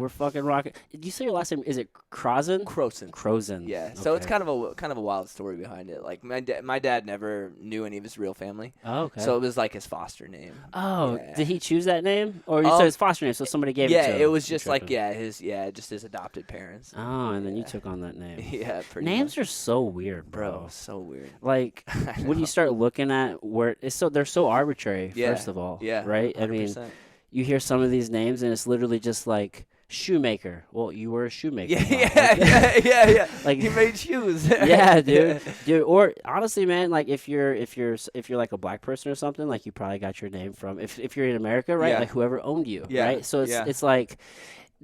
We're fucking rocking. Did you say your last name? Is it Kroesen? Kroesen. Yeah. So it's Okay. kind of a wild story behind it. Like my dad never knew any of his real family. Oh, okay. So it was like his foster name. Oh, Yeah. did he choose that name, or you said his foster name? So somebody gave it to him. Yeah, it was just like his just his adopted parents. Oh, and then you took on that name. Yeah, pretty Names much. are so weird, bro. So weird. Like when you start looking at where it's they're so arbitrary. Yeah. First of all, Yeah, right. 100%. I mean, you hear some of these names, and it's literally just like shoemaker. Well, you were a shoemaker. Yeah. Like he made shoes. Yeah, dude. Or honestly, man, like if you're like a black person or something, like you probably got your name from if you're in America, right? Yeah. Like whoever owned you, Yeah. right? So Yeah. it's like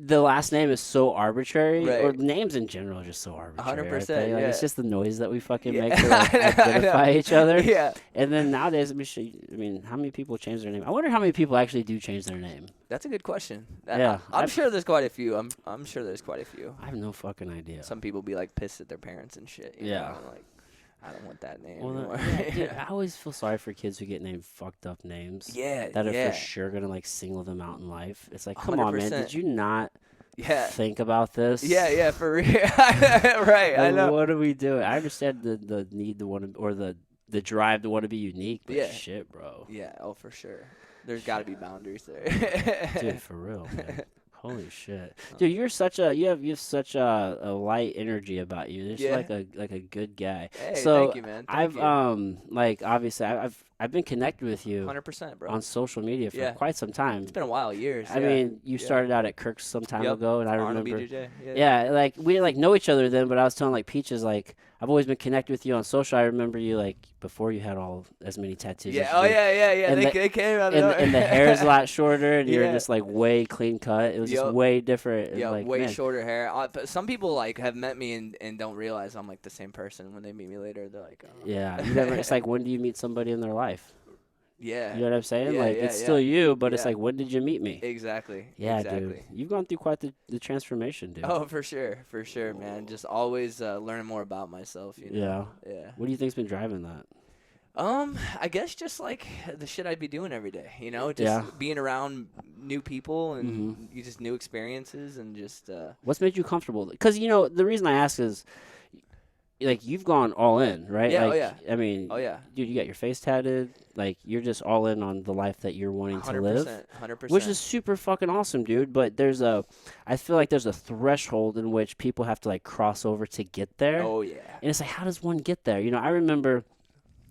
the last name is so arbitrary, Right. or names in general are just so arbitrary. 100%, Like, yeah. It's just the noise that we fucking Yeah. make to like, I know. identify each other. Yeah. And then nowadays, I mean, how many people change their name? I wonder how many people actually do change their name. That's a good question. Yeah. I'm sure there's quite a few. I'm sure there's quite a few. I have no fucking idea. Some people be like pissed at their parents and shit. You Yeah. know? Like, I don't want that name Well, anymore. yeah, dude, I always feel sorry for kids who get named fucked up names. Yeah. That are yeah. for sure gonna like single them out in life. It's like, come on, man, 100%. did you not Yeah. think about this? Yeah, for real. Right, I Like, know. what are we doing? I understand the need to want to, or the drive to want to be unique, but Yeah. shit, bro. Yeah, for sure. There's got to be boundaries there. Dude, for real, man. Holy shit, dude! You have such a light energy about you. You're just like a good guy. Hey, so thank you, man. I've you. like obviously I've been connected with you 100%, bro. on social media for Yeah. quite some time. It's been a while, years. I mean, you started out at Kirk's some time ago, and I Arnold remember. BJJ. Yeah, like we didn't like know each other then, but I was telling like Peaches like I've always been connected with you on social. I remember you like before you had all as many tattoos. Yeah. as Oh you did. yeah. And They came out of And, nowhere. and the hair's a lot shorter, and you're Yeah. just like way clean cut. It was just Yup. way different. Yeah, like, way man. shorter hair. But some people like have met me and don't realize I'm like the same person when they meet me later. They're like, oh. Yeah, you never. It's like when do you meet somebody in their life? Yeah. You know what I'm saying? Yeah, like yeah, it's yeah. still you, but it's Yeah. like when did you meet me? Exactly. Yeah, exactly. dude, you've gone through quite the transformation, dude. Oh, for sure, man. Just always learning more about myself. You know? Yeah. What do you think's been driving that? I guess just like the shit I'd be doing every day, you know, just Yeah. being around new people and Mm-hmm. you just new experiences and just What's made you comfortable? Because the reason I ask is, like, you've gone all in, right? Yeah, Like, oh, yeah. I mean, oh yeah, dude, you got your face tatted. Like, you're just all in on the life that you're wanting to live, 100%. which is super fucking awesome, dude. But I feel like there's a threshold in which people have to like cross over to get there. oh yeah, And it's like, how does one get there? I remember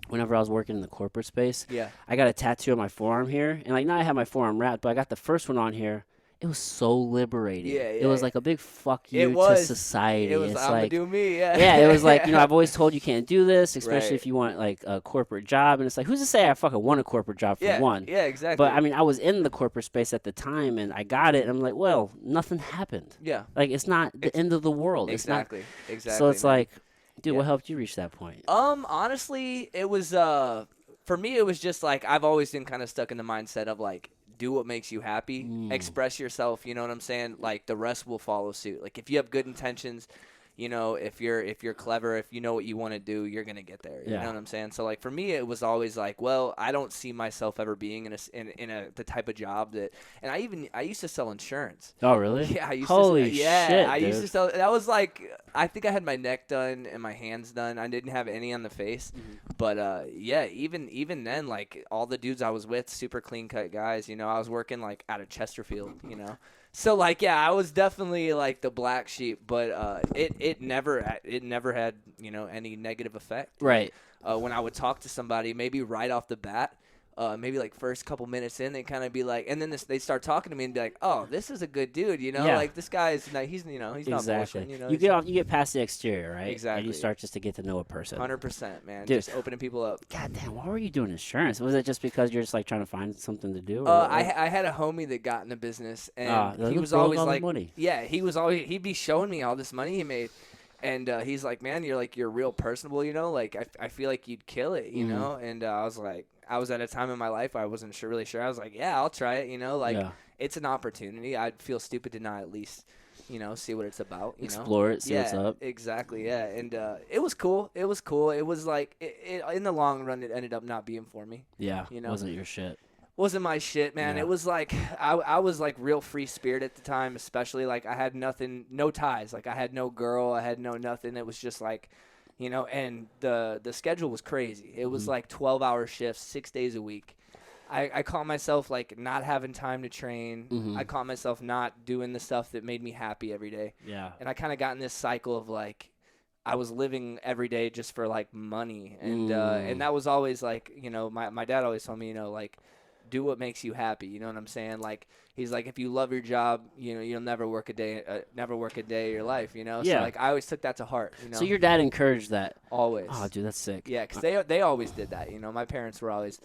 whenever I was working in the corporate space, yeah, I got a tattoo on my forearm here, and like now I have my forearm wrapped, but I got the first one on here. It was so liberating. Yeah, It was yeah. like a big fuck you It to was. society. it was It's I'm like, gonna do me, yeah, yeah, it was like, I've always told you can't do this, especially Right. if you want like a corporate job, and it's like, who's to say I fucking want a corporate job for yeah, one? yeah, exactly. But I mean, I was in the corporate space at the time, and I got it, and I'm like, well, nothing happened. yeah, Like, it's not the end of the world. exactly, It's not. exactly. So it's man. like, dude, Yeah. what helped you reach that point? Honestly, it was for me. It was just like I've always been kind of stuck in the mindset of like, do what makes you happy, express yourself. You know what I'm saying? Like the rest will follow suit. Like if you have good intentions, if you're clever, if you know what you want to do, you're gonna get there. You Yeah. know what I'm saying? So like for me, it was always like, well, I don't see myself ever being in the type of job that. And I used to sell insurance. Oh, really? Yeah, I used Holy to. Yeah, shit, I used dude. to sell. That was like, I think I had my neck done and my hands done. I didn't have any on the face, but yeah, even then, like all the dudes I was with, super clean cut guys. I was working like out of Chesterfield. So like, yeah, I was definitely like the black sheep, but it never had any negative effect. Right. When I would talk to somebody, maybe right off the bat. Maybe like first couple minutes in, they kind of be like, and then they start talking to me and be like, "Oh, this is a good dude," Yeah. like this guy's, he's not Exactly. bullshitting, You get past the exterior, right? And Exactly. you start just to get to know a person. 100%, man, Dude. just opening people up. God damn, why were you doing insurance? Was it just because you're just like trying to find something to do? Or I had a homie that got in the business, and he was always like, money. yeah, he'd be showing me all this money he made. And he's like, man, you're real personable, like I feel like you'd kill it, And I was like, I was at a time in my life I wasn't really sure. I was like, yeah, I'll try it, Yeah. It's an opportunity. I'd feel stupid to not at least, see what it's about. Explore it, see what's up. Exactly, yeah. And it was cool. It was like, it in the long run, it ended up not being for me. Yeah, You know? wasn't your shit. wasn't my shit, man. Yeah. It was like I was like real free spirit at the time, especially like I had nothing, no ties. Like I had no girl, I had no nothing. It was just like, you know, and the schedule was crazy. It was like 12-hour shifts, 6 days a week. I caught myself like not having time to train. I caught myself not doing the stuff that made me happy every day. Yeah. And I kind of got in this cycle of like I was living every day just for like money, and that was always like, you know, my dad always told me, you know, like, do what makes you happy. You know what I'm saying? Like, he's like, if you love your job, you know, you'll never work a day of your life, you know? Yeah. So, like, I always took that to heart, you know? So your dad encouraged that? Always. Oh, dude, that's sick. Yeah, because they always did that, you know? My parents were always,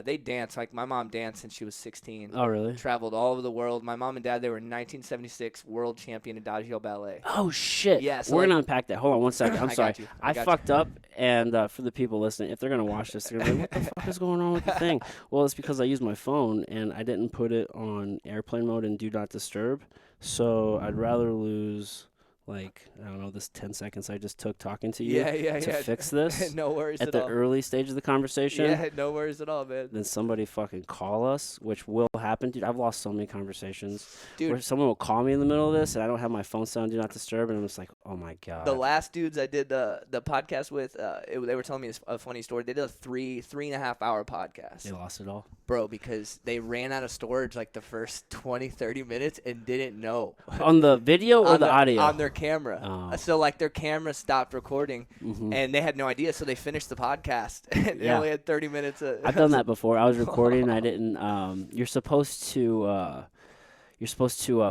they danced. Like, my mom danced since she was 16. Oh, really? Traveled all over the world. My mom and dad, they were 1976 world champion Adagio Ballet. Oh, shit. Yeah, so we're like, going to unpack that. Hold on one second. I'm I sorry. got you. I fucked up, and for the people listening, if they're going to watch this, they're going to be like, what the fuck is going on with the thing? Well, it's because I used my phone, and I didn't put it on airplane mode and do not disturb, so I'd rather lose... like, I don't know, this 10 seconds I just took talking to you to fix this No worries at the early stage of the conversation. Yeah, no worries at all, man. Then somebody fucking call us, which will happen. Dude, I've lost so many conversations. Dude. Where someone will call me in the middle of this, and I don't have my phone sound do not disturb, and I'm just like, oh, my God. The last dudes I did the podcast with, they were telling me a funny story. They did a 3.5 hour podcast. They lost it all? Bro, because they ran out of storage like the first 20, 30 minutes and didn't know. On the video or the audio? On their camera. Oh. So, like, their camera stopped recording, and they had no idea, so they finished the podcast. And they only had 30 minutes. I've done that before. I was recording, and I didn't you're supposed to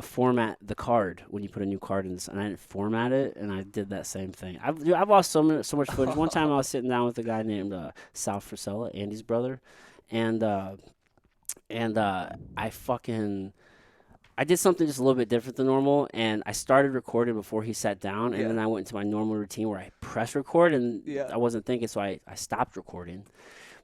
format the card when you put a new card in this, and I didn't format it, and I did that same thing. I've lost so much footage. One time I was sitting down with a guy named Sal Frisella, Andy's brother, and I did something just a little bit different than normal, and I started recording before he sat down, and then I went into my normal routine where I press record, and I wasn't thinking, so I stopped recording.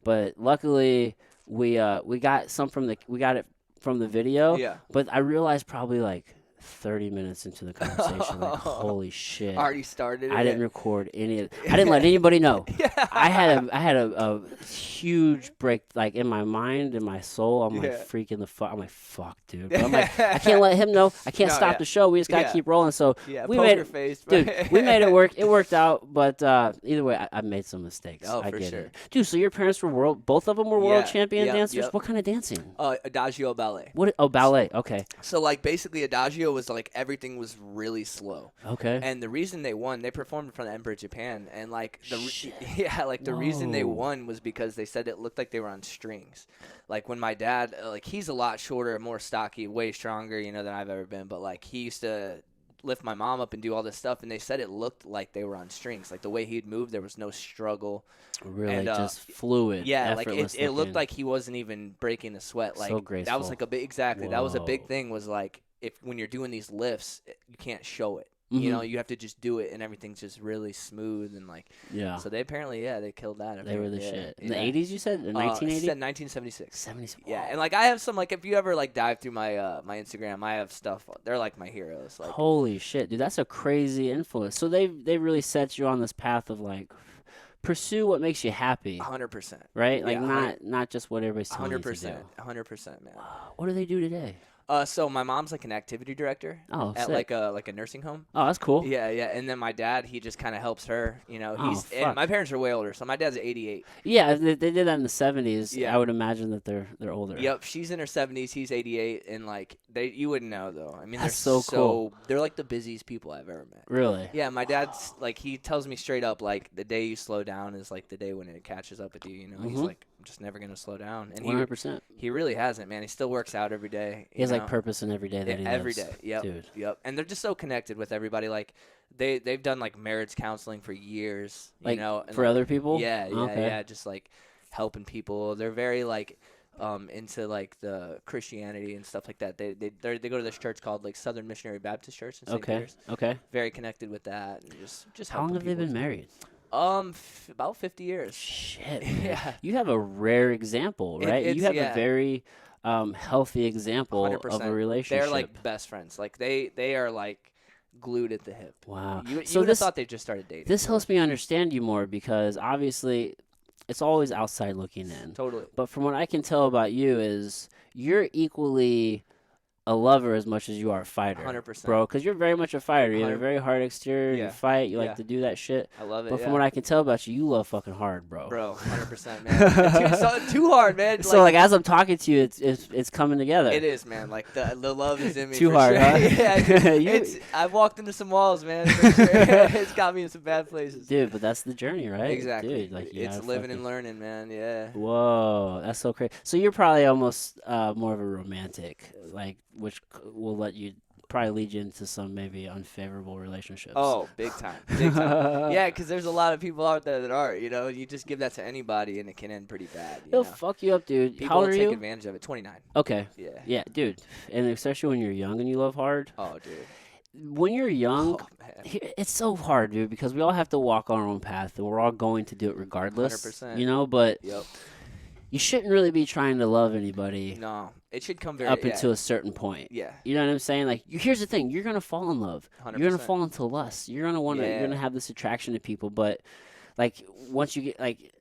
But luckily, we got it from the video, but I realized probably like 30 minutes into the conversation, like, holy shit. Already started it. I didn't record any of it. I didn't let anybody know. I had a huge break, like, in my mind, in my soul. I'm like, freaking the fuck. I'm like, fuck, dude. But I'm like, I can't let him know. I can't stop the show. We just got to keep rolling. So we made it. Face, dude, we made it work. It worked out. But either way, I made some mistakes. Oh, I for get sure. it. Dude, so your parents were both of them were world champion dancers? Yep. What kind of dancing? Adagio Ballet. Ballet. Okay. So, like, basically, Adagio was like everything was really slow. Okay. And the reason they won, they performed in front of the Emperor of Japan, and like the reason they won was because they said it looked like they were on strings. Like when my dad, like, he's a lot shorter, more stocky, way stronger, you know, than I've ever been. But like he used to lift my mom up and do all this stuff, and they said it looked like they were on strings. Like the way he'd move, there was no struggle. Really, just fluid. Yeah, like it looked like he wasn't even breaking a sweat. Like so graceful. That was like a big Whoa. That was a big thing. Was like when you're doing these lifts, you can't show it. You know, you have to just do it, and everything's just really smooth and like. Yeah. So they apparently, they killed that. They were the shit. In the 80s, you said? 1980? Said 1976. 76. Yeah, and like I have some, like, if you ever like dive through my my Instagram, I have stuff. They're like my heroes. Like, holy shit, dude, that's a crazy influence. So they really set you on this path of like pursue what makes you happy. 100%. Right? Like not just what everybody's telling you to do. 100%, man. What do they do today? So my mom's like an activity director at sick. like a nursing home. Oh, that's cool. Yeah. And then my dad, he just kind of helps her. You know, fuck. and my parents are way older, so my dad's 88. Yeah, they did that in the 70s. Yeah. I would imagine that they're older. Yep, she's in her 70s, he's 88, and like you wouldn't know though. I mean, that's they're so cool. They're like the busiest people I've ever met. Really? Yeah, my dad's like, he tells me straight up, like, the day you slow down is like the day when it catches up with you. You know, he's like, I'm just never gonna slow down. And 100%. He really hasn't, man. He still works out every day. He has like purpose in every day that he lives. Every day. Yep. Dude. Yep. And they're just so connected with everybody. Like they've done like marriage counseling for years. Like, you know, and for like, other people. Yeah. Okay. Yeah. Just like helping people. They're very like into like the Christianity and stuff like that. They go to this church called like Southern Missionary Baptist Church in St. Peter's. Okay. Very connected with that. And just how long have they been married? About 50 years. Shit. Man. Yeah. You have a rare example, right? You have a very healthy example 100%. of a relationship. They're like best friends. Like they are like glued at the hip. Wow. You would have thought they just started dating. This helps me understand you more because obviously it's always outside looking in. Totally. But from what I can tell about you is you're equally a lover as much as you are a fighter. 100%. Bro, because you're very much a fighter. You have a very hard exterior. Yeah. You fight. You Yeah. like to do that shit. I love it. But from what I can tell about you, you love fucking hard, bro. Bro, 100%, man. Too hard, man. So like as I'm talking to you, it's coming together. It is, man. Like the love is in me. Too for hard, sure. huh? Yeah, I've walked into some walls, man. For sure. It's got me in some bad places. Dude, but that's the journey, right? Exactly. Dude, like it's living and learning, man. Yeah. Whoa, that's so crazy. So you're probably almost more of a romantic, like, which will let you probably lead you into some maybe unfavorable relationships. Oh, big time. Big time. Yeah, because there's a lot of people out there that are, you just give that to anybody and it can end pretty bad. It'll fuck you up, dude. People How old are take you? advantage of it. 29. Okay. Yeah. Yeah, dude. And especially when you're young and you love hard. Oh, dude. When you're young, man. it's so hard, dude, because we all have to walk our own path and we're all going to do it regardless. 100%. But Yep. you shouldn't really be trying to love anybody. No, it should come very up until a certain point. Yeah. You know what I'm saying? Like, here's the thing: you're gonna fall in love. 100%. You're gonna fall into lust. You're gonna want to. You're gonna have this attraction to people. But like, once you get like,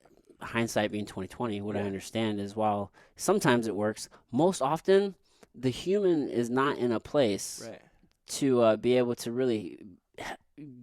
hindsight being 2020, what I understand is while sometimes it works, most often the human is not in a place to be able to really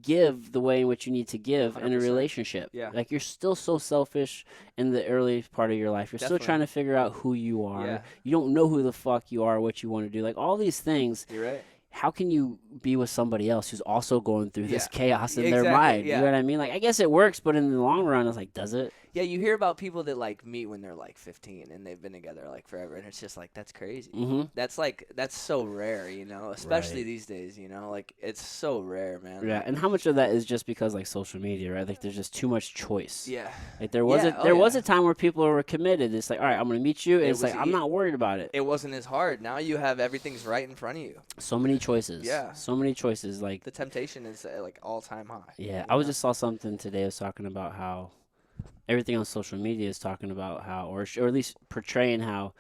give the way in which you need to give 100%. in a relationship. Yeah. Like, you're still so selfish in the early part of your life. You're still trying to figure out who you are. Yeah. You don't know who the fuck you are, what you want to do. Like, all these things. You're right. How can you be with somebody else who's also going through this chaos in Exactly, their mind? yeah. You know what I mean? Like, I guess it works, but in the long run, it's like, does it? Yeah, you hear about people that like meet when they're like 15 and they've been together like forever, and it's just like that's crazy. Mm-hmm. That's so rare, especially these days. Like it's so rare, man. Yeah, and how much of that is just because like social media, right? Like there's just too much choice. Yeah. Like there was was a time where people were committed. It's like, all right, I'm gonna meet you, and it's like I'm not worried about it. It wasn't as hard. Now you have everything's right in front of you. So many choices. Yeah. So many choices. Like the temptation is like all time high. Yeah, I just saw something today. I was talking about how everything on social media is talking about how, or at least portraying how,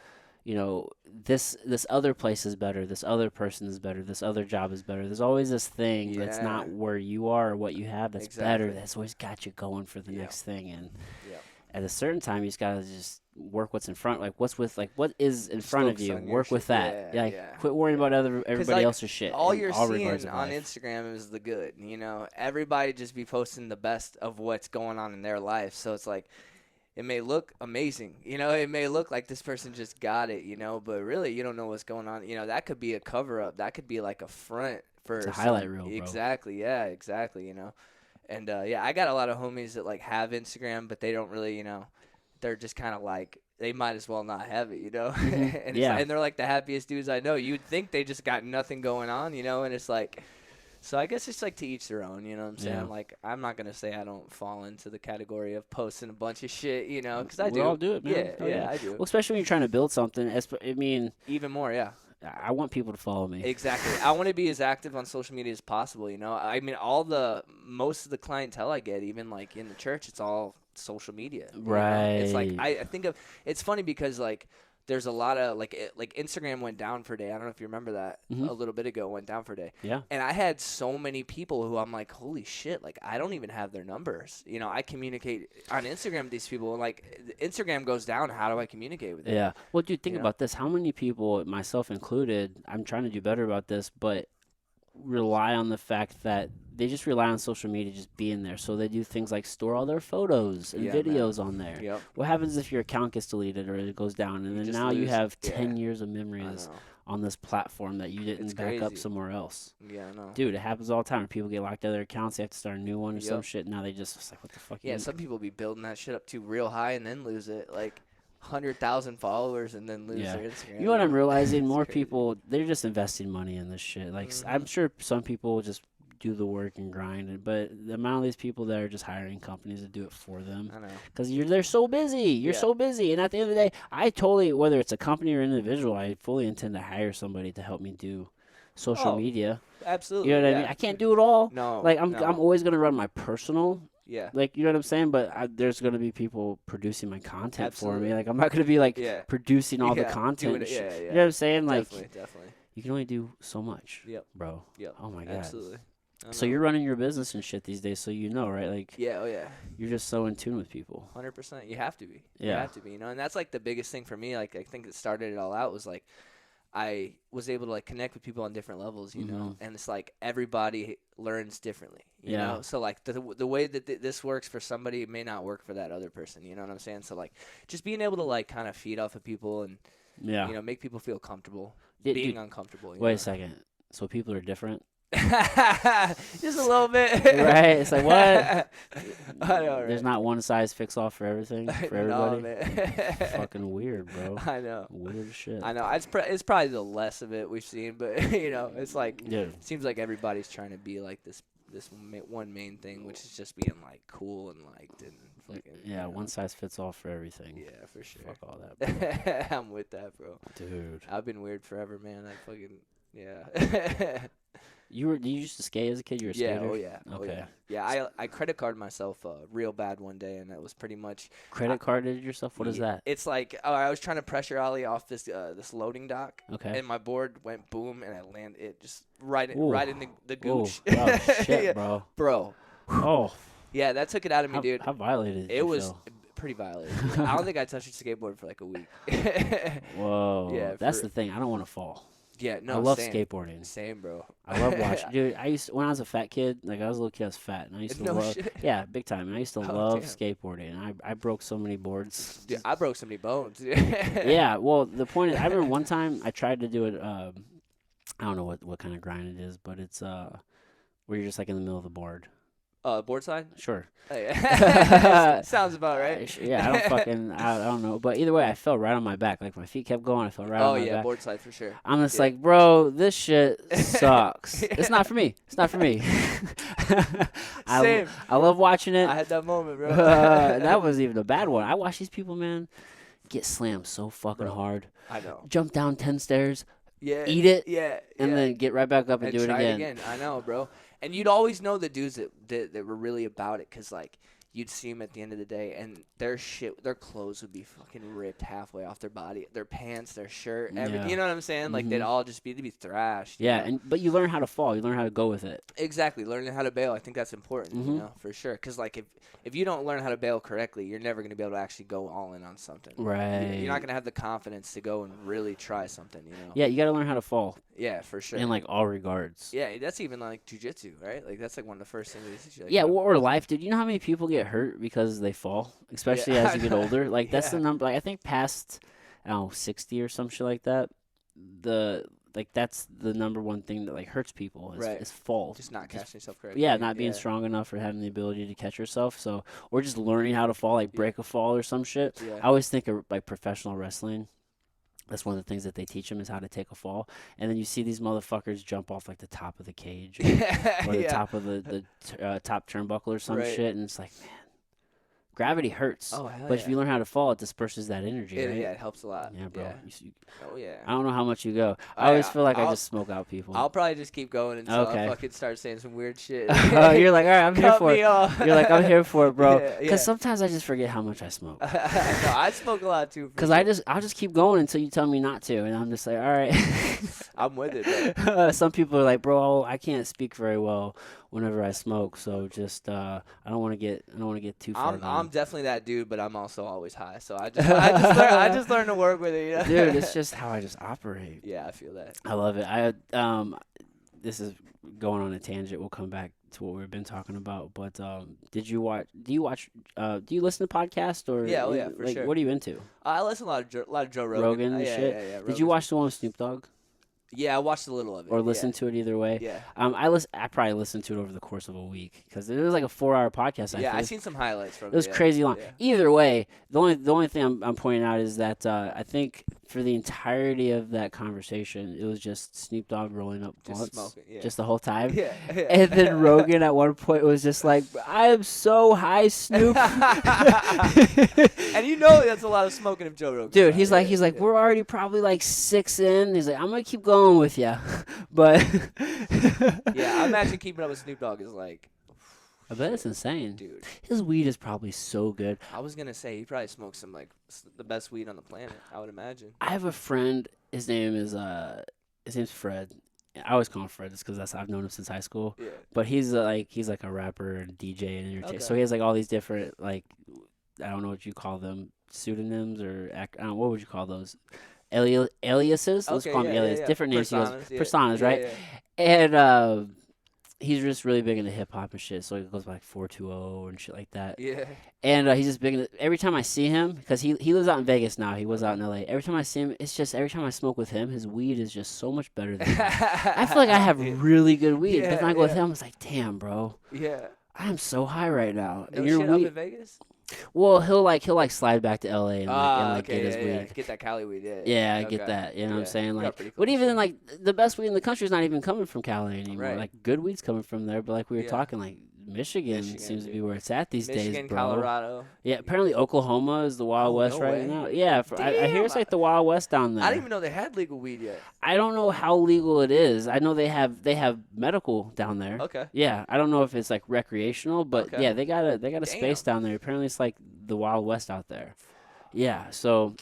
this other place is better, this other person is better, this other job is better. There's always this thing that's not where you are or what you have that's better. That's always got you going for the next thing. And at a certain time, you just gotta just work what's in front, like what is in front of you. Work with that. Quit worrying about everybody else's shit. All you're seeing on Instagram is the good. Everybody just be posting the best of what's going on in their life. So it's like, it may look amazing. It may look like this person just got it. But really, you don't know what's going on. That could be a cover up. That could be like a front for it's a highlight reel. Bro. Exactly. Yeah. Exactly. And I got a lot of homies that like have Instagram, but they don't really, they're just kind of like, they might as well not have it, Mm-hmm. and they're like the happiest dudes I know. You'd think they just got nothing going on, and it's like, so I guess it's like to each their own, you know what I'm saying? Yeah. Like, I'm not going to say I don't fall into the category of posting a bunch of shit, because I do. We all do it, man. Yeah, I do. Well, especially when you're trying to build something. Even more, yeah. I want people to follow me. Exactly. I want to be as active on social media as possible, I mean, most of the clientele I get, even like in the church, it's all social media. Right. It's like, I think it's funny because like, there's a lot of like Instagram went down for a day. I don't know if you remember that a little bit ago, went down for a day. Yeah. And I had so many people who I'm like, holy shit, like I don't even have their numbers. I communicate on Instagram with these people. Like Instagram goes down. How do I communicate with them? Yeah. Well, dude, think about this. How many people, myself included, I'm trying to do better about this, but rely on the fact that they just rely on social media just being there. So they do things like store all their photos and videos on there. Yep. What happens if your account gets deleted or it goes down? And then now you have 10 years of memories on this platform that you didn't back up somewhere else. Yeah, I know. Dude, it happens all the time. People get locked out of their accounts. They have to start a new one or some shit. Now they just, it's like, what the fuck? Yeah, some people be building that shit up too real high and then lose it. Like 100,000 followers and then lose their Instagram. You know what I'm realizing? More people, they're just investing money in this shit. Like, I'm sure some people just do the work and grind, but the amount of these people that are just hiring companies to do it for them, I know, because they're so busy. You're so busy, and at the end of the day, I totally, whether it's a company or individual, I fully intend to hire somebody to help me do social media. Absolutely, you know what I mean? I can't do it all. No, like I'm always gonna run my personal. Yeah. Like, you know what I'm saying? But there's going to be people producing my content for me. Like, I'm not going to be, like, producing all the content. You know what I'm saying? Like, definitely. You can only do so much. Yep. Bro. Yep. Oh, my God. Absolutely. So you're running your business and shit these days, so right? Like, yeah, oh yeah, you're just so in tune with people. 100%. You have to be. Yeah. You have to be. And that's like the biggest thing for me. Like, I think it started it all out was like I was able to like connect with people on different levels, you know, and it's like everybody learns differently, you know. So like the way that this works for somebody may not work for that other person. You know what I'm saying? So like just being able to like kind of feed off of people and you know make people feel comfortable being uncomfortable. Wait a second. So people are different? Just a little bit. Right? It's like, what? I know, right? There's not one size fits all for everything, for everybody? No, man. Fucking weird, bro. I know. Weird as shit. I know. It's probably the less of it we've seen, but, you know, it's like, it seems like everybody's trying to be like this one main thing, which is just being, like, cool and liked and fucking. Yeah, you know. one size fits all for everything. Yeah, for sure. Fuck all that, bro. I'm with that, bro. Dude. I've been weird forever, man. I fucking, yeah. Did you used to skate as a kid? You were a skater? Yeah, oh yeah. Okay. Oh yeah. Yeah, I credit carded myself real bad one day, and that was pretty much credit carded yourself. What is that? It's like I was trying to pressure ollie off this loading dock. Okay. And my board went boom, and I landed it just right in the gooch. Oh shit, yeah. bro. Bro. Oh. Yeah, that took it out of me, dude. How violated? It was pretty violated. I don't think I touched a skateboard for like a week. Whoa. Yeah. That's the thing. I don't want to fall. Yeah, no. I love same. skateboarding. Same, bro. I love watching. Dude, when I was a fat kid, like I was a little kid, I was fat, and I used to love. Shit. Yeah, big time. And I used to love skateboarding. And I broke so many boards. Dude, I broke so many bones. Yeah. Well, the point is, I remember one time I tried to do it. I don't know what kind of grind it is, but it's where you're just like in the middle of the board. Board side? Sure. Oh, yeah. Sounds about right. Yeah, I don't know. But either way, I fell right on my back. Like, my feet kept going. I fell right on my back. Board side for sure. I'm just like, bro, this shit sucks. It's not for me. It's not for me. Same. I love watching it. I had that moment, bro. That wasn't even a bad one. I watch these people, man, get slammed so fucking hard. I know. Jump down 10 stairs. Yeah. Eat it. Yeah. And then get right back up and do it try again. I know, bro. And you'd always know the dudes that were really about it, because like you'd see them at the end of the day, and their clothes would be fucking ripped halfway off their body, their pants, their shirt, everything. You know what I'm saying? Like they'd all just be thrashed. Yeah, but you learn how to fall. You learn how to go with it. Exactly, learning how to bail. I think that's important, you know, for sure. Because like if you don't learn how to bail correctly, you're never gonna be able to actually go all in on something. Right. You're not gonna have the confidence to go and really try something. You know. Yeah, you got to learn how to fall. Yeah, for sure. In like all regards. Yeah, that's even like jiu-jitsu, right? Like that's like one of the first things they teach you. Like, yeah, or life, dude. You know how many people get hurt because they fall, especially as you get older. Like that's the number. Like I think past, 60 or some shit like that. That's the number one thing that like hurts people is fall. Just not catching yourself correctly. Yeah, not being strong enough or having the ability to catch yourself. So, or just learning how to fall, like break a fall or some shit. Yeah. I always think of like professional wrestling. That's one of the things that they teach them is how to take a fall. And then you see these motherfuckers jump off like the top of the cage or the top of the top turnbuckle or some shit. And it's like, man, gravity hurts. Oh, hell but if you learn how to fall, it disperses that energy, right? Yeah, it helps a lot. Yeah, bro. Yeah. Oh, yeah. I don't know how much you go. I always feel like I just smoke out people. I'll probably just keep going until I fucking start saying some weird shit. Oh, you're like, all right, I'm here for it. You're like, I'm here for it, bro. Yeah. Because sometimes I just forget how much I smoke. No, I smoke a lot, too. Because I'll just keep going until you tell me not to. And I'm just like, all right. I'm with it, bro. Some people are like, bro, I can't speak very well whenever I smoke, so just I don't want to get too far. I'm definitely that dude, but I'm also always high, so I just learn to work with it. You know? Dude, it's just how I just operate. Yeah, I feel that. I love it. This is going on a tangent. We'll come back to what we've been talking about. But do you listen to podcasts or? Yeah, for sure. What are you into? I listen to a lot of Joe Rogan. Rogan and shit. Yeah. Did you watch the one with Snoop Dogg? Yeah, I watched a little of it. Or listened to it either way. Yeah. I probably listened to it over the course of a week because it was like a 4-hour podcast. I seen some highlights from it. It was crazy long. Yeah. Either way, the only thing I'm pointing out is that I think for the entirety of that conversation, it was just Snoop Dogg rolling up blunts just the whole time. Yeah. And then Rogan at one point was just like, "I am so high, Snoop." And you know that's a lot of smoking of Joe Rogan. Dude, he's like, we're already probably like 6 in. He's like, I'm gonna keep going with you, but yeah, I imagine keeping up with Snoop Dogg is like. I bet it's insane, dude. His weed is probably so good. I was gonna say he probably smokes some like the best weed on the planet. I would imagine. I have a friend. His name's Fred. I always call him Fred just because I've known him since high school. Yeah. But he's like a rapper and DJ and entertainer. Okay. So he has like all these different like I don't know what you call them, pseudonyms or I don't know, what would you call those? Aliases. Let's call them aliases. Different names. Personas, he goes personas, right? Yeah. And he's just really big into hip hop and shit. So he goes by like 420 and shit like that. Yeah. And he's just big into, every time I see him, because he lives out in Vegas now. He was out in LA. Every time I see him, it's just every time I smoke with him, his weed is just so much better than mine. I feel like I have really good weed. But then I go with him, it's like, damn, bro. Yeah. I'm so high right now. No shit up in Vegas? Well, he'll slide back to LA and get his weed. Get that Cali weed, Yeah, I get that. You know what I'm saying? Like, cool but even like the best weed in the country is not even coming from Cali anymore. Right. Like good weed's coming from there, but like we were talking, like Michigan seems to be where it's at these days, bro. Colorado. Yeah, apparently Oklahoma is the Wild West right now. Yeah, I hear it's like the Wild West down there. I didn't even know they had legal weed yet. I don't know how legal it is. I know they have medical down there. Okay. Yeah, I don't know if it's like recreational, but yeah, they got a space down there. Apparently, it's like the Wild West out there. Yeah, so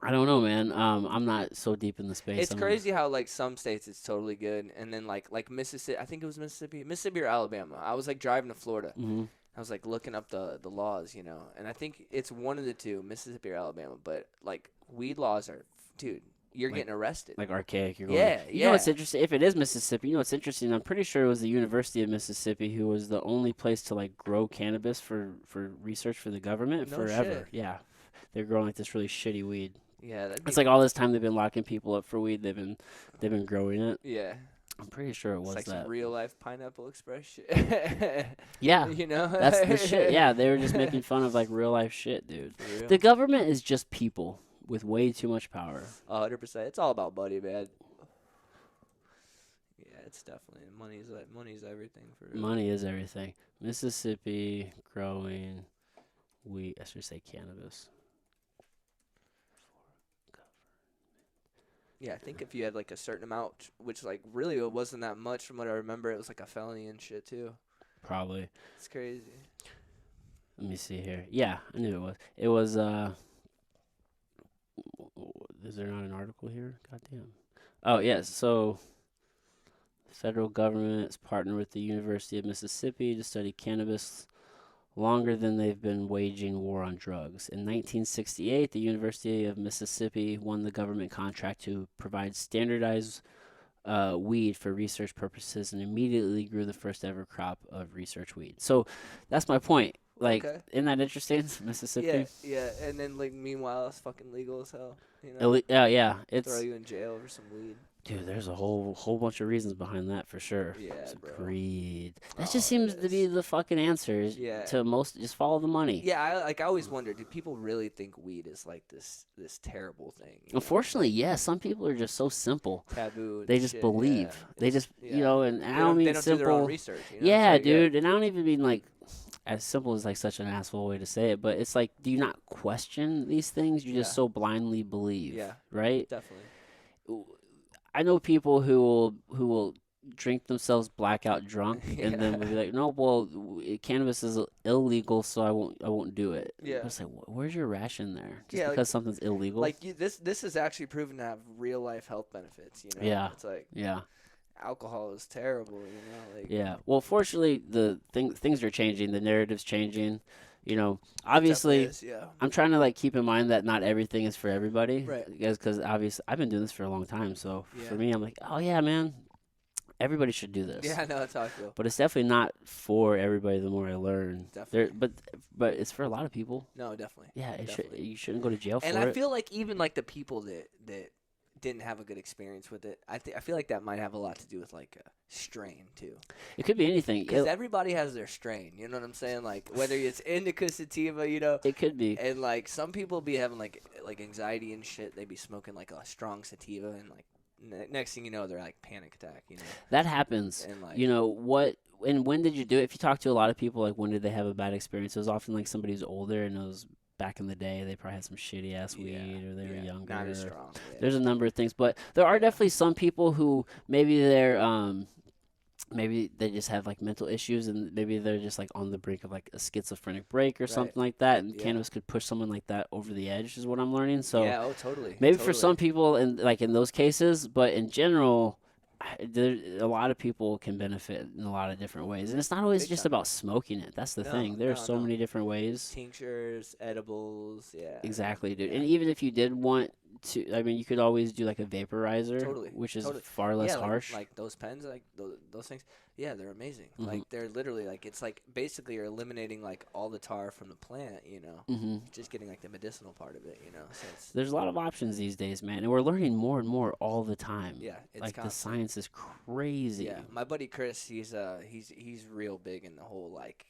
I don't know, man. I'm not so deep in the space. It's crazy how like some states it's totally good, and then like Mississippi. I think it was Mississippi or Alabama. I was like driving to Florida. Mm-hmm. I was like looking up the laws, you know, and I think it's one of the two, Mississippi or Alabama. But like weed laws are, dude, you're getting arrested. Like archaic. You're going, You know what's interesting? If it is Mississippi, you know what's interesting? I'm pretty sure it was the University of Mississippi who was the only place to like grow cannabis for research for the government forever. Shit. Yeah, they're growing like this really shitty weed. Yeah, it's like all this time they've been locking people up for weed. They've been growing it. Yeah. I'm pretty sure it was like that. Some real life Pineapple Express shit. Yeah. You know? That's the shit. Yeah, they were just making fun of like real life shit, dude. The government is just people with way too much power. 100%. It's all about money, man. Yeah, it's definitely money's everything for real. Money is everything. Mississippi growing weed. I should say cannabis. Yeah, I think if you had like a certain amount, which like really it wasn't that much from what I remember, it was like a felony and shit too. Probably. It's crazy. Let me see here. Yeah, I knew it was. It was is there not an article here? Goddamn. Oh, yes. So the federal government is partnered with the University of Mississippi to study cannabis longer than they've been waging war on drugs. In 1968, the University of Mississippi won the government contract to provide standardized weed for research purposes and immediately grew the first ever crop of research weed. So that's my point. Like, isn't that interesting? Mississippi? Yeah. And then, like, meanwhile, it's fucking legal as hell. You know? Yeah. Throw you in jail for some weed. Dude, there's a whole bunch of reasons behind that for sure. Yeah, bro. Greed. That just seems to be the fucking answer. To most, just follow the money. Yeah, I always wonder, do people really think weed is like this terrible thing? Unfortunately, some people are just so simple. Taboo. They just believe. Yeah. They just, you know, and I don't mean they don't simple. Do their own research. You know? Yeah, dude, and I don't even mean like as simple as like such an asshole way to say it, but it's like, do you not question these things? You just so blindly believe. Yeah. Right? Definitely. I know people who will drink themselves blackout drunk and then will be like, no, well, cannabis is illegal, so I won't do it. Yeah. It's like, where's your ration there? Just because something's illegal. Like this is actually proven to have real life health benefits. You know. Yeah. It's like. Yeah. Alcohol is terrible. You know. Like. Yeah. Well, fortunately, things are changing. The narrative's changing. You know, obviously, I'm trying to like keep in mind that not everything is for everybody, right? Because obviously, I've been doing this for a long time. So for me, I'm like, oh yeah, man, everybody should do this. Yeah, I know that's how I feel. But it's definitely not for everybody. The more I learn, definitely. But it's for a lot of people. No, definitely. Yeah, you shouldn't go to jail for it. And I feel like even like the people that didn't have a good experience with it, I feel like that might have a lot to do with like a strain too. It could be anything. Because everybody has their strain. You know what I'm saying? Like whether it's indica, sativa, you know. It could be. And like some people be having like anxiety and shit. They be smoking like a strong sativa and like next thing you know they're like panic attack. You know. That happens. And like, you know what? And when did you do it? If you talk to a lot of people, like when did they have a bad experience? It was often like somebody who's older and it was. Back in the day, they probably had some shitty ass weed, or they were younger. Not as strong. There's a number of things, but there are definitely some people who maybe maybe they just have like mental issues, and maybe they're just like on the brink of like a schizophrenic break or something like that, and cannabis could push someone like that over the edge, is what I'm learning. So totally. Maybe for some people, and like in those cases, but in general. a lot of people can benefit in a lot of different ways, and it's not always Big just time. about smoking it. That's the thing. There are so many different ways. Tinctures, edibles, yeah. Exactly, dude. Yeah. And even if you did want to, I mean, you could always do like a vaporizer, Totally. which is Totally. far less Yeah, harsh. like those pens, like those things. Yeah, they're amazing. Mhm. Like they're literally like it's like basically you're eliminating like all the tar from the plant, you know. Mm-hmm. Just getting like the medicinal part of it, you know. So it's, There's a lot of options these days, man, and we're learning more and more all the time. yeah, it's like the constant. science is crazy. Yeah, my buddy Chris, he's real big in the whole like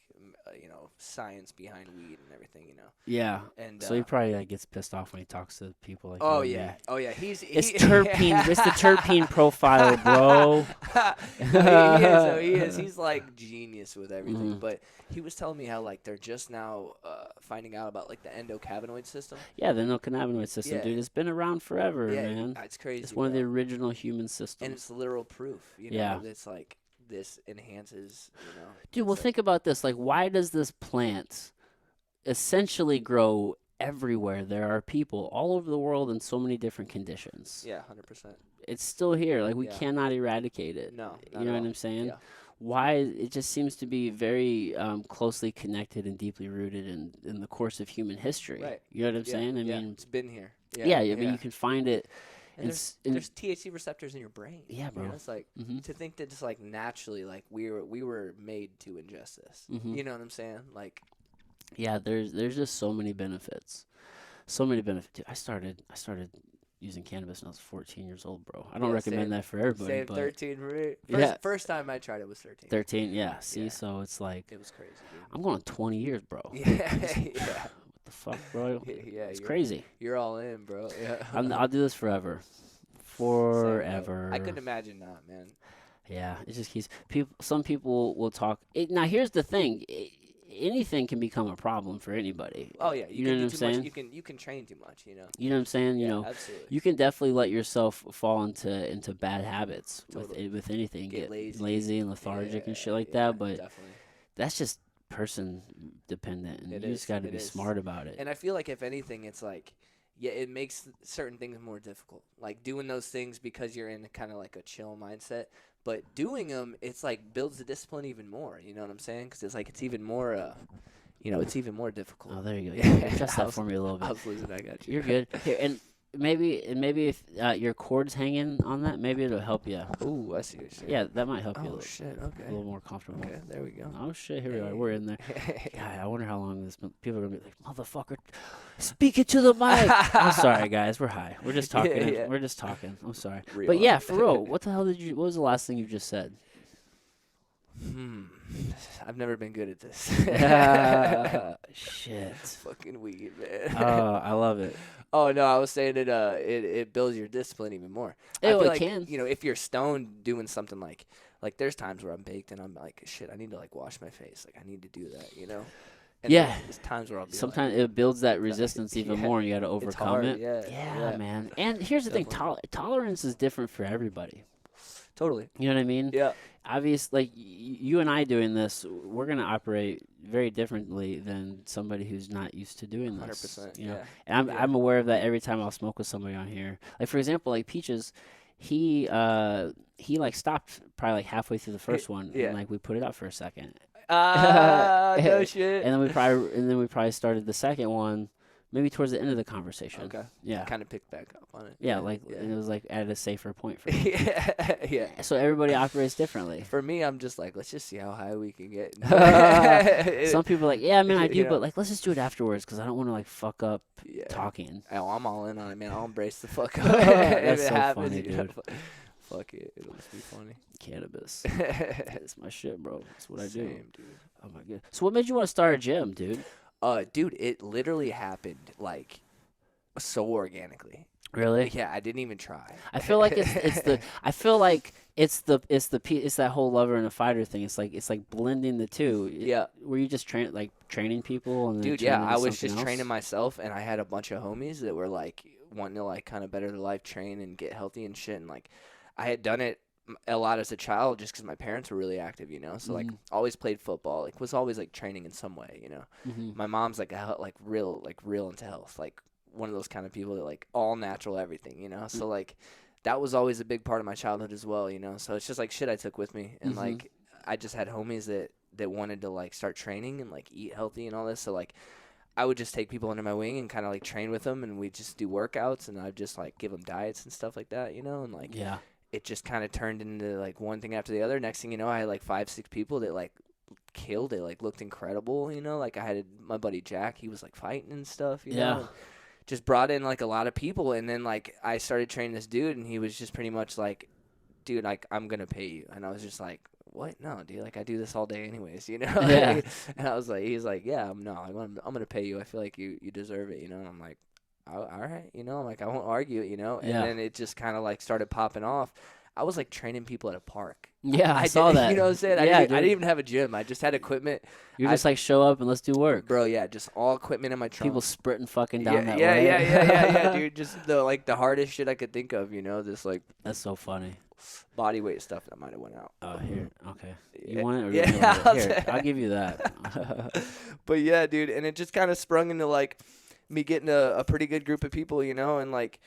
you know, science behind weed and everything, you know. Yeah. And So he probably like, gets pissed off when he talks to people like. oh you yeah, and me. oh yeah, It's terpene. It's the terpene profile, bro. No, he is. He's like genius with everything. Mhm. But he was telling me how like they're just now finding out about like the endocannabinoid system. Yeah, the endocannabinoid system, Yeah. dude. It's been around forever, Yeah, man. it's crazy. It's one of the bro. original human systems. And it's literal proof. You know, Yeah. it's like this enhances. You know, Dude, well, it's think about this. Like, why does this plant essentially grow everywhere? There are people all over the world in so many different conditions. yeah, 100%. It's still here. Like, we Yeah. cannot eradicate it. No, You not know at what all. I'm saying? Yeah. Why? It just seems to be very closely connected and deeply rooted in the course of human history. Right. You know what I'm Yeah, saying? I yeah, mean, it's been here. yeah, I mean, you can find it. And there's THC receptors in your brain. Yeah, bro. You know, it's like to think that just like naturally, like we were made to ingest this. Mhm. You know what I'm saying? Like, Yeah, there's just so many benefits. So many benefits. Dude, I started using cannabis when I was 14 years old, bro. I don't Yeah, recommend same. that for everybody, save but 13 for me. Yeah. First time I tried it was 13. 13, yeah. See, Yeah. so it's like It was crazy, dude. I'm going on 20 years, bro. Yeah, yeah, What the fuck, bro? yeah. It's crazy. You're all in, bro. Yeah. I'll do this forever. Same, bro. Forever. I couldn't imagine not, man. Yeah, it just keeps people. Some people will talk. Now, here's the thing. Anything can become a problem for anybody. Oh yeah, You can know do what I'm too saying? much. You can train too much, you know. You know what I'm saying? You Yeah, know, absolutely. you can definitely let yourself fall into bad habits Totally. with anything. Get lazy and lethargic and shit like yeah, that. But definitely. that's just person dependent, and It you is, just got to it be is. smart about it. And I feel like if anything, it's like, yeah, it makes certain things more difficult. Like doing those things because you're in kind of like a chill mindset. But doing them, it's like builds the discipline even more. You know what I'm saying? Because it's like it's even more, it's even more difficult. Oh, there you go. Yeah, adjust that for me a little I bit. was losing. I got you. You're good. Here, and maybe if your cord's hanging on that, maybe it'll help you. Ooh, I see what you're saying. Yeah, that might help you a Oh little, shit. a Okay. little more comfortable. Okay. There we go. Oh shit, here we are. We're in there. Hey. God, I wonder how long this. People are gonna be like, "Motherfucker, speak it to the mic." I'm sorry, guys. We're high. We're just talking. Yeah. We're just talking. I'm sorry. Real But yeah, high. for real. What the hell did you? What was the last thing you just said? I've never been good at this. Shit. Fucking weed, man. I love it. Oh no, I was saying it builds your discipline even more. I Oh, feel it like, can. you know, if you're stoned doing something like there's times where I'm baked and I'm like, shit, I need to like wash my face. Like I need to do that, you know? And Yeah. There's times where I'll be Sometimes it builds that resistance even yeah, more, and you got to it's overcome hard, it. yeah. Man. And here's the thing: Definitely. tolerance is different for everybody. Totally. You know what I mean? Yeah. Obviously, like you and I doing this, we're gonna operate very differently than somebody who's not used to doing this. 100%. You know, Yeah. and I'm aware of that every time I'll smoke with somebody on here. Like for example, like Peaches, he like stopped probably like halfway through the first one, Yeah. and like we put it out for a second, No shit. and then we probably started the second one, maybe towards the end of the conversation. Okay. Yeah. Kind of picked back up on it. Yeah, like yeah. and it was like at a safer point for me. yeah. So everybody operates differently. For me, I'm just like, let's just see how high we can get. Some people are like, yeah, man, I do, You know. but like, let's just do it afterwards because I don't want to like fuck up Yeah. talking. Oh, I'm all in on it, man. I'll embrace the fuck up. That's if it so happens, funny, you know, dude. fuck it. It'll just be funny. Cannabis. It's my shit, bro. That's what I do. Same, dude. Oh my god. So what made you want to start a gym, dude? Dude, it literally happened like so organically. Really? Yeah, I didn't even try. I feel like it's that whole lover and a fighter thing. It's like blending the two. Yeah. Were you just training people and then Dude, yeah, training I was something just else? training myself, and I had a bunch of homies that were like wanting to like kind of better their life, train and get healthy and shit. And like, I had done it a lot as a child just because my parents were really active, you know. So like, always played football. Like, was always like training in some way, you know. Mhm. My mom's like real into health, like one of those kind of people that like all natural everything, you know. So like, that was always a big part of my childhood as well, you know. So it's just like shit I took with me, and like I just had homies that wanted to like start training and like eat healthy and all this. So like I would just take people under my wing and kind of like train with them, and we just do workouts, and I'd just like give them diets and stuff like that, you know, and like it just kind of turned into like one thing after the other. Next thing you know, I had like 5-6 people that like killed it, like looked incredible, you know. Like I had my buddy Jack, he was like fighting and stuff, you know. And just brought in like a lot of people, and then like I started training this dude, and he was just pretty much like, dude, like I'm gonna pay you. And I was just like, what? No, dude, like I do this all day anyways, you know. And I was like, he's like, yeah, I'm gonna pay you. I feel like you deserve it, you know. And I'm like, all right, you know. I'm like, I won't argue it, you know. And then it just kind of like started popping off. I was like training people at a park. Yeah, I saw that. You know what I'm saying? Yeah, I didn't even have a gym. I just had equipment. You're just like, show up and let's do work. Bro, yeah, just all equipment in my trunk. People sprinting fucking down that way. way. Yeah, dude. Just the hardest shit I could think of, you know, this like. That's so funny. Body weight stuff that might have went out. Oh, here. Okay. You want it or yeah, you want it? Here, I'll give you that. But yeah, dude, and it just kind of sprung into like me getting a pretty good group of people, you know, and like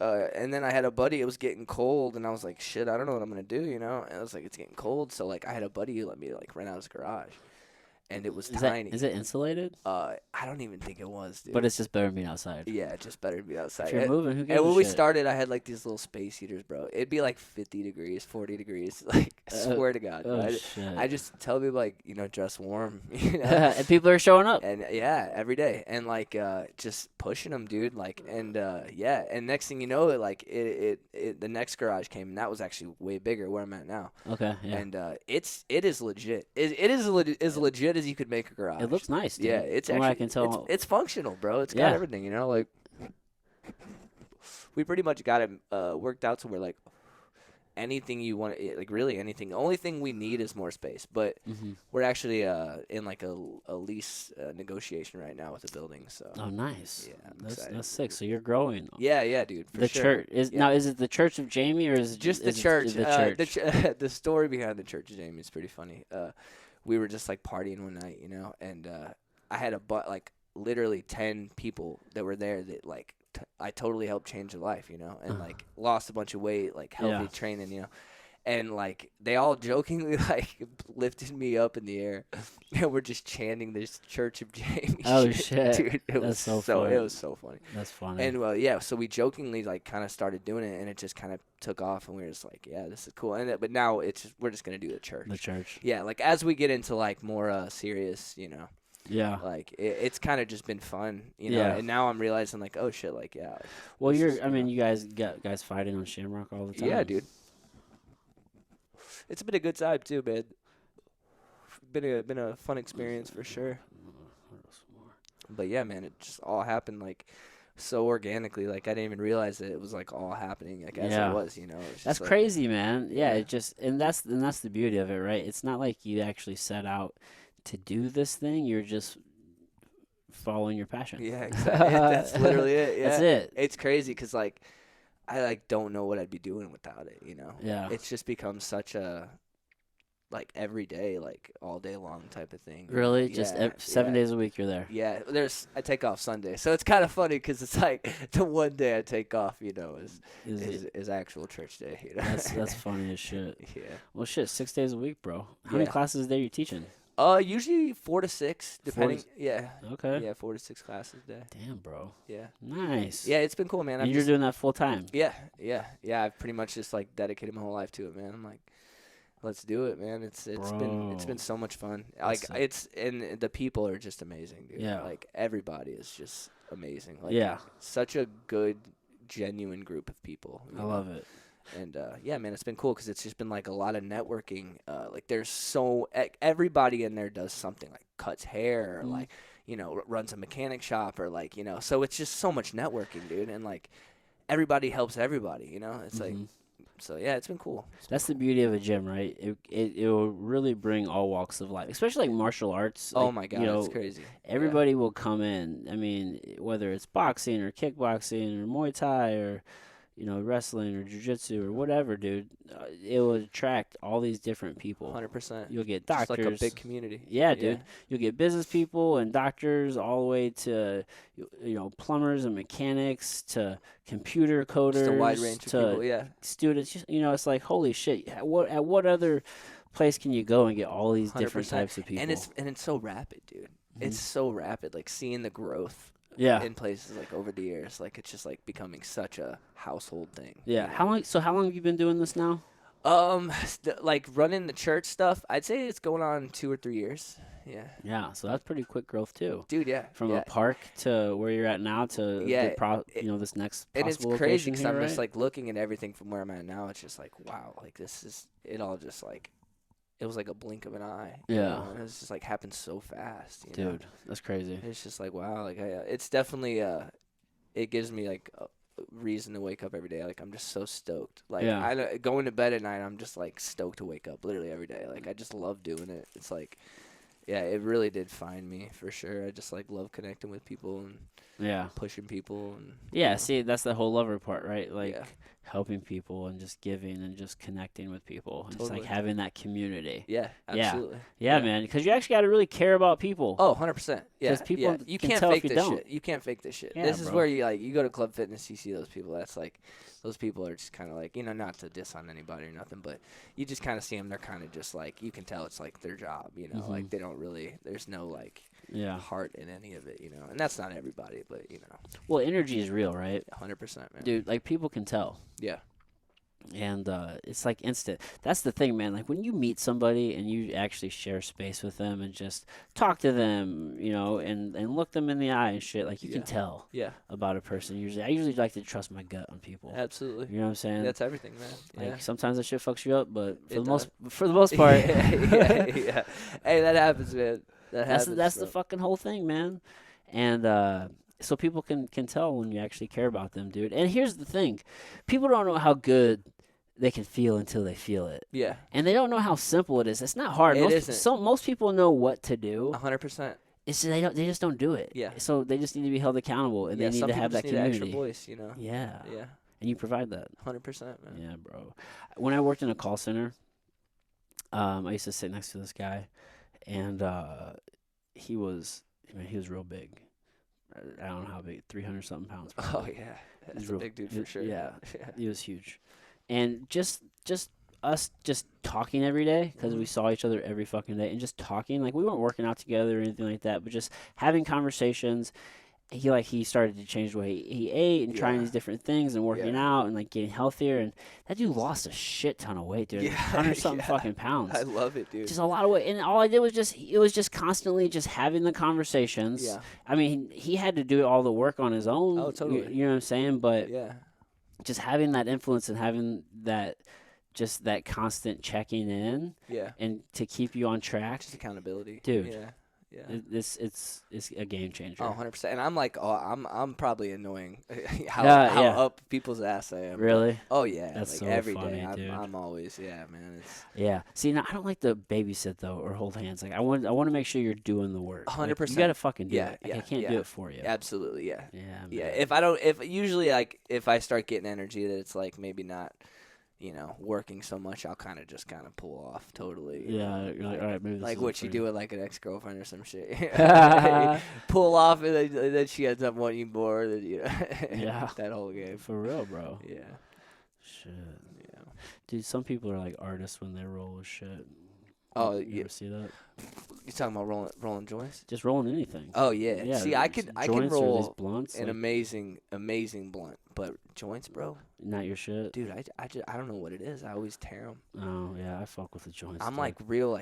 and then I had a buddy, it was getting cold, and I was like, shit, I don't know what I'm going to do, you know? And I was like, it's getting cold, so, like, I had a buddy who let me, like, rent out his garage, and it was tiny. Is it insulated? I don't even think it was, dude. But it's just better than being outside. Yeah, it's just better to be outside. If you're moving, who gives And when a we shit? started, I had, like, these little space heaters, bro. It'd be, like, 50 degrees, 40 degrees. Like, I swear to God. Shit. I just tell people, like, you know, dress warm. You know? And people are showing up. And, yeah, every day. And, like, just pushing them, dude. Like, and, yeah. And next thing you know, like, the next garage came, and that was actually way bigger where I'm at now. Okay, yeah. And it is legit. It is as legit as you could make a garage. It looks nice, dude. Yeah, it's actually, I can tell. It's functional, bro. It's got everything, you know. Like, we pretty much got it worked out to where, like, anything you want, like, really anything. The only thing we need is more space. But we're actually in, like, a lease negotiation right now with the building. So. Oh, nice. Yeah, that's sick. So you're growing. Yeah, dude. For sure. Church now. Is it the Church of Jamey or is it just the church? The story behind the Church of Jamey is pretty funny. We were just like partying one night, you know, and I had like literally 10 people that were there that like I totally helped change their life, you know, and like lost a bunch of weight, like healthy training, you know. And, like, they all jokingly, like, lifted me up in the air. And we're just chanting this Church of Jamey. Oh, shit. Dude, it was so funny. It was so funny. That's funny. And, well, yeah, so we jokingly, like, kind of started doing it, and it just kind of took off, and we were just like, yeah, this is cool. But now we're just going to do the church. The church. Yeah, like, as we get into, like, more serious, you know. Yeah. Like, it's kind of just been fun, you know. Yeah. And now I'm realizing, like, oh, shit, like, yeah. Well, you guys got guys fighting on Shamrock all the time. Yeah, dude. It's been a good time too, man. Been a fun experience for sure. But yeah, man, it just all happened like so organically. Like I didn't even realize that it was like all happening like as it was, you know. That's like, crazy, man. Yeah, it just and that's the beauty of it, right? It's not like you actually set out to do this thing. You're just following your passion. Yeah, exactly. That's literally it. Yeah. That's it. It's crazy because like. I like don't know what I'd be doing without it, you know. Yeah. It's just become such a like every day, like all day long type of thing. Really, just 7 days a week you're there. Yeah, I take off Sunday, so it's kind of funny because it's like the one day I take off, you know, is actual church day. You know? That's funny as shit. Yeah. Well, shit, 6 days a week, bro. How many classes a day are you teaching? Usually 4 to 6, depending. Yeah. Okay. Yeah, 4 to 6 classes a day. Damn, bro. Yeah. Nice. Yeah, it's been cool, man. And you're doing that full time. Yeah. I've pretty much just like dedicated my whole life to it, man. I'm like, let's do it, man. It's been so much fun. Like and the people are just amazing, dude. Yeah. Like everybody is just amazing. Like, such a good, genuine group of people. I love it. And, yeah, man, it's been cool because it's just been, like, a lot of networking. Like, there's everybody in there does something, like cuts hair or, like, you know, runs a mechanic shop or, like, you know. So it's just so much networking, dude. And, like, everybody helps everybody, you know. It's like, so, yeah, it's been cool. That's the beauty of a gym, right? It will really bring all walks of life, especially, like, martial arts. Oh, like, my God, it's crazy. Everybody will come in. I mean, whether it's boxing or kickboxing or Muay Thai or wrestling or jiu-jitsu or whatever, dude, it will attract all these different people. 100%. You'll get doctors. Just like a big community. Yeah, dude. You'll get business people and doctors all the way to, plumbers and mechanics to computer coders. Just a wide range of people, yeah. Students. It's like, holy shit. At what other place can you go and get all these different 100%. types of people? And it's so rapid, dude. Mm-hmm. It's so rapid, like seeing the growth. Yeah. In places like over the years, like it's just like becoming such a household thing. Yeah. How long have you been doing this now? Like running the church stuff, I'd say it's going on 2 or 3 years. Yeah. Yeah. So that's pretty quick growth too, dude. Yeah. From a park to where you're at now to this next possible and it's crazy because I'm just like looking at everything from where I'm at now. It's just like wow, like this is it all just like. It was like a blink of an eye. Yeah. It was just like happened so fast. Dude, that's crazy. It's just like, wow. Like, it's definitely, it gives me like a reason to wake up every day. Like, I'm just so stoked. Like, going to bed at night, I'm just like stoked to wake up literally every day. Like, I just love doing it. It's like, yeah, it really did find me for sure. I just like love connecting with people and pushing people. And, see, that's the whole lover part, right? Like, helping people and just giving and just connecting with people and just like having that community. Yeah, absolutely. Yeah, man, because you actually got to really care about people. Oh, 100%. Yeah, people you can't fake this shit. You can't fake this shit. This is where you go to Club Fitness, you see those people. That's like, those people are just kind of like, not to diss on anybody or nothing, but you just kind of see them. They're kind of just like, you can tell it's like their job, like they don't really, there's no like heart in any of it, and that's not everybody, but Well, energy is real, right? 100%, man. Dude, like people can tell. Yeah. And it's like instant. That's the thing, man. Like when you meet somebody and you actually share space with them and just talk to them, and look them in the eye and shit, like you can tell about a person. I usually like to trust my gut on people. Absolutely. You know what I'm saying? That's everything, man. Like sometimes that shit fucks you up, but for the most part. yeah. Hey, that happens, man. That's the fucking whole thing, man. And so people can tell when you actually care about them, dude. And here's the thing. People don't know how good they can feel until they feel it. Yeah. And they don't know how simple it is. It's not hard. Most people know what to do. 100%. It's they just don't do it. Yeah. So they just need to be held accountable, and they need to have that community. Extra voice, Yeah. Yeah. And you provide that. 100%, man. Yeah, bro. When I worked in a call center, I used to sit next to this guy, and he was real big. I don't know how big, 300-something pounds. Probably. Oh, yeah. That's a big dude for sure. Yeah. He was huge. And just us just talking every day, because we saw each other every fucking day, and just talking. Like, we weren't working out together or anything like that, but just having conversations. He started to change the way he ate and trying these different things and working out and like getting healthier, and that dude lost a shit ton of weight, dude. 100-something fucking pounds. I love it, dude. Just a lot of weight, and all I did was just constantly just having the conversations. Yeah. I mean, he had to do all the work on his own. Oh, totally. You know what I'm saying? But just having that influence and having that constant checking in, and to keep you on track, just accountability, dude. Yeah. It's a game changer. Oh, 100%. And I'm like, I'm probably annoying how up people's ass I am. Really? Oh yeah. That's like so every funny, day. dude. I'm always man. See, now I don't like to babysit though or hold hands. Like I want to make sure you're doing the work. 100%. Like, you gotta fucking do it. Yeah. I can't do it for you. Absolutely. Yeah. Yeah. Man. If I start getting energy that it's like maybe not, working so much, I'll kind of pull off totally. Yeah, you're like, all right, maybe this like isn't what for you you. do with like an ex-girlfriend or some shit. Pull off, and then she ends up wanting you more. That whole game. For real, bro. Yeah. Shit. Yeah. Dude, some people are like artists when they roll with shit. Oh, you ever see that? You talking about rolling joints? Just rolling anything. Oh yeah. See, I can roll blunts, an amazing blunt, but joints, bro. Not your shit, dude. I don't know what it is. I always tear them. Oh yeah, I fuck with the joints. I'm like real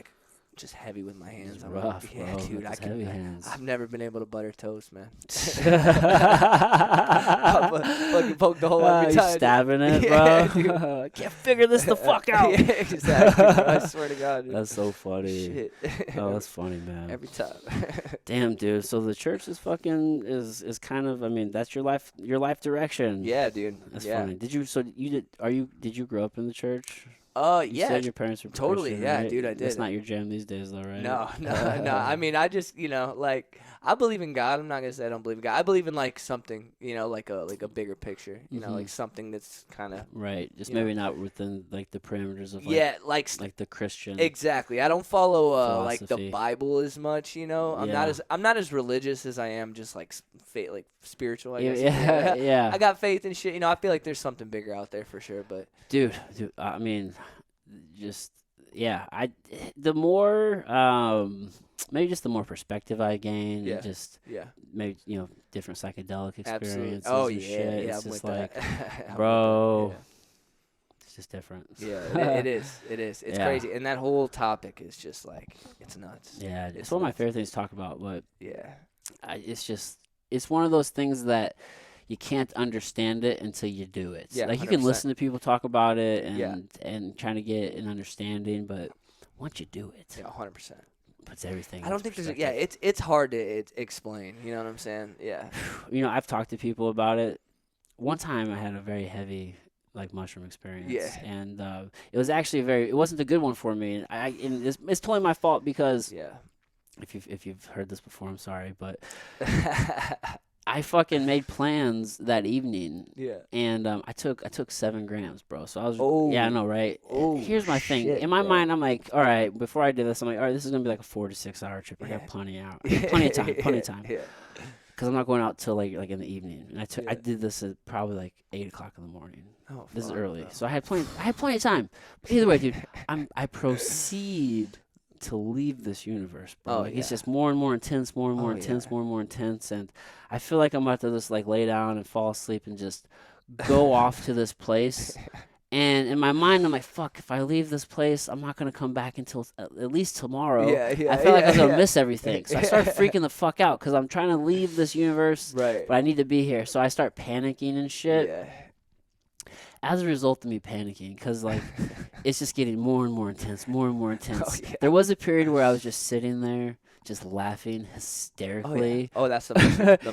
just heavy with my hands. I'm rough, like, bro. Dude. Heavy hands. I've never been able to butter toast, man. Fucking poke the hole every time. Stabbing it, bro. Can't figure this the fuck out. Yeah, exactly. Bro. I swear to God. Dude. That's so funny. Shit. Oh, that's funny, man. Every time. Damn, dude. So the church is fucking is kind of. I mean, that's your life direction. Yeah, dude. That's funny. Did you grow up in the church? You said your parents were totally. Christian, Yeah, right? dude, I did. It's not your jam these days, though, right? No. I mean, I just, like, I believe in God. I'm not gonna say I don't believe in God. I believe in like something, like a bigger picture. Like something that's kind of right. Just maybe not within like the parameters of like the Christian. Exactly. I don't follow like the philosophy. Bible as much. I'm not as religious as I am just like like spiritual. I guess. Yeah. I got faith and shit. I feel like there's something bigger out there for sure. But dude, I mean, just the more maybe just the more perspective I gain, and just maybe different psychedelic experiences. Absolutely. Oh and shit. yeah, It's I'm just with like, that. bro, it's just different. Yeah, it is. It's crazy, and that whole topic is just like it's nuts. Yeah, it's one of my favorite things to talk about, but yeah, it's one of those things that you can't understand it until you do it. Yeah, like you 100%. can listen to people talk about it and trying to get an understanding, but once you do it, 100%. Puts everything. I don't think there's. It's hard to explain. You know what I'm saying? Yeah. I've talked to people about it. One time, I had a very heavy like mushroom experience. Yeah. And it was actually it wasn't a good one for me. And it's totally my fault because if you've heard this before, I'm sorry, but I fucking made plans that evening. Yeah. And I took 7 grams, bro. So I was yeah, I know, right? Here's my thing. Shit, in my bro. mind, I'm like, all right, before I do this, I'm like, all right, this is gonna be like a 4 to 6 hour trip. I got plenty of time. Yeah. Because I'm not going out till like in the evening. And I did this at probably like 8 o'clock in the morning. Oh, this is early, bro. so I had plenty of time. But either way, dude, I proceed to leave this universe, bro. It's just more and more intense, more and more intense, and I feel like I'm about to just like lay down and fall asleep and just go off to this place. And in my mind, I'm like, fuck, if I leave this place, I'm not going to come back until at least tomorrow. I feel like I'm going to miss everything. So I start freaking the fuck out because I'm trying to leave this universe, but I need to be here. So I start panicking and shit. Yeah. As a result of me panicking, because like it's just getting more and more intense. Oh, yeah. There was a period where I was just sitting there, just laughing hysterically. Oh, that's the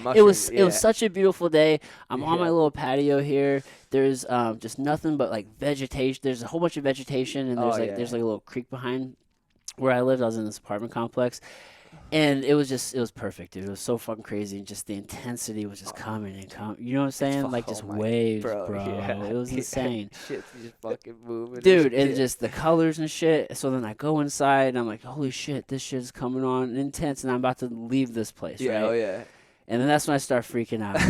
mushroom. It was such a beautiful day. I'm on my little patio here. There's just nothing but like vegetation. There's a whole bunch of vegetation, and there's like a little creek behind where I lived. I was in this apartment complex. And it was perfect, dude. It was so fucking crazy. And just the intensity was just coming and coming. You know what I'm saying? Like just waves, bro. Yeah. It was insane. Shit's just fucking moving. Dude, and just the colors and shit. So then I go inside and I'm like, holy shit, this shit is coming on intense. And I'm about to leave this place, right? Oh, yeah. And then that's when I start freaking out.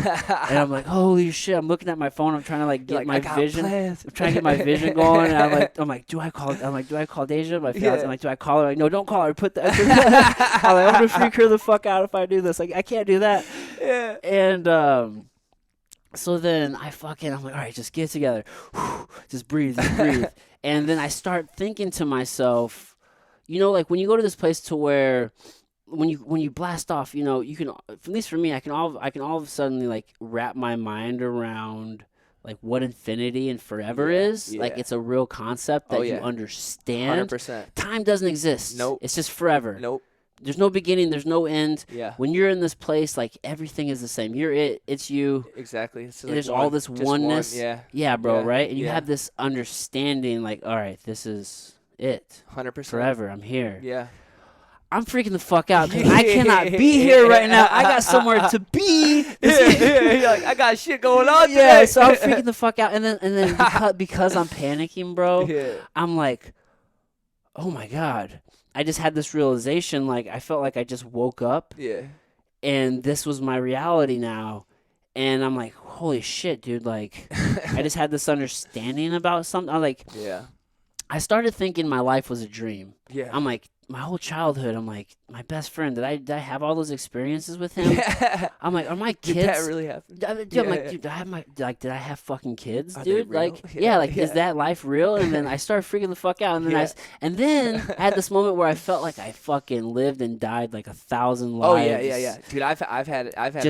And I'm like, holy shit. I'm looking at my phone. I'm trying to like get my vision. I'm trying to get my vision going. And I'm like, do I call Deja? My fiance. I'm like, do I call her? Like, no, don't call her. I'm going to freak her the fuck out if I do this. Like, I can't do that. Yeah. And so then I'm like, all right, just get it together. Just breathe. And then I start thinking to myself, like when you go to this place to where when you blast off, you can, at least for me, I can all of a sudden like wrap my mind around like what infinity and forever is. Yeah. Like it's a real concept that you understand. 100%. Time doesn't exist. Nope. It's just forever. Nope. There's no beginning. There's no end. Yeah. When you're in this place, like everything is the same. You're it. It's you. Exactly. It's like there's all this oneness. Yeah, bro. Yeah. Right. And you have this understanding, like, all right, this is it. 100%. Forever. I'm here. Yeah. I'm freaking the fuck out because I cannot be here right now. I got somewhere to be. You're like, I got shit going on today. Yeah, so I'm freaking the fuck out. And then because I'm panicking, bro, I'm like, oh my God. I just had this realization, like, I felt like I just woke up. Yeah. And this was my reality now. And I'm like, holy shit, dude. Like, I just had this understanding about something. I'm like, I started thinking my life was a dream. Yeah. I'm like, my whole childhood, I'm like, my best friend, did I have all those experiences with him? I'm like, are my kids? Did that really happen? Dude, I'm like, dude, did I have fucking kids, Are dude? they real? Like, is that life real? And then I started freaking the fuck out, and then I had this moment where I felt like I fucking lived and died like 1,000 lives. Oh yeah. Dude, I've had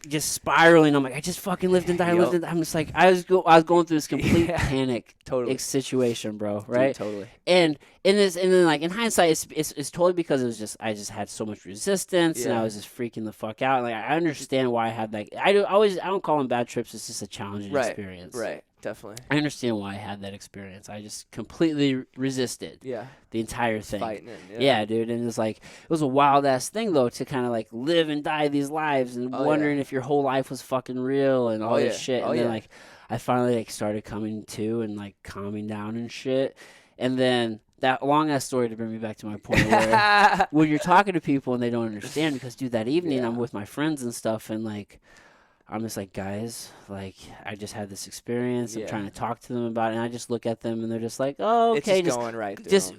just spiraling. I'm like, I just fucking lived and died. I'm just like, I was going through this complete panic situation, bro. Right? Dude, totally. And then like in hindsight, it's totally because it was just I just had so much resistance and I was just freaking the fuck out. Like I understand why I had like I don't call them bad trips. It's just a challenging experience. Right. Definitely. I understand why I had that experience. I just completely resisted the entire thing. Fighting it. Yeah, dude. And it was a wild ass thing though to kind of like live and die these lives and wondering if your whole life was fucking real and all this shit. And then like I finally like started coming to and like calming down and shit. And then that long ass story to bring me back to my point where when you're talking to people and they don't understand, because dude, that evening I'm with my friends and stuff and like I'm just like, guys, like, I just had this experience. I'm trying to talk to them about it. And I just look at them and they're just like, oh, okay. It's just going right through just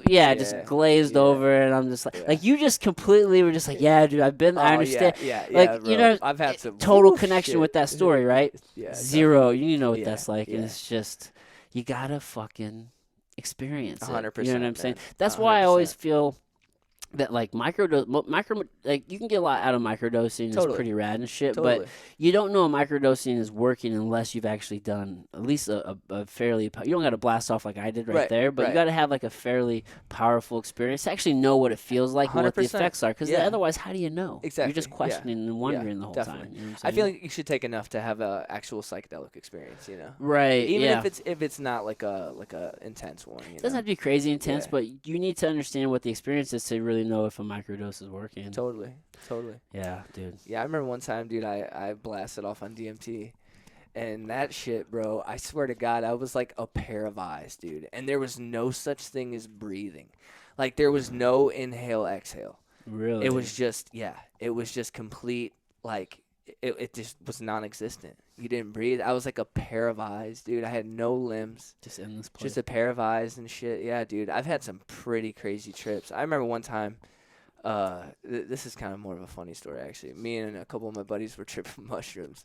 glazed over. And I'm just like, you just completely were just like, yeah, dude, I understand. Like, bro. you know, I've had some total connection with that story, right? Zero. Definitely. You know what that's like. And it's just, you got to fucking experience it. 100%. You know what I'm saying? That's 100%. why I always feel that like like you can get a lot out of microdosing. It's pretty rad and shit, but you don't know a microdosing is working unless you've actually done at least a fairly you don't got to blast off like I did right there, but you got to have like a fairly powerful experience to actually know what it feels like and what the effects are, because otherwise how do you know? Exactly. You're just questioning and wondering the whole time. You know what I'm saying? I feel like you should take enough to have a actual psychedelic experience, you know? Right. Even if it's not like a intense one. It doesn't have to be crazy intense, but you need to understand what the experience is to really know if a microdose is working. Totally. Yeah, dude. Yeah, I remember one time, dude, I blasted off on DMT. And that shit, bro, I swear to God, I was like a pair of eyes, dude. And there was no such thing as breathing. Like, there was no inhale, exhale. Really? It was just, it was just complete, like, it just was non-existent. You didn't breathe. I was like a pair of eyes, dude. I had no limbs. Just in this place. Just a pair of eyes and shit. Yeah, dude. I've had some pretty crazy trips. I remember one time, this is kind of more of a funny story, actually. Me and a couple of my buddies were tripping mushrooms.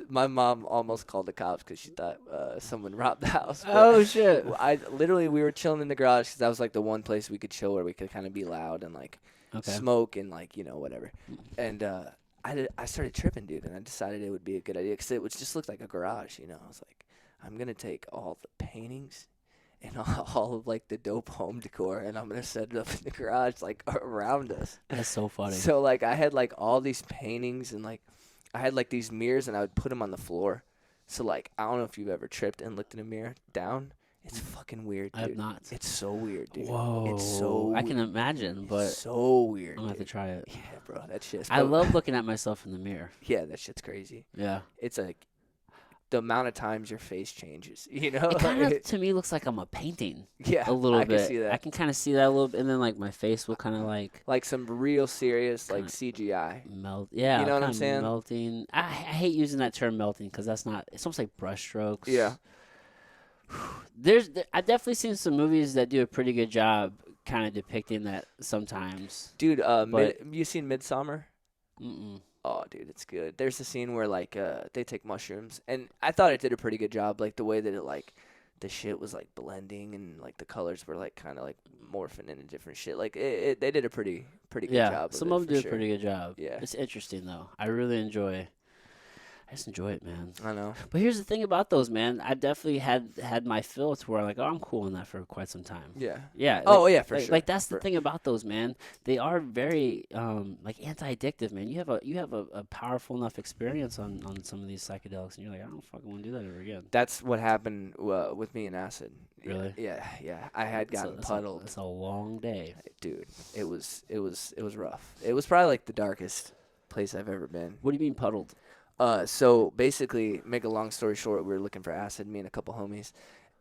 My mom almost called the cops because she thought someone robbed the house. Oh, shit. We were chilling in the garage because that was like the one place we could chill where we could kind of be loud and like smoke and like, you know, whatever. And I started tripping, dude, and I decided it would be a good idea because it just looked like a garage, you know. I was like, I'm going to take all the paintings and all of, like, the dope home decor, and I'm going to set it up in the garage, like, around us. That's so funny. So, like, I had, like, all these paintings, and, like, I had, like, these mirrors, and I would put them on the floor. So, like, I don't know if you've ever tripped and looked in a mirror down. It's fucking weird, dude. I have not. It's so weird, dude. Whoa. It's so I can imagine, but it's so weird. I'm going to have to try it. Yeah, bro, that shit's I love looking at myself in the mirror. Yeah, that shit's crazy. Yeah. It's like the amount of times your face changes, you know? It kind of, to me, looks like I'm a painting. Yeah, a little bit. I can see that. I can kind of see that a little bit, and then, like, my face will kind of, like some real serious, like, CGI. Melt. Yeah. You know what I'm saying? Melting. I hate using that term melting because that's not, it's almost like brush strokes. Yeah. I've definitely seen some movies that do a pretty good job kind of depicting that sometimes. Dude, you seen Midsommar? Mm-mm. Oh, dude, it's good. There's a scene where, like, they take mushrooms, and I thought it did a pretty good job, like, the way that it, like, the shit was, like, blending, and, like, the colors were, like, kind of, like, morphing into different shit. Like, they did a pretty good job of some it, of them for did sure. a pretty good job. Yeah. It's interesting, though. I just enjoy it, man. I know. But here's the thing about those, man. I definitely had my fill to where I'm like, oh, I'm cool on that for quite some time. Yeah. Yeah. Oh, yeah, for sure. Like that's the thing about those, man. They are very like anti-addictive, man. You have a powerful enough experience on some of these psychedelics, and you're like, I don't fucking want to do that ever again. That's what happened with me and acid. Really? Yeah. I had gotten puddled. It's a long day, dude. It was rough. It was probably like the darkest place I've ever been. What do you mean puddled? So basically, make a long story short, we were looking for acid, me and a couple homies,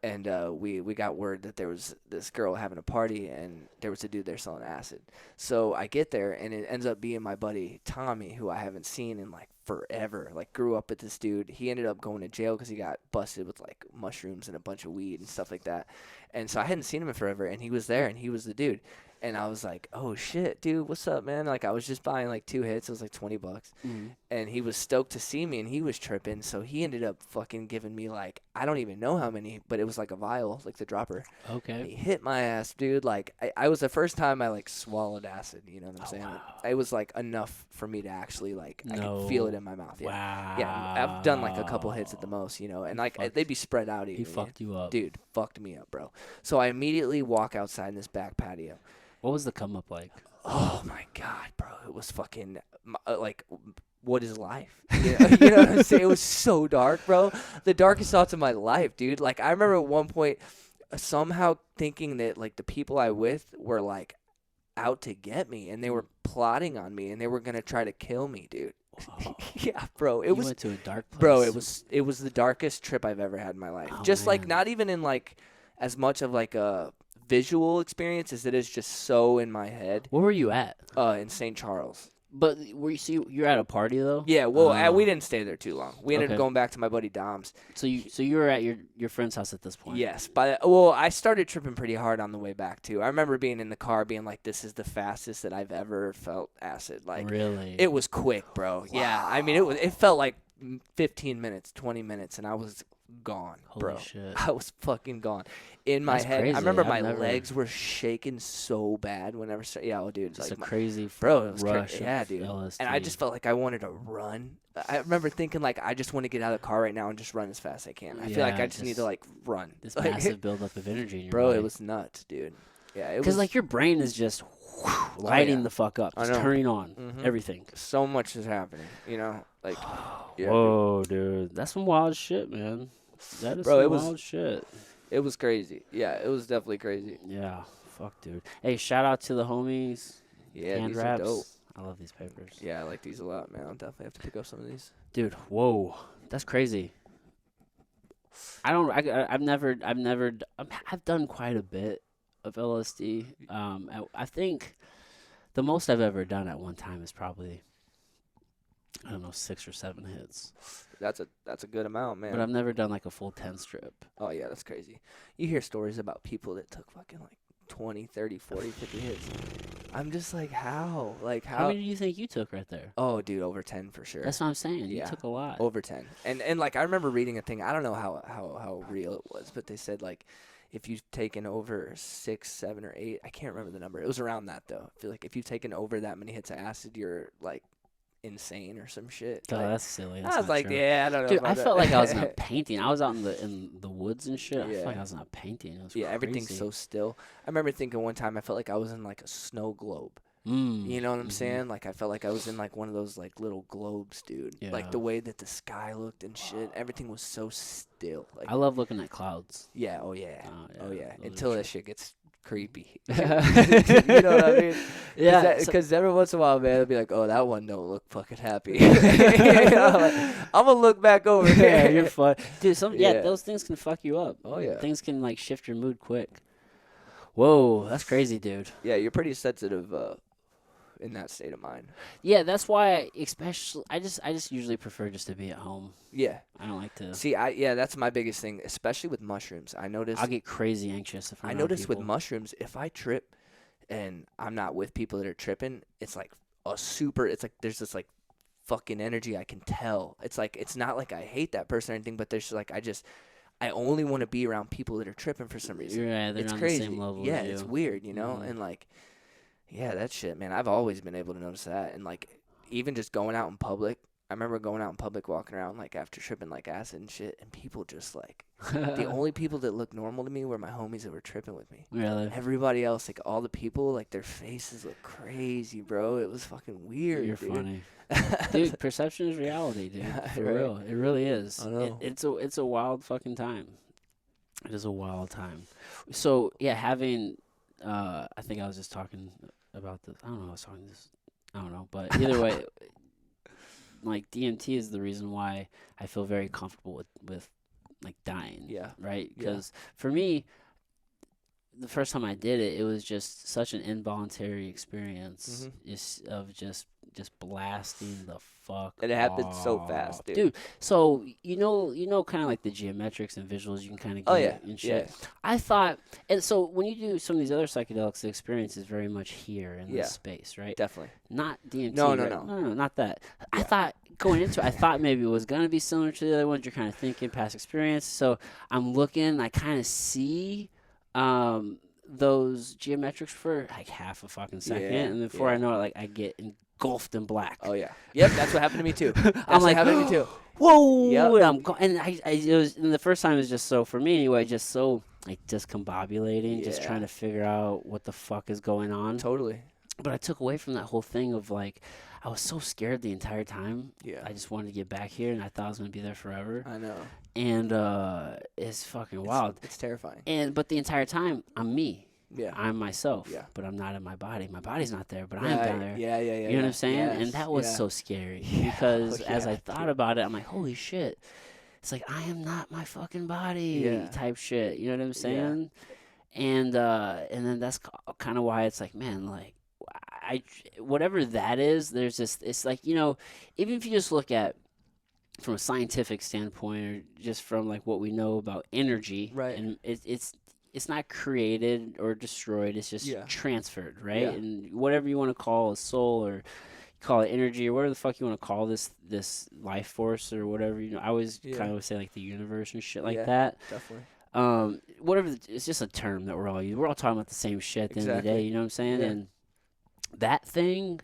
and we got word that there was this girl having a party, and there was a dude there selling acid. So I get there, and it ends up being my buddy Tommy, who I haven't seen in like forever. Like, grew up with this dude. He ended up going to jail because he got busted with like mushrooms and a bunch of weed and stuff like that. And so I hadn't seen him in forever, and he was there, and he was the dude. And I was like, oh, shit, dude, what's up, man? Like, I was just buying, like, 2 hits. It was, like, $20. Mm-hmm. And he was stoked to see me, and he was tripping. So he ended up fucking giving me, like, I don't even know how many, but it was, like, a vial, like the dropper. Okay. And he hit my ass, dude. Like, I was the first time I, like, swallowed acid. You know what I'm saying? Wow. It was, like, enough for me to actually, like, I could feel it in my mouth. Yeah. Wow. Yeah, I've done, like, a couple hits at the most, you know. And, like, they'd be spread out even. He fucked you up. Dude, fucked me up, bro. So I immediately walk outside in this back patio. What was the come up like? Oh my God, bro! It was fucking like what is life? You know what I'm saying? It was so dark, bro. The darkest thoughts of my life, dude. Like, I remember at one point somehow thinking that, like, the people I with were, like, out to get me, and they were plotting on me, and they were going to try to kill me, dude. Yeah, bro. You went to a dark place. Bro, it was the darkest trip I've ever had in my life. Oh, just, man. like, not even in, like, as much of, like, a visual experience as it is just so in my head. Where were you at? In St. Charles. But you're at a party though? Yeah, well, we didn't stay there too long. We ended up Okay. going back to my buddy Dom's. So you were at your friend's house at this point? Yes, I started tripping pretty hard on the way back too. I remember being in the car, being like, "This is the fastest that I've ever felt acid." Like, really, it was quick, bro. Wow. Yeah, I mean, it felt like 15 minutes, 20 minutes, and I was gone, bro. Holy shit. I was fucking gone. In my That's head, crazy. I remember I've never... legs were shaking so bad whenever. Yeah, oh, dude, just like a crazy bro, it was rush. Yeah, dude. LSD. And I just felt like I wanted to run. I remember thinking like, I just want to get out of the car right now and just run as fast as I can. I feel like I just need to like run. This like, massive buildup of energy in your bro, body. it was nuts, dude. Yeah, it was because like your brain is just lighting the fuck up, just turning on everything. So much is happening, you know. Like, yeah, whoa, dude, that's some wild shit, man. That is bro, some wild shit. It was crazy. Yeah, it was definitely crazy. Yeah, fuck, dude. Hey, shout out to the homies. Yeah, Handwraps. These are dope. I love these papers. Yeah, I like these a lot, man. I'll definitely have to pick up some of these. Dude, whoa, that's crazy. I've done quite a bit of LSD. I think the most I've ever done at one time is probably, I don't know, 6 or 7 hits. That's a good amount, man. But I've never done like a full 10 strip. Oh yeah, that's crazy. You hear stories about people that took fucking like 20, 30, 40, 50 hits. I'm just like, how? Like, how many do you think you took right there? Oh, dude, over 10 for sure. That's what I'm saying. You took a lot. Over 10. And like, I remember reading a thing. I don't know how real it was, but they said like, if you've taken over 6, 7, or 8, I can't remember the number. It was around that though. I feel like if you've taken over that many hits of acid, you're like insane or some shit. Oh, like, that's silly. That's I was like, true. yeah, I don't know. Dude, about I that. felt like I was in a painting. I was out in the woods and shit. Yeah. I felt like I was in a painting. It was crazy. Everything's so still. I remember thinking one time I felt like I was in like a snow globe. You know what I'm saying? Like, I felt like I was in like one of those like little globes, dude. Yeah. Like the way that the sky looked and shit. Everything was so still. Like, I love looking at clouds. Yeah. Oh yeah. Oh yeah. Those Until are that shit gets creepy. You know what I mean? Yeah. Because every once in a while, man, it'll be like, oh, that one don't look fucking happy. You know, like, I'm gonna look back over there. Yeah, you're fun, dude. Those things can fuck you up. Oh yeah. Things can like shift your mood quick. Whoa, that's crazy, dude. Yeah, you're pretty sensitive in that state of mind. Yeah, that's why I just usually prefer just to be at home. Yeah. I don't like to. See, that's my biggest thing, especially with mushrooms. I notice I'll get crazy anxious if I'm I notice with mushrooms, if I trip and I'm not with people that are tripping, it's like there's this like fucking energy I can tell. It's like, it's not like I hate that person or anything, but there's like, I only want to be around people that are tripping for some reason. Yeah, they're it's on crazy. the same level Yeah, as you. it's weird, you know? And like, yeah, that shit, man. I've always been able to notice that. And like, even just going out in public, I remember going out in public, walking around like after tripping like acid and shit, and people just like, the only people that looked normal to me were my homies that were tripping with me. Really? Everybody else, like all the people, like their faces look crazy, bro. It was fucking weird. You're dude. funny. Dude, perception is reality, dude. For real. It really is. I know. It's a wild fucking time. It is a wild time. So, yeah, having, I think I was just talking about this. I don't know. I was talking this. I don't know. But either way, like DMT is the reason why I feel very comfortable with like dying. Yeah. Right? Because for me, the first time I did it, it was just such an involuntary experience just blasting the fuck. And it happened so fast, dude. So you know, kind of like the geometrics and visuals you can kind of get and shit. Yeah. I thought, and so when you do some of these other psychedelics, the experience is very much here in this space, right? Definitely. Not DMT. No, not that. I thought going into it, I thought maybe it was gonna be similar to the other ones. You're kind of thinking past experience. So I'm looking, I kind of see those geometrics for like half a fucking second, and before I know it, like I get engulfed in black. Oh yeah. Yep, that's what happened to me too. I'm like, happened to me too. Whoa! Yep. And it was, and the first time was just so, for me anyway, just so like discombobulating, just trying to figure out what the fuck is going on. Totally. But I took away from that whole thing of like, I was so scared the entire time. Yeah. I just wanted to get back here, and I thought I was gonna be there forever. I know. And it's fucking wild. It's terrifying. But the entire time, I'm me. Yeah. I'm myself. Yeah. But I'm not in my body. My body's not there, but I Right. am down there. Yeah. You know what I'm saying? Yes. And that was yeah. so scary Yeah. because Oh, as I yeah, thought dude. about it, I'm like, holy shit. It's like, I am not my fucking body Yeah. type shit. You know what I'm saying? And then that's kind of why it's like, man, like, whatever that is, there's this, it's like, you know, even if you just look at from a scientific standpoint or just from like what we know about energy, Right. and it's not created or destroyed, it's just transferred, right? Yeah. And whatever you want to call a soul or call it energy or whatever the fuck you want to call this life force or whatever, you know, I always kind of say like the universe and shit like that. Definitely. Whatever, it's just a term that we're all using. We're all talking about the same shit at the end of the day, you know what I'm saying? Yeah. And that thing,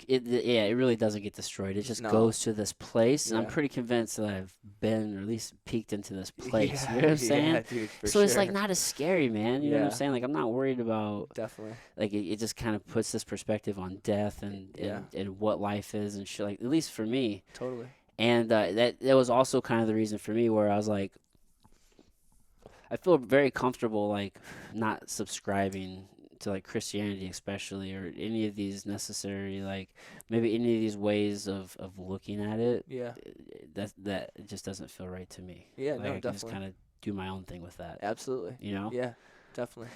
it really doesn't get destroyed. It just goes to this place, and I'm pretty convinced that I've been, or at least peeked into this place. You know what I'm saying? Yeah, dude, so it's like not as scary, man. You know what I'm Yeah. saying? Like I'm not worried about. Definitely. Like it just kind of puts this perspective on death and what life is and shit. Like at least for me. Totally. And that was also kind of the reason for me where I was like, I feel very comfortable like not subscribing to like Christianity especially or any of these necessary like maybe any of these ways of looking at it. Yeah. That it just doesn't feel right to me. Yeah, like no, I can definitely. just kind of do my own thing with that. Absolutely. You know? Yeah, definitely.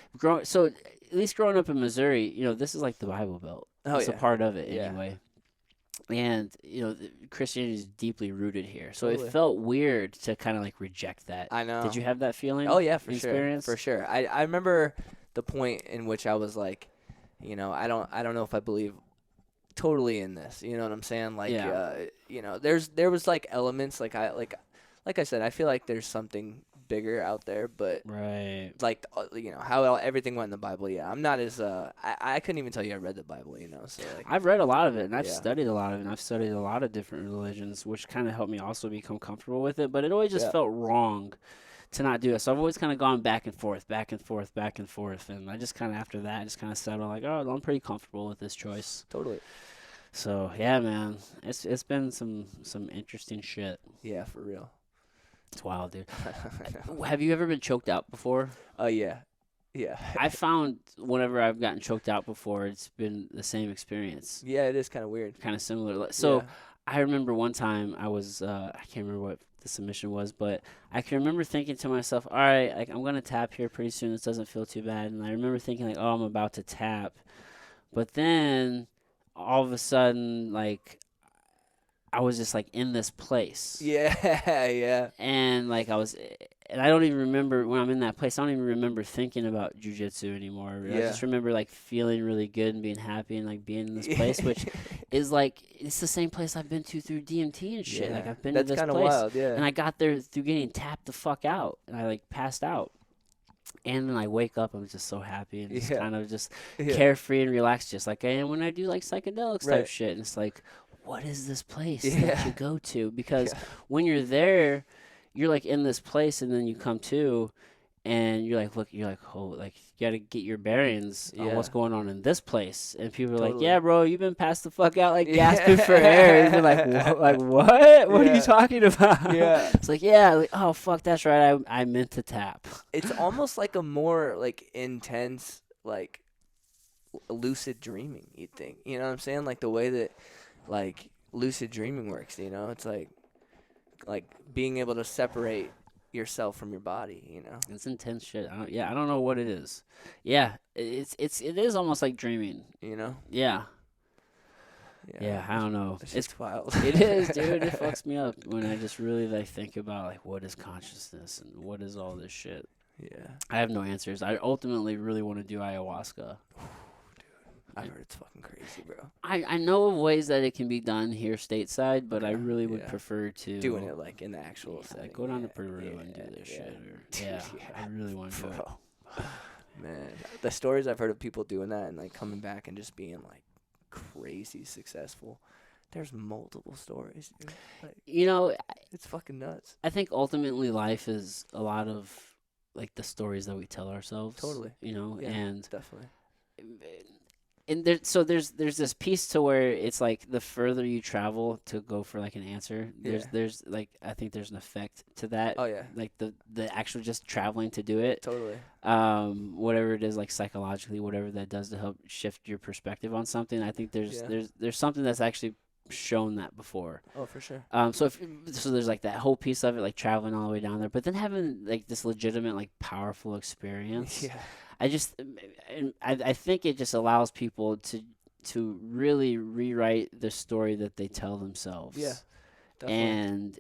So at least growing up in Missouri, you know, this is like the Bible Belt. Oh, it's yeah. a part of it Yeah. anyway. And, you know, Christianity is deeply rooted here. So Totally. it felt weird to kind of like reject that. I know. Did you have that feeling? Oh, yeah, for experience? sure. For sure. I remember the point in which I was like, you know, I don't know if I believe totally in this. You know what I'm saying? Like, you know, there was like elements like I said, I feel like there's something bigger out there, but right, like you know how everything went in the Bible. Yeah, I'm not as I couldn't even tell you I read the Bible. You know, so like I've read a lot of it and I've studied a lot of it and I've studied a lot of different religions, which kind of helped me also become comfortable with it. But it always just felt wrong to not do it. So I've always kind of gone back and forth, and I just kind of after that just kind of settled like, oh, I'm pretty comfortable with this choice. Totally. So yeah, man, it's been some interesting shit. Yeah, for real. It's wild, dude. Have you ever been choked out before? Oh yeah. Yeah. I found whenever I've gotten choked out before, it's been the same experience. Yeah, it is kind of weird. Kind of similar. So I remember one time I was, I can't remember what the submission was, but I can remember thinking to myself, all right, like I'm going to tap here pretty soon. This doesn't feel too bad. And I remember thinking like, oh, I'm about to tap. But then all of a sudden, like, I was just like in this place. Yeah, yeah. And like and I don't even remember when I'm in that place. I don't even remember thinking about jujitsu anymore. I just remember like feeling really good and being happy and like being in this place, which is like it's the same place I've been to through DMT and shit. Like I've been to this place, wild, and I got there through getting tapped the fuck out, and I like passed out. And then I wake up, I'm just so happy and just kind of just carefree and relaxed, just like I am when I do like psychedelics type shit. And it's like, what is this place that you go to? Because when you're there, you're like in this place, and then you come to, and you're like, oh, like you got to get your bearings on what's going on in this place. And people are like, yeah, bro, you've been passed the fuck out, like gasping for air. And you're like, what? What are you talking about? Yeah. It's like, yeah, like, oh fuck, that's right. I meant to tap. It's almost like a more like intense, like lucid dreaming. You'd think, you know what I'm saying? Like the way that like lucid dreaming works. You know, it's like being able to separate yourself from your body, you know. It's intense shit. I don't know what it is. Yeah, it is almost like dreaming, you know. Yeah, I don't know. It's wild. It is, dude. It fucks me up when I just really like think about like what is consciousness and what is all this shit. Yeah, I have no answers. I ultimately really want to do ayahuasca. I've heard it's fucking crazy, bro. I know of ways that it can be done here stateside, but I really would prefer to doing it like in the actual setting. Go down to Peru and do this shit. I really want to do it. Man, the stories I've heard of people doing that and like coming back and just being like crazy successful. There's multiple stories, dude. Like, you know, it's fucking nuts. I think ultimately life is a lot of like the stories that we tell ourselves. Totally. You know, and definitely. and there's this piece to where it's like the further you travel to go for like an answer, there's like I think there's an effect to that. Oh yeah. Like the actual just traveling to do it. Totally. Whatever it is, like psychologically, whatever that does to help shift your perspective on something. I think there's something that's actually shown that before. Oh, for sure. So there's like that whole piece of it, like traveling all the way down there, but then having like this legitimate, like powerful experience. Yeah. I think it just allows people to really rewrite the story that they tell themselves. Yeah. And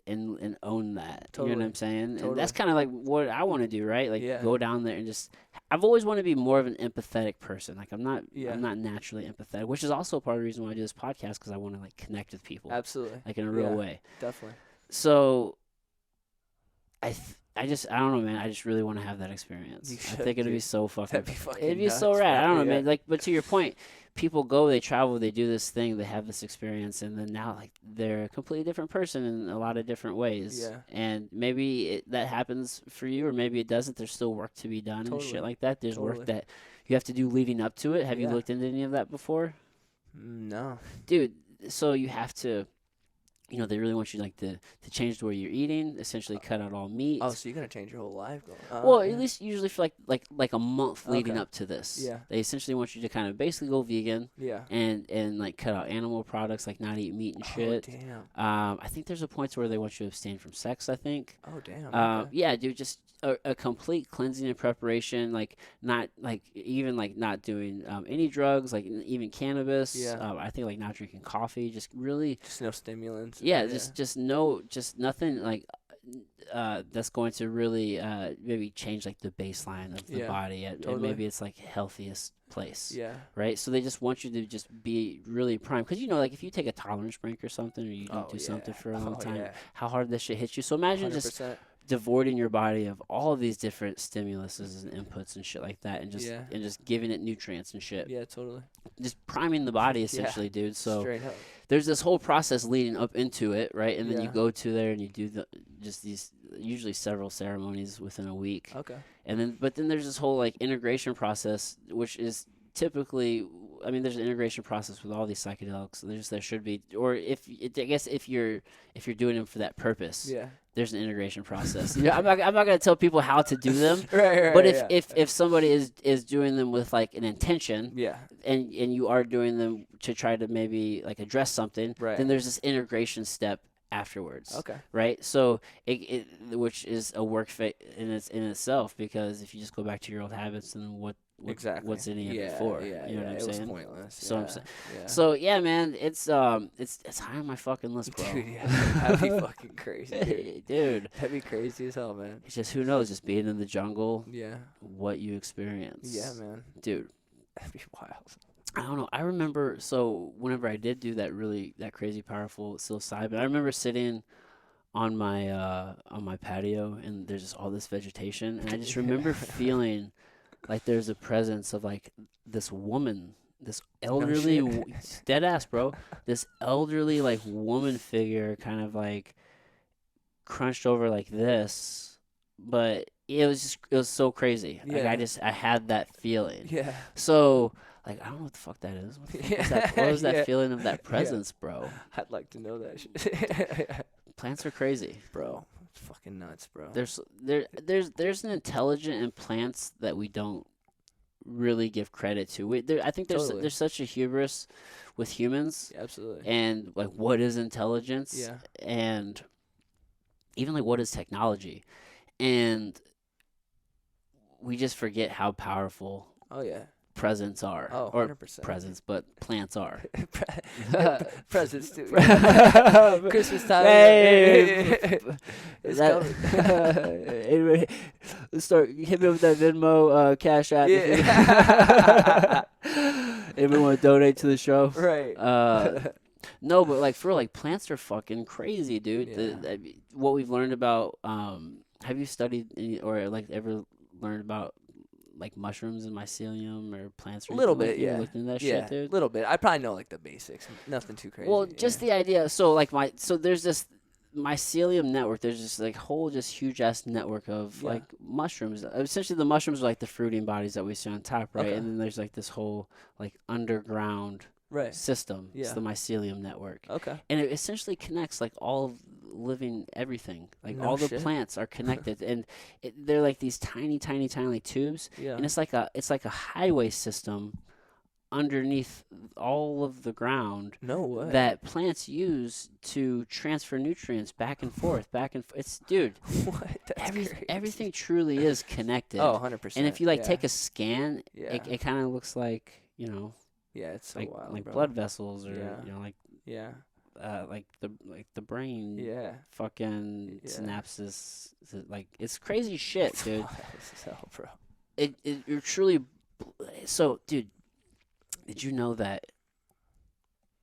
own that. Totally. You know what I'm saying? Totally. And that's kind of like what I want to do, right? Like go down there and just. I've always wanted to be more of an empathetic person. Like I'm not naturally empathetic, which is also part of the reason why I do this podcast, because I want to like connect with people. Absolutely. Like in a real way. Definitely. So I don't know, man. I just really want to have that experience. I think it'd be so fucking. It'd be nuts, so rad. I don't know, yeah. man. Like, but to your point, people go, they travel, they do this thing, they have this experience, and then now like they're a completely different person in a lot of different ways. Yeah. And maybe that happens for you, or maybe it doesn't. There's still work to be done and shit like that. There's work that you have to do leading up to it. Have you looked into any of that before? No. Dude, so you have to. You know, they really want you like to change the way you're eating, essentially cut out all meat. Oh, so you're gonna change your whole life going? Well, at least usually for like a month leading up to this. Yeah. They essentially want you to kind of basically go vegan. Yeah. And like cut out animal products, like not eat meat and shit. Oh, damn. I think there's a point where they want you to abstain from sex, I think. Oh, damn. Okay. Yeah, dude, just a complete cleansing and preparation, like not like even like not doing any drugs, like even cannabis. Yeah. I think like not drinking coffee, just really just no stimulants. Yeah, just nothing like that's going to really maybe change like the baseline of the body and maybe it's like healthiest place. Yeah. Right. So they just want you to just be really primed, because you know, like if you take a tolerance break or something, or you don't do something for a long time, how hard this shit hits you. So imagine 100%. Just devoiding your body of all of these different stimuluses and inputs and shit like that, and just giving it nutrients and shit. Yeah, totally. Just priming the body essentially, dude. So straight up. There's this whole process leading up into it, right? And then you go to there and you do these usually several ceremonies within a week. Okay. But then there's this whole like integration process, which is typically, I mean, there's an integration process with all these psychedelics. There should be, or I guess if you're doing them for that purpose, there's an integration process. I'm not gonna tell people how to do them, right, but if somebody is doing them with like an intention, and you are doing them to try to maybe like address something, then there's this integration step afterwards. Okay. Right. So which is a work in itself, because if you just go back to your old habits, then what's any of it for? You know what I'm saying? It was pointless. So I'm saying. So yeah, man, it's high on my fucking list, bro. Dude, that'd be fucking crazy, dude. That'd be crazy as hell, man. It's just, who knows? Just being in the jungle. Yeah. What you experience. Yeah, man. Dude, that'd be wild. I don't know. I remember, so whenever I did do that crazy powerful psilocybin, I remember sitting on my patio, and there's just all this vegetation, and I just remember feeling like there's a presence of like this woman, this elderly, dead ass, bro, this elderly like woman figure, kind of like crunched over like this, but it was so crazy. Like I had that feeling. Yeah. So like, I don't know what the fuck that is. What was that feeling of that presence, bro? I'd like to know that shit. Plants are crazy, bro. It's fucking nuts, bro. There's an intelligence in plants that we don't really give credit to. I think there's such a hubris with humans. Yeah, absolutely. And like, what is intelligence? Yeah. And even like, what is technology? And we just forget how powerful. Oh yeah. Presents are. Oh, 100%. Or presents, but plants are. Presents too. Christmas time. Hey, anyway, let's start. Hit me with that Venmo, Cash App. Yeah. Anyone want to donate to the show? Right. No, but like plants are fucking crazy, dude. Yeah. What we've learned about. Have you studied or like ever learned about like mushrooms and mycelium or plants? A little bit, yeah. Looked into that shit, dude? A little bit. I probably know like the basics. Nothing too crazy. Well, just the idea. So like there's this mycelium network, there's just like whole just huge ass network of like mushrooms. Essentially the mushrooms are like the fruiting bodies that we see on top, right? And then there's like this whole like underground system. It's the mycelium network. And it essentially connects like all of living everything. Like all the plants are connected, and they're like these tiny like tubes. And it's like a highway system underneath all of the ground that plants use to transfer nutrients back and forth. It's dude, everything truly is connected. 100%. And if you like take a scan, it kind of looks like, you know, it's so like wild, like bro. blood vessels, or you know, like like the brain fucking synapses, like it's crazy shit, dude. Hell, bro. You're truly so, dude. Did you know that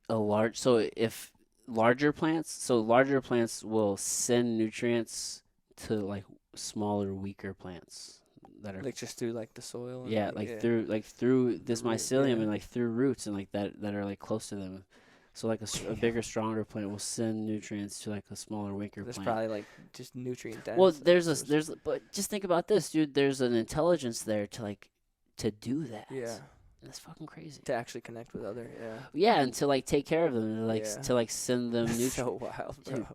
if larger plants will send nutrients to like smaller, weaker plants that are like just through like the soil? Through this mycelium and like through roots and like that are like close to them. So like a bigger, stronger plant will send nutrients to like a smaller, weaker plant. That's probably like just nutrient dense. Well, but just think about this, dude. There's an intelligence there to do that. Yeah. That's fucking crazy. To actually connect with other, and to like take care of them, and to like send them nutrients. So wild, bro. Dude.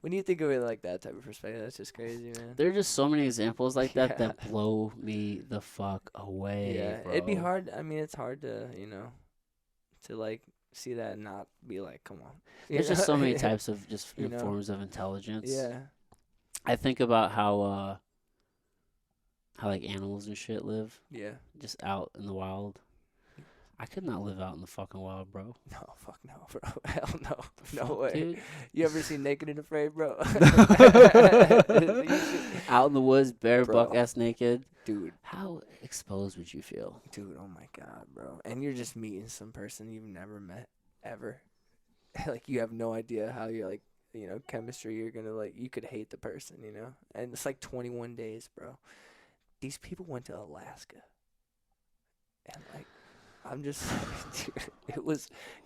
When you think of it like that type of perspective, that's just crazy, man. There are just so many examples like that blow me the fuck away. Bro. It'd be hard. I mean, it's hard to to like see that and not be like, come on. There's just so many types of just forms of intelligence. Yeah. I think about how like animals and shit live. Yeah. Just out in the wild. I could not live out in the fucking wild, bro. No, fuck no, bro. Hell no. No way. Dude. You ever seen Naked and Afraid, bro? Out in the woods, bare buck ass naked. Dude. How exposed would you feel? Dude, oh my God, bro. And you're just meeting some person you've never met, ever. Like, you have no idea how you're, like, chemistry, you're gonna, like, you could hate the person, And it's like 21 days, bro. These people went to Alaska. And, like, I'm just dude, it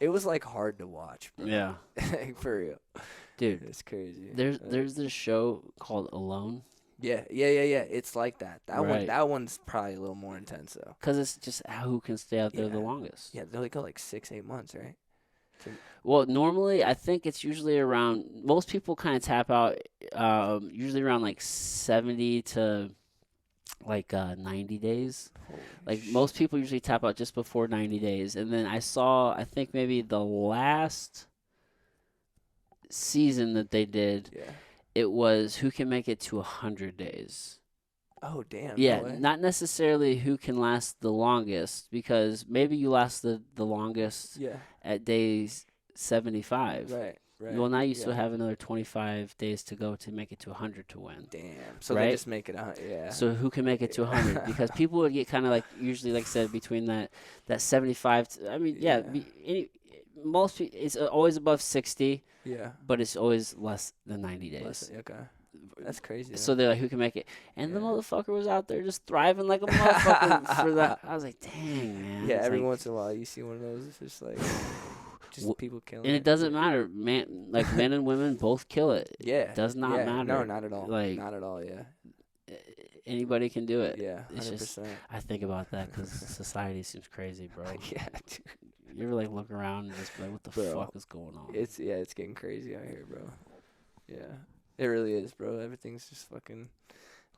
was like hard to watch, bro. Yeah. Like, for real. Dude. It's crazy. There's this show called Alone. Yeah. It's like that. That one's probably a little more intense though. Cuz it's just who can stay out there the longest. Yeah, they go like 6-8 months, right? Well, normally I think it's usually around, most people kind of tap out usually around like 70 to like 90 days. Like most people usually tap out just before 90 days. And then I think maybe the last season that they did, it was who can make it to 100 days. Oh, damn. Yeah, no way. not necessarily who can last the longest, because maybe you last the longest at days 75. Right. Well, now you still have another 25 days to go to make it to 100 to win. Damn. So they just make it 100. Yeah. So who can make it to 100? Because people would get kind of like, usually, like I said, between that 75. Most people, it's always above 60. Yeah. But it's always less than 90 days. Okay. That's crazy. So they're like, who can make it? And the motherfucker was out there just thriving like a motherfucker for that. I was like, dang, man. Yeah, every once in a while you see one of those. It's just like, people killing it. And it doesn't matter. Men and women both kill it. Yeah. It does not matter. No, not at all. Like, not at all, yeah. Anybody can do it. Yeah, 100%. It's just, I think about that because society seems crazy, bro. Yeah, dude. You ever, like, look around and just be like, what the fuck is going on? It's getting crazy out here, bro. Yeah. It really is, bro. Everything's just fucking,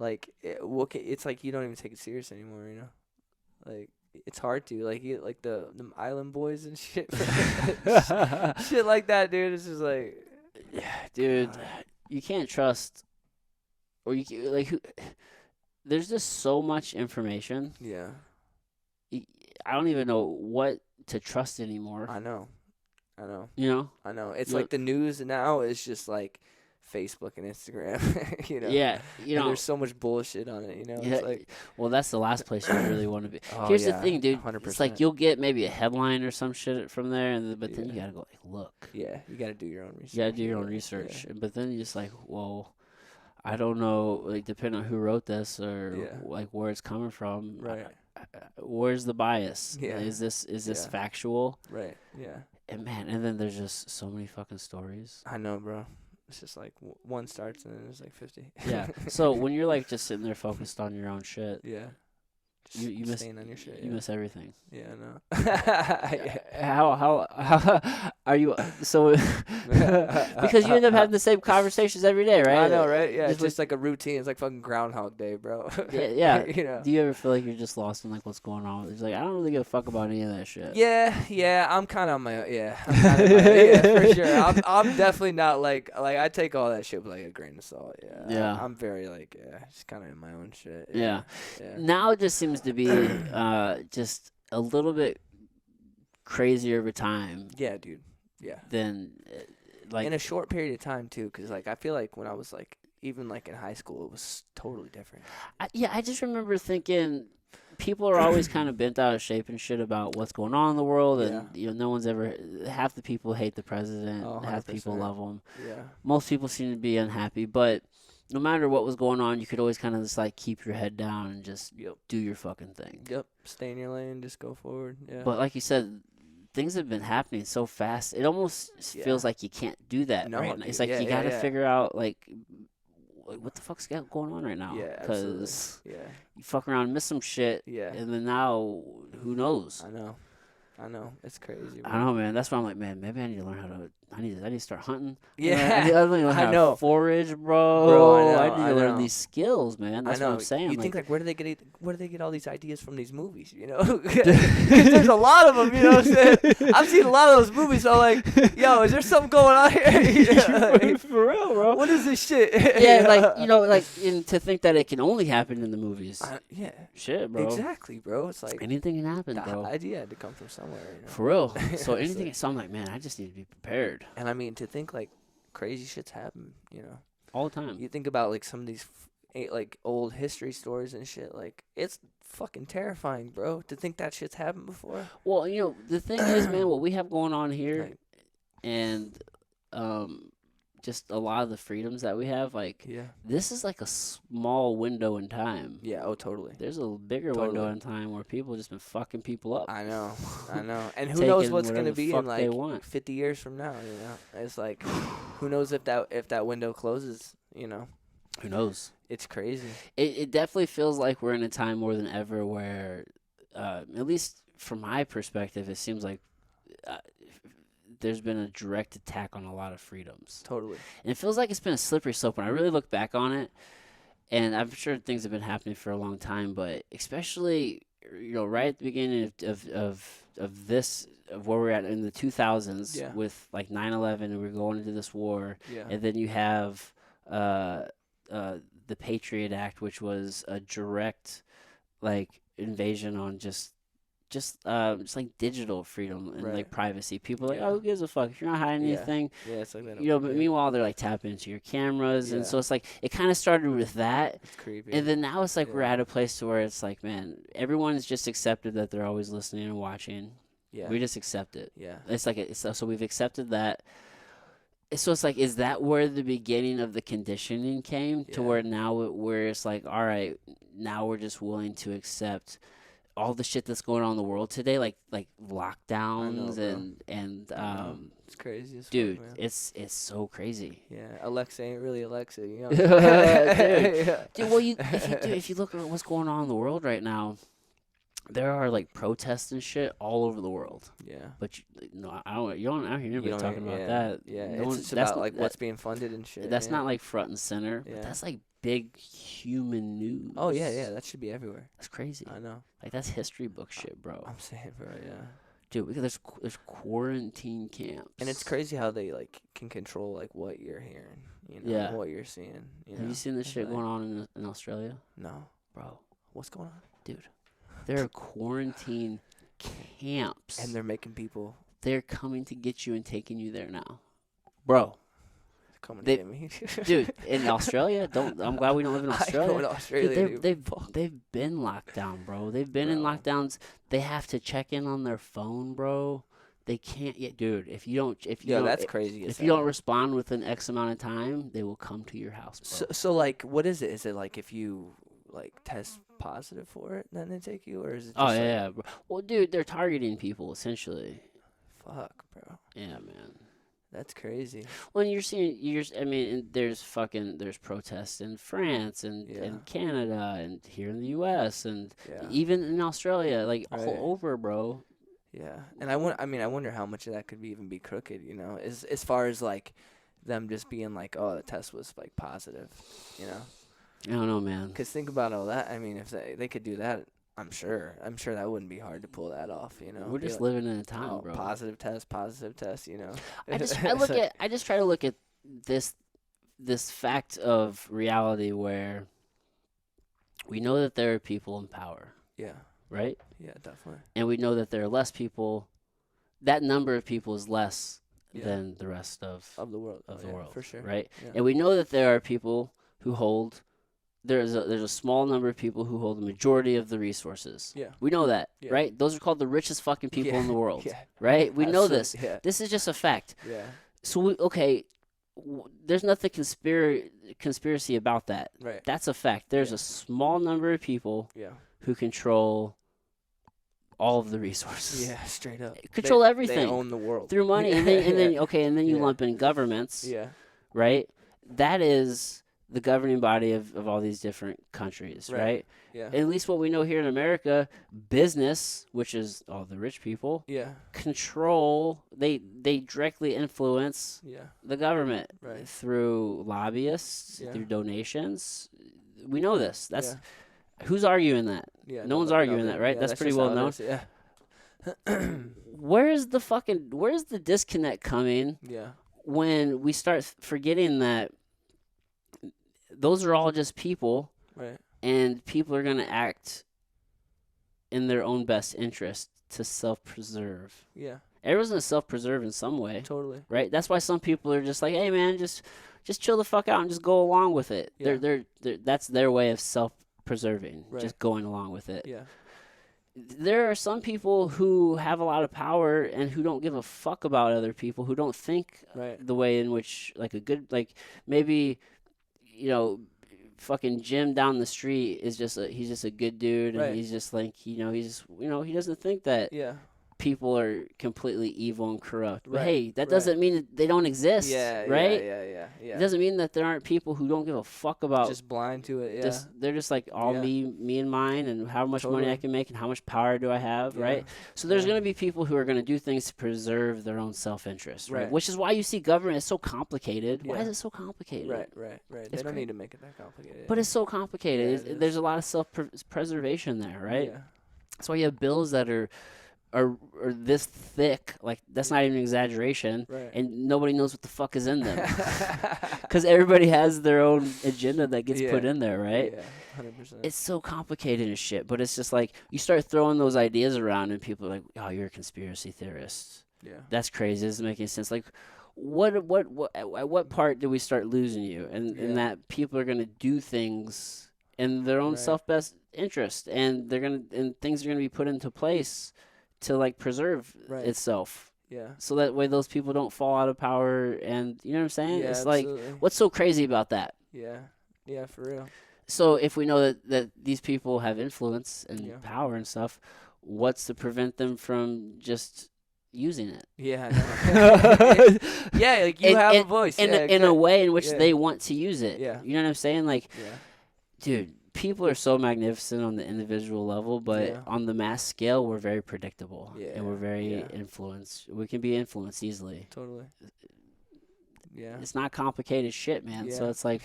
like, it's like you don't even take it serious anymore, Like, it's hard to, like the Island Boys and shit. Shit like that, dude. It's just like, dude, you can't trust, or you can, like, there's just so much information. Yeah. I don't even know what to trust anymore. I know. I know. It's like the news now is just like Facebook and Instagram, Yeah, and there's so much bullshit on it, Yeah. It's like, well, that's the last place you really want to be. Here's the thing, dude. 100%. It's like you'll get maybe a headline or some shit from there, but then you gotta go like look. Yeah, you gotta do your own research. You gotta do your own research, but then you're just like, whoa, I don't know. Like, depending on who wrote this or like where it's coming from. Right. Where's the bias? Yeah. Is this factual? Right. Yeah. And man, and then there's just so many fucking stories. I know, bro. It's just like one starts and then it's like 50. Yeah. So when you're like just sitting there focused on your own shit, Yeah. you miss staying on your shit. you miss everything. Yeah, I know. How are you so because you end up having the same conversations every day, right? I know, right? Yeah, it's Just just like a routine. It's like fucking Groundhog Day, bro. yeah. You know. Do you ever feel like you're just lost in like what's going on? It's like I don't really give a fuck about any of that shit. Yeah. I'm kind of on my yeah, for sure. I'm definitely not like I take all that shit with like a grain of salt. Yeah. I'm very like just kind of in my own shit. Yeah. Now it just seems to be just a little bit crazier of a time. Yeah, dude. Yeah. Than like in a short period of time too, because like I feel like when I was like even like in high school, it was totally different. I just remember thinking people are always kind of bent out of shape and shit about what's going on in the world, and no one's ever. Half the people hate the president, half the people love him. Yeah, most people seem to be unhappy, but no matter what was going on, you could always kind of just like keep your head down and just do your fucking thing. Yep, stay in your lane, just go forward. Yeah, but like you said, things have been happening so fast. It almost feels like you can't do that right now. It's like you got to figure out like what the fuck's going on right now. Yeah, because you fuck around and miss some shit. Yeah, and then now who knows? I know. It's crazy. Bro. I know, man. That's why I'm like, man, maybe I need to learn how to. I need to start hunting. Yeah, I need to learn how to forage, bro. I need to learn these skills, man. That's what I'm saying. You think like where do they get all these ideas from these movies? You know, because there's a lot of them. You know what I'm saying? I've seen a lot of those movies. So like, yo, is there something going on here? For real, bro. What is this shit? Yeah, like to think that it can only happen in the movies. Yeah, shit, bro. Exactly, bro. It's like anything can happen, bro. The idea had to come from somewhere. You know? For real. So anything. So I'm like, man, I just need to be prepared. And I mean, to think like crazy shit's happen, you know, all the time. You think about like some of these like old history stories and shit. Like it's fucking terrifying, bro. To think that shit's happened before. Well, you know, the thing is, man, what we have going on here, and just a lot of the freedoms that we have, like, this is like a small window in time. Yeah, oh, totally. There's a bigger window in time where people just been fucking people up. I know. And who knows what's going to be in like 50 years from now, you know? It's like, who knows if that window closes, you know? Who knows? It's crazy. It definitely feels like we're in a time more than ever where, at least from my perspective, it seems like there's been a direct attack on a lot of freedoms. Totally. And it feels like it's been a slippery slope. When I really look back on it, and I'm sure things have been happening for a long time, but especially, you know, right at the beginning of this, of where we're at in the 2000s with like 9/11, and we're going into this war, and then you have the Patriot Act, which was a direct like invasion on just like digital freedom and like privacy. People are like, oh, who gives a fuck if you're not hiding anything? Yeah, it's like that. You know, but meanwhile they're like tapping into your cameras, and so it's like it kind of started with that. It's creepy. And then now it's like we're at a place to where it's like, man, everyone's just accepted that they're always listening and watching. Yeah, we just accept it. Yeah, it's like so we've accepted that. So it's like, is that where the beginning of the conditioning came to where now where it's like, all right, now we're just willing to accept all the shit that's going on in the world today, like lockdowns and it's crazy as dude, fuck, man. it's so crazy. Yeah, Alexa ain't really Alexa, you know. Dude, well, if you look at what's going on in the world right now, there are like protests and shit all over the world. Yeah, but you don't hear anybody talking about that. Yeah, it's about like what's being funded and shit. That's not like front and center. But that's like big human news. Oh yeah, that should be everywhere. That's crazy. I know. Like that's history book shit, bro. I'm saying, bro, yeah. Dude, because there's quarantine camps, and it's crazy how they like can control like what you're hearing, you know, what you're seeing. Have you seen this shit going on in Australia? No, bro. What's going on, dude? There are quarantine camps, and they're making people. They're coming to get you and taking you there now, bro. Coming to get me, dude. In Australia, I'm glad we don't live in Australia. I go to Australia, dude, they've been locked down, bro. They've been in lockdowns. They have to check in on their phone, bro. They can't yet, dude. If you don't, that's crazy. If you don't respond within X amount of time, they will come to your house, bro. So like, what is it? Is it like if you like test positive for it, then they take you, or is it? Just yeah, bro. Well, dude, they're targeting people essentially. Fuck, bro. Yeah, man. That's crazy. When I mean, there's protests in France and Canada and here in the U.S. and even in Australia, like all over, bro. Yeah, and I wonder how much of that could even be crooked, you know, as far as like them just being like, oh, the test was like positive, you know. I don't know, man. Because think about all that. I mean, if they could do that, I'm sure that wouldn't be hard to pull that off, you know. We're just living in a time, bro. Positive test, you know. I just try to look at this fact of reality where we know that there are people in power. Yeah. Right? Yeah, definitely. And we know that there are less people. That number of people is less than the rest of the world. For sure. Right? Yeah. And we know that there are people who hold. There's a small number of people who hold the majority of the resources. Yeah. We know that, right? Those are called the richest fucking people in the world, right? We know this. Yeah. This is just a fact. Yeah. So, there's nothing conspiracy about that. Right. That's a fact. There's a small number of people who control all of the resources. Yeah, straight up. Control everything. They own the world. Through money. And then you lump in governments. Yeah. Right? That is the governing body of all these different countries, right? Yeah. At least what we know here in America, business, which is all the rich people, control, they directly influence the government through lobbyists, through donations. We know this. That's who's arguing that? Yeah, no one's arguing that, right? That's pretty well known. Where's the disconnect coming when we start forgetting that those are all just people, right? And people are going to act in their own best interest to self-preserve. Yeah. Everyone's going to self-preserve in some way. Totally. Right? That's why some people are just like, hey, man, just chill the fuck out and just go along with it. Yeah. They're that's their way of self-preserving, just going along with it. Yeah. There are some people who have a lot of power and who don't give a fuck about other people, who don't think the way in which, maybe, fucking Jim down the street is he's just a good dude, and he's just like, he doesn't think that people are completely evil and corrupt. But hey, that doesn't mean that they don't exist. Yeah, right? Yeah. It doesn't mean that there aren't people who don't give a fuck about. Just blind to it. Yeah. They're just like me and mine, and how much money I can make, and how much power do I have, right? So there's going to be people who are going to do things to preserve their own self-interest, right? Which is why you see government is so complicated. Why is it so complicated? Right. They don't need to make it that complicated. But it's so complicated. Yeah, there's a lot of self-preservation there, right? Yeah. That's why you have bills that are this thick, like that's not even an exaggeration, and nobody knows what the fuck is in them, because everybody has their own agenda that gets put in there, right? Yeah, 100%. It's so complicated and shit, but it's just like you start throwing those ideas around, and people are like, "Oh, you're a conspiracy theorist." Yeah, that's crazy. It doesn't make any sense. Like, at what part do we start losing you? And that people are gonna do things in their own self-best interest, and things are gonna be put into place to like preserve itself. Yeah. So that way those people don't fall out of power, and you know what I'm saying? Yeah, it's absolutely. Like, what's so crazy about that? Yeah. Yeah, for real. So if we know that these people have influence and power and stuff, what's to prevent them from just using it? Yeah. No. Yeah, like you have a voice. In a way in which they want to use it. Yeah. You know what I'm saying? Like, dude, people are so magnificent on the individual level, but on the mass scale, we're very predictable, and we're very influenced. We can be influenced easily. Totally. Yeah. It's not complicated shit, man. Yeah. So it's like,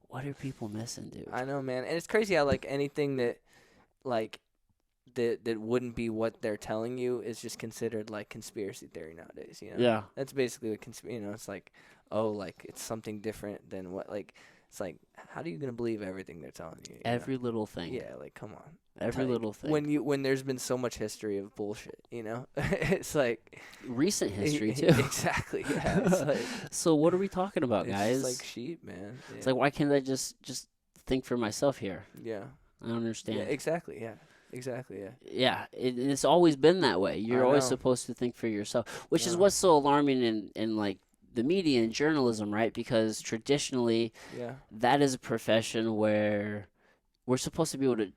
what are people missing, dude? I know, man. And it's crazy how, like, anything that wouldn't be what they're telling you is just considered, like, conspiracy theory nowadays, you know? Yeah. That's basically what it's like, oh, like, it's something different than what, like, it's like, how are you gonna believe everything they're telling you? Every little thing. Yeah, like, come on. Every little thing. When there's been so much history of bullshit, you know, it's like recent history too. Exactly. Yeah. It's like, so what are we talking about, guys? It's like sheep, man. Yeah. It's like, why can't I just think for myself here? Yeah. I don't understand. Yeah. Exactly. Yeah. Exactly. Yeah. Yeah. It's always been that way. You're always supposed to think for yourself, which is what's so alarming in like the media and journalism, right? Because traditionally, that is a profession where we're supposed to be able to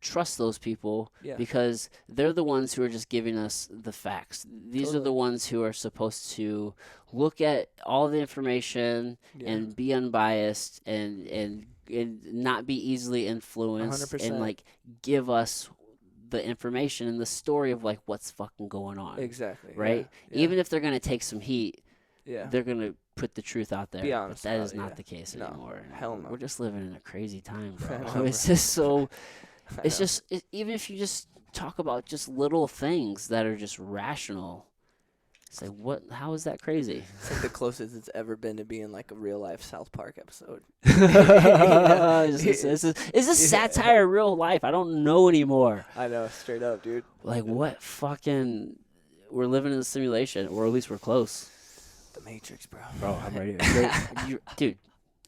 trust those people Yeah. because they're the ones who are just giving us the facts. These are the ones who are supposed to look at all the information and be unbiased and not be easily influenced 100%. and like give us the information and the story of like what's fucking going on. Exactly. Right? Yeah. Even if they're going to take some heat, yeah. they're going to put the truth out there. Be honest but that about is it, not the case anymore. Hell no. We're just living in a crazy time, bro. know, It's just so it's just even if you just talk about just little things that are just rational. It's like, what? How is that crazy? It's like the closest it's ever been to being like a real life South Park episode. Is this satire real life? I don't know anymore. I know, straight up, dude. Like, what fucking... We're living in a simulation, or at least we're close. The Matrix, bro. Bro, I'm ready. Dude,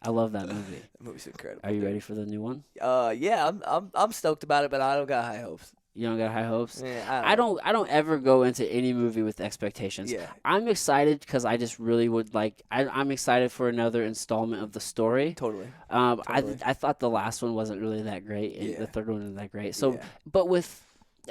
I love that movie. That movie's incredible. Are you ready for the new one? Yeah, I'm stoked about it, but I don't got high hopes. You don't got high hopes? Yeah, I don't ever go into any movie with expectations. Yeah. I'm excited because I just really would like. I'm excited for another installment of the story. Totally. I thought the last one wasn't really that great, and the third one wasn't that great. So, but with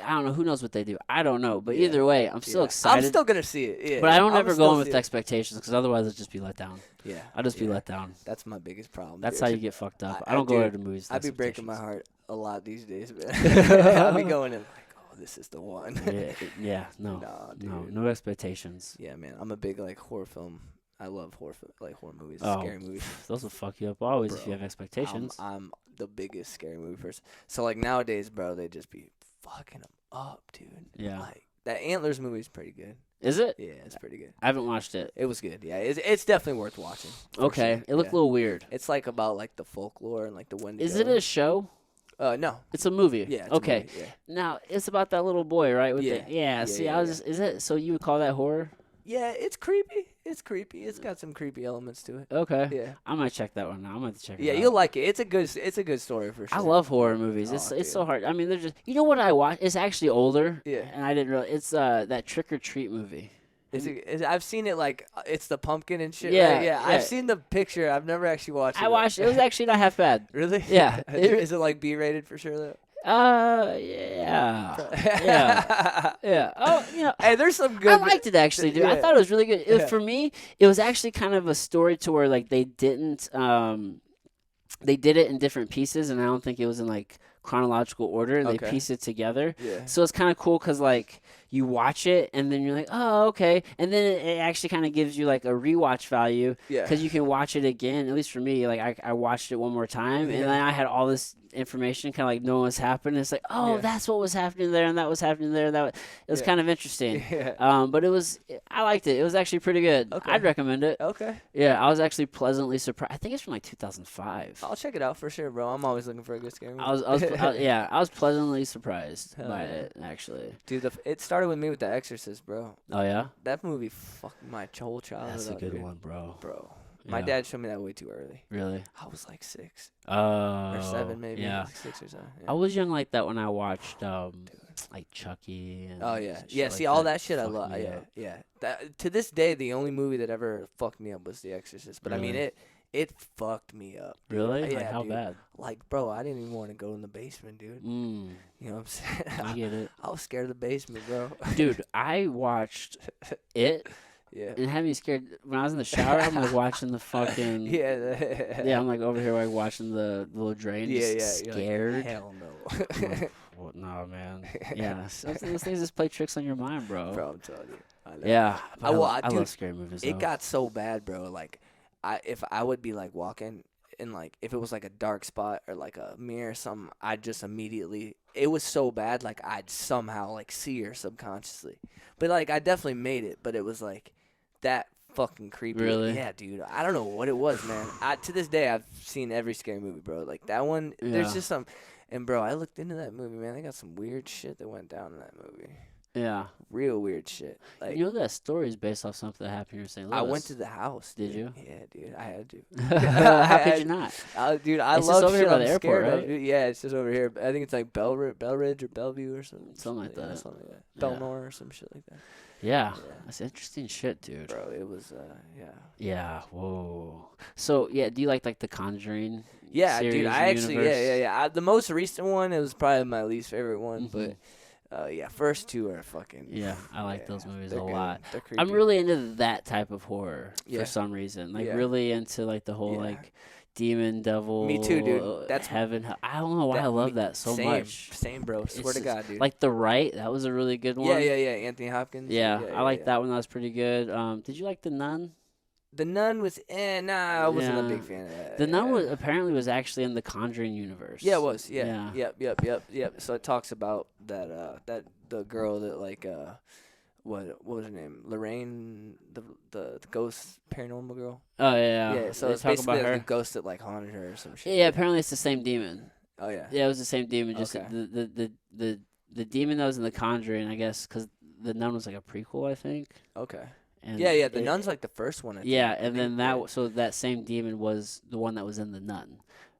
I don't know. Who knows what they do? I don't know. But either way, I'm still excited. I'm still going to see it. Yeah. But I don't ever go in with expectations because otherwise I'll just be let down. Yeah. I'll just be let down. That's my biggest problem. That's how you get fucked up. I don't go to the movies with I'd be breaking my heart a lot these days, man. I'll be going in like, oh, this is the one. No expectations. Yeah, man. I'm a big like horror film. I love horror movies, Oh, scary movies. Those will fuck you up always if you have expectations. I'm the biggest scary movie person. So like nowadays, bro, they just be fucking them up, dude. Yeah. Like that Antlers movie is pretty good. Is it? Yeah, it's pretty good. I haven't watched it. It was good. Yeah, it's definitely worth watching. Okay. Sure. It looked a little weird. It's like about like the folklore and like the Wendigo. Is it a show? No. It's a movie. Yeah. Okay. A movie, yeah. Now it's about that little boy, right? Yeah. See, I was just. Is it? So you would call that horror? Yeah, it's creepy. It's creepy. It's got some creepy elements to it. Okay. Yeah. I might check that one out. I'm gonna check it out. Yeah, you'll like it. It's a good story for sure. I love horror movies. It's so hard. I mean, they're just. You know what I watch? It's actually older. Yeah. And I didn't realize it's that Trick or Treat movie. I've seen it like it's the pumpkin and shit. Yeah, right? yeah. I've seen the picture. I've never actually watched it. I watched. It was actually not half bad. Really? Yeah. Is it like B-rated for sure though? Yeah. Yeah. Oh, Hey, there's some good. I liked it actually, dude. I thought it was really good. For me, it was actually kind of a story to where like they didn't. They did it in different pieces, and I don't think it was in like chronological order. And they pieced it together. Yeah. So it's kind of cool because like you watch it, and then you're like, oh, okay, and then it actually kind of gives you like a rewatch value. Yeah. Because you can watch it again. At least for me, like I watched it one more time, and then I had all this information, kind of like knowing what's happening. It's like, oh, that's what was happening there, and that was happening there. It was kind of interesting. Yeah. But I liked it. It was actually pretty good. Okay. I'd recommend it. Okay. Yeah, I was actually pleasantly surprised. I think it's from like 2005. I'll check it out for sure, bro. I'm always looking for a good scary movie. I was pleasantly surprised by yeah. it actually. Dude, it started with me with The Exorcist, bro. Oh yeah. That movie fucked my whole childhood. That's a up, good dude. one, bro. Bro. My dad showed me that way too early. Really? I was like 6 or or 7 maybe. Yeah. Like 6 or 7. Yeah. I was young like that when I watched like Chucky and yeah. See, all that shit I love. Yeah. To this day, the only movie that ever fucked me up was The Exorcist. But Really? I mean, it fucked me up. Dude. Really? Yeah, Like how dude. bad? Like, bro, I didn't even want to go in the basement, dude. Mm, You know what I'm saying? I get it. I was scared of the basement, bro. Dude, I watched it Yeah. and it had me scared. When I was in the shower, I'm like watching the fucking. Yeah. I'm like over here like watching the little drain. Just You're scared. Like, hell no. Well, no, man. Yeah. Those things just play tricks on your mind, bro. Bro, I'm telling you. I know. Yeah. But I dude, love scary movies, though. It got so bad, bro. Like, if I would be like walking and like if it was like a dark spot or like a mirror or something, I'd just immediately. It was so bad, like I'd somehow like see her subconsciously. But like I definitely made it, but it was like that fucking creepy. Really? Yeah, dude. I don't know what it was, man. To this day, I've seen every scary movie, bro. Like that one. Yeah. There's just some. And bro, I looked into that movie, man. They got some weird shit that went down in that movie. Yeah. Real weird shit. Like, You know that story is based off something that happened here in St. Louis. I went to the house. Did dude. you? Yeah, dude. I had to. How could you not? Dude, I It's love just over shit here by I'm the airport, scared of, right? dude. Yeah, it's just over here. I think it's like Belridge or Bellevue or something. Something like Yeah, that. something like that. Yeah. Belmore or some shit like that. Yeah. Yeah. That's interesting shit, dude. Bro, it was, yeah. Yeah. Whoa. So, yeah, do you like The Conjuring Yeah, series dude. I actually, universe. yeah. The most recent one, it was probably my least favorite one, Mm-hmm. but yeah, first two are fucking. Yeah, I like those movies a they're good. lot. They're creepy. I'm really into that type of horror Yeah. for some reason. Like Yeah. really into like the whole like demon, devil. Me too, dude. That's heaven. I don't know why I love that so much. Same, bro. Swear to God, dude. Like The Right, that was a really good one. Yeah. Anthony Hopkins. Yeah, I like that one. That was pretty good. Did you like The Nun? The Nun was, nah, I wasn't a big fan of that. The Nun was actually in the Conjuring universe. Yeah, it was. Yeah. Yep. So it talks about that the girl that like what was her name? Lorraine, the ghost paranormal girl. Oh yeah. Yeah. So it's basically the ghost that like haunted her or some shit. Yeah, apparently it's the same demon. Oh yeah. Yeah, it was the same demon. Just Okay. the demon that was in the Conjuring, I guess, because the Nun was like a prequel, I think. Okay. And yeah. The Nun's like the first one. I think. Yeah, and then that same demon was the one that was in the Nun.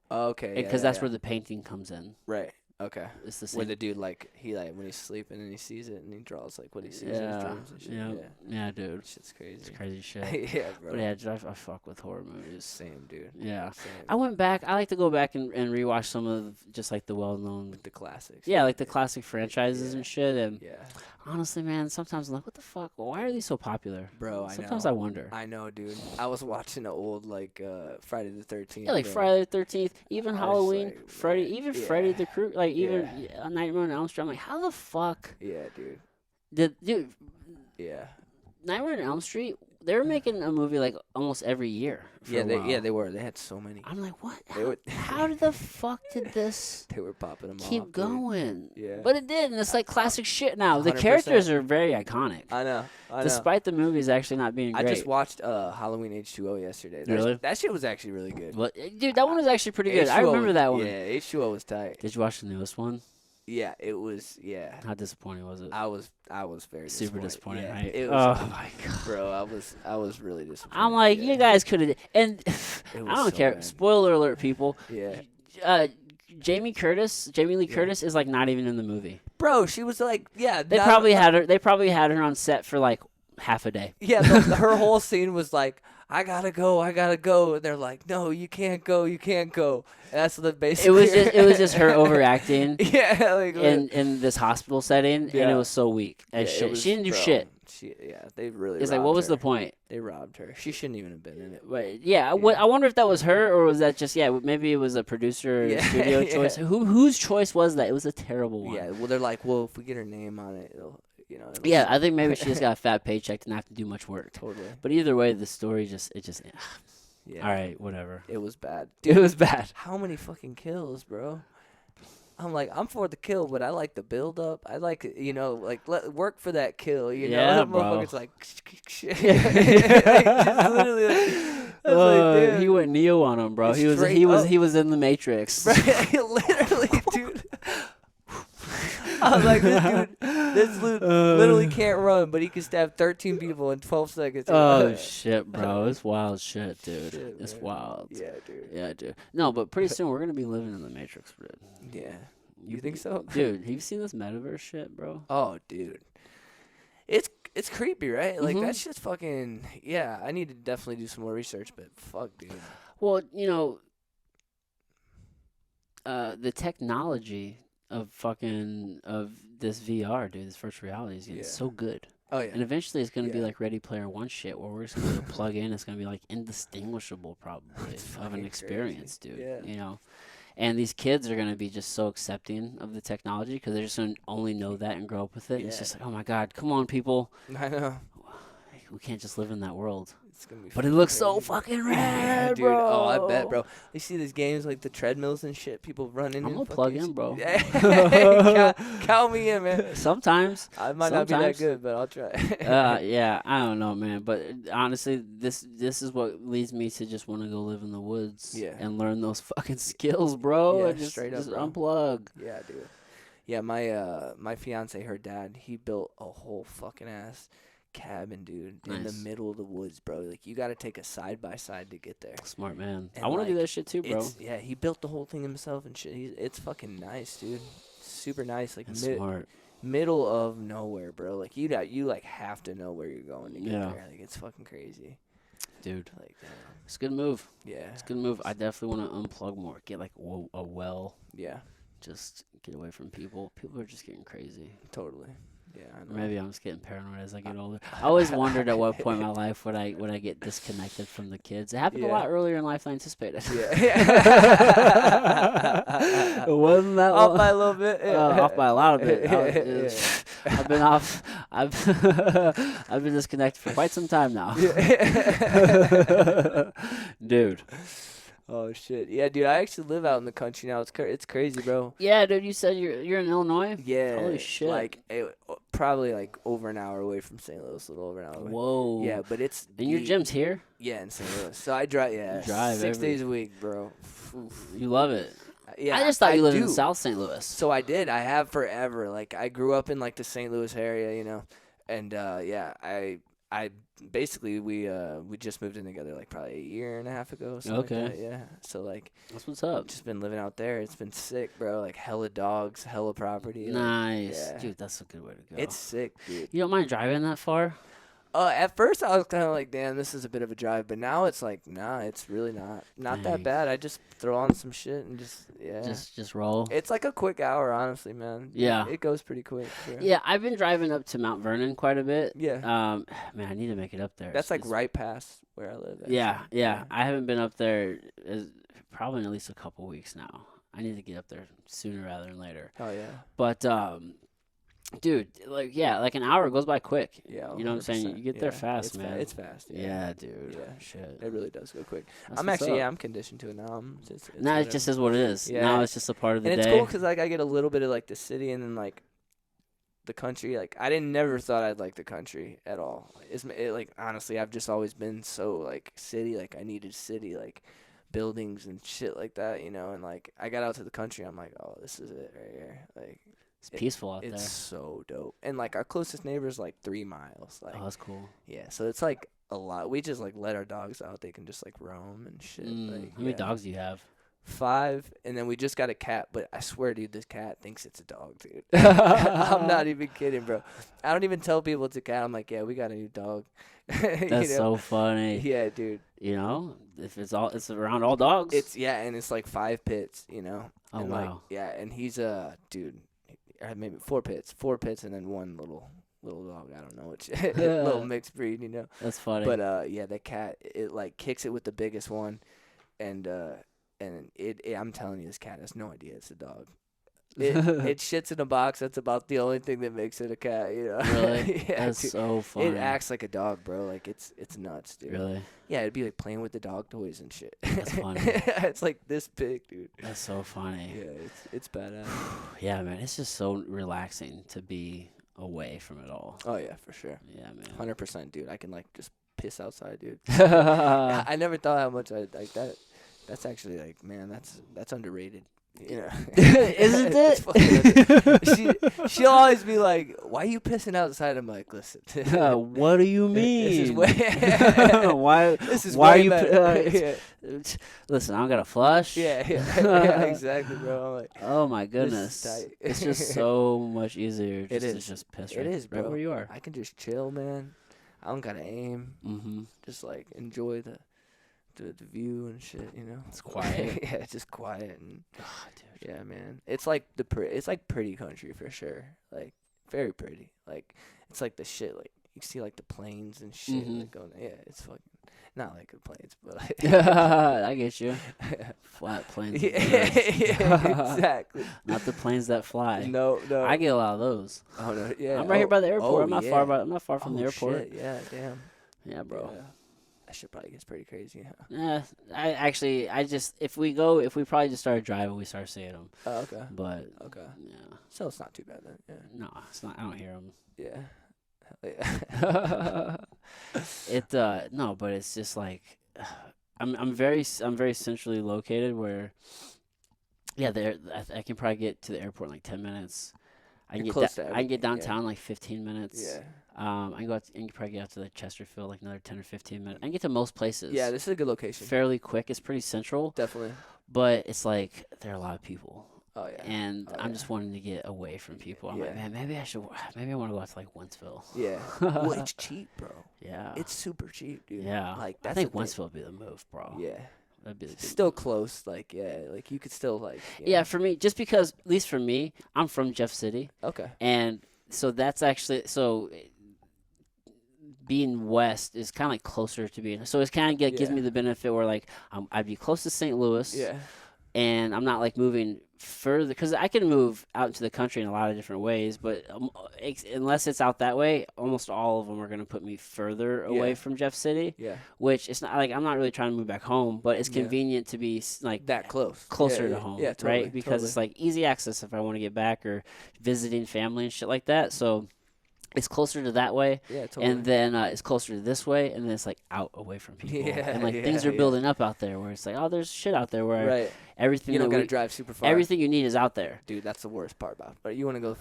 Okay. Because that's where the painting comes in. Right. Okay. It's the same. Where the dude like when he's sleeping and he sees it and he draws like what he sees in his dreams and shit. Yeah, dude. Shit's crazy. It's crazy shit. Yeah, bro. But yeah, I fuck with horror movies. Same, dude. Yeah. Same. I went back. I like to go back and rewatch some of just like the well-known, The classics. yeah, like the classic franchises and shit. And yeah. honestly, man, sometimes I'm like, what the fuck? Why are these so popular? Bro, Sometimes I wonder. I know, dude. I was watching the old like Friday the 13th. Yeah, like Friday the 13th, even Halloween, like, Freddy, man, even Freddy the Crew, like even Yeah. Nightmare on Elm Street. I'm like, how the fuck Yeah, dude. dude? Yeah. Nightmare on Elm Street, they were making a movie like almost every year. For a while. They were. They had so many. I'm like, what? They How the fuck did this They were popping them keep off, going? Yeah. But it did, and it's like classic shit now. The 100%. characters are very iconic. I know. Despite the movies actually not being great. I just watched Halloween H2O yesterday. Really? That shit was actually really good. Well, dude, that one was actually pretty good. I remember that one. Yeah, H2O was tight. Did you watch the newest one? Yeah, it was. Yeah. How disappointing was it? I was very super disappointed. Yeah, Right? it was, oh my god, bro! I was really disappointed. I'm like, you guys could have, and I don't so care. bad. Spoiler alert, people. Yeah. Jamey Lee Curtis is like not even in the movie. Bro, she was like, yeah. They probably had her on set for like half a day. Yeah, her whole scene was like, I gotta go. And they're like, no, you can't go. And that's the basic. It was just her overacting. Yeah, like in this hospital setting, and it was so weak as shit. She didn't do shit. They really. It's like, what was the point? They robbed her. She shouldn't even have been in it. But yeah, I wonder if that was her or was that just maybe it was a producer or studio choice. Whose choice was that? It was a terrible one. Yeah, well, they're like, well, if we get her name on it, it'll. Yeah, I think maybe she just got a fat paycheck to not have to do much work. Totally. But either way, the story just. Yeah. All right, whatever. It was bad. Dude, it was bad. How many fucking kills, bro? I'm like, I'm for the kill, but I like the build up. I like, work for that kill. Yeah, bro. Motherfucker's like, just literally. He went Neo on him, bro. He was in the Matrix. Literally, dude. I was like, this dude literally can't run, but he can stab 13 people in 12 seconds. Oh, shit, bro. It's wild shit, dude. It's wild. Yeah, dude. Yeah, dude. No, but pretty soon we're going to be living in the Matrix, dude. Yeah. You think so? Dude, have you seen this metaverse shit, bro? Oh, dude. It's creepy, right? Like, that shit's fucking... Yeah, I need to definitely do some more research, but fuck, dude. Well, the technology of this VR, dude, this virtual reality is getting so good. Oh, yeah. And eventually it's going to be like Ready Player One shit where we're just going to plug in. It's going to be like indistinguishable probably of an experience, dude. Yeah. And these kids are going to be just so accepting of the technology because they're just going to only know that and grow up with it. Yeah. It's just like, oh my God, come on, people. I know. We can't just live in that world. It's gonna be but it looks so fucking rad, dude. Bro. Oh, I bet, bro. You see these games like the treadmills and shit. People running. I'm gonna plug in, bro. Count me in, man. Sometimes I might not be that good, but I'll try. Yeah, I don't know, man. But honestly, this is what leads me to just want to go live in the woods and learn those fucking skills, bro. Yeah, and just bro. Unplug. Yeah, dude. Yeah, my fiance, her dad, he built a whole fucking ass cabin, dude, in the middle of the woods, bro. Like, you got to take a side by side to get there. Smart man. And I want to do that shit too, bro. Yeah, he built the whole thing himself and shit. It's fucking nice, dude. Super nice. Like, smart. Middle of nowhere, bro. Like, you like have to know where you're going to get there. Like, it's fucking crazy. Dude, Like, it's a good move. yeah. It's a good move. I definitely want to unplug more. Get like a well. Yeah. Just get away from people. People are just getting crazy. Totally. Yeah, I know. Maybe I'm just getting paranoid as I get older. I always wondered at what point in my life would I get disconnected from the kids. It happened a lot earlier in life than I anticipated. Yeah. It wasn't that off long. by a little bit. Off by a lot of it. I've been off. I've been disconnected for quite some time now. Dude. Oh shit! Yeah, dude, I actually live out in the country now. It's crazy, bro. Yeah, dude, you said you're in Illinois? Yeah. Holy shit. Like probably like over an hour away from St. Louis, a little over an hour away. Whoa. Yeah, but it's and your gym's here? Yeah, in St. Louis. So I drive. Yeah, you drive 6 days a week, bro. Oof. You love it. Yeah, I just thought you lived in South St. Louis. So I did. I have forever. Like I grew up in like the St. Louis area, you know, and yeah, I basically we just moved in together like probably a year and a half ago. Okay. Like that, yeah. So like that's what's up. Just been living out there. It's been sick, bro. Like hella dogs, hella property. Nice, like, Dude. That's a good way to go. It's sick, dude. You don't mind driving that far? At first I was kind of like, damn, this is a bit of a drive, but now it's like, nah, it's really not that bad. I just throw on some shit and just roll. It's like a quick hour, honestly, man. Yeah, it goes pretty quick. Yeah, I've been driving up to Mount Vernon quite a bit. Yeah. Man, I need to make it up there. That's like right past where I live. Actually. Yeah. I haven't been up there probably in at least a couple weeks now. I need to get up there sooner rather than later. Oh yeah. But dude, like an hour goes by quick. Yeah, 100%. You know what I'm saying? You get there fast, man. It's fast. Yeah, dude. Yeah, shit. It really does go quick. That's I'm conditioned to it now. It just is what it is. Yeah. Now it's just a part of the day. And it's cool because like I get a little bit of like the city and then like the country. Like I never thought I'd like the country at all. Like honestly, I've just always been so like city. Like I needed city, like buildings and shit like that, you know. And like I got out to the country, I'm like, oh, this is it right here. Like. It's peaceful out there. It's so dope. And, like, our closest neighbor is, like, 3 miles. Like, oh, that's cool. Yeah, so it's, like, a lot. We just, like, let our dogs out. They can just, like, roam and shit. How many dogs do you have? 5, and then we just got a cat. But I swear, dude, this cat thinks it's a dog, dude. I'm not even kidding, bro. I don't even tell people it's a cat. I'm like, yeah, we got a new dog. That's so funny. Yeah, dude. You know, if it's around all dogs. And it's, like, 5 pits, you know. Oh, and, wow. Like, yeah, and he's dude. Maybe 4 pits, and then one little dog. I don't know which little mixed breed, you know. That's funny. But yeah, the cat it like kicks it with the biggest one, and it I'm telling you, this cat has no idea it's a dog. It shits in a box. That's about the only thing that makes it a cat, you know. Really? Yeah, that's dude. so funny. It acts like a dog, bro. Like it's nuts, dude. Really? Yeah, it'd be like playing with the dog toys and shit. That's funny. It's like this big, dude. That's so funny. Yeah, it's badass. Yeah, man, it's just so relaxing to be away from it all. Oh yeah, for sure. Yeah, man. 100%, dude. I can like just piss outside, dude. I never thought how much I like that. That's actually like, man, that's underrated. You know, isn't it? She'll always be like, "Why are you pissing outside?" I'm like, "Listen, what do you mean? why? This is why are you? yeah. Listen, I don't got to flush. Yeah, exactly, bro. I'm like, oh my goodness, it's just so much easier. To just piss. It is, bro. Right where you are. I can just chill, man. I don't gotta aim. Mm-hmm. Just like enjoy the view and shit, you know. It's quiet. Yeah, it's just quiet and dude. Yeah, man. It's like it's like pretty country for sure. Like very pretty. Like it's like the shit. Like you see like the planes and shit like going. Yeah, it's fucking not like the planes, but like I get you. Flat planes. Yeah, exactly. Not the planes that fly. No. I get a lot of those. Oh no, yeah. I'm right here by the airport. I'm not yeah. I'm not far from the airport. Shit. Yeah, damn. Yeah, bro. Yeah. That shit probably gets pretty crazy, huh? Yeah, if we probably just started driving, we start seeing them. Oh, okay. But okay, yeah. So it's not too bad then. Yeah. No, it's not. I don't hear them. Yeah. Hell yeah. No, but it's just like I'm very centrally located where. Yeah, I can probably get to the airport in like 10 minutes. I can get downtown in like 15 minutes. Yeah. I can go out and probably get out to the Chesterfield like another 10 or 15 minutes. I can get to most places. Yeah, this is a good location. Fairly quick. It's pretty central. Definitely. But it's like there are a lot of people. Oh yeah. And I'm just wanting to get away from people. I'm like, man, maybe I want to go out to like Wentzville. Yeah. Well, it's cheap, bro. Yeah. It's super cheap, dude. Yeah. Like I think Wentzville would be the move, bro. Yeah. That'd be still close. Like, yeah, like you could still like. Yeah, for me, just because, at least for me, I'm from Jeff City. Okay. And so that's actually being west is kind of like closer to being. So it's kind of gives me the benefit where like I'd be close to St. Louis. Yeah. And I'm not like moving further because I can move out into the country in a lot of different ways, but unless it's out that way, almost all of them are going to put me further away from Jeff City. Yeah. Which it's not like I'm not really trying to move back home, but it's convenient to be like that closer to home, totally, right? Because it's like easy access if I want to get back or visiting family and shit like that. So it's closer to that way, and then it's closer to this way, and then it's like out away from people, and like things are building up out there where it's like, oh, there's shit out there where everything you don't gotta drive super far. Everything you need is out there, dude. That's the worst part about it. But you want to go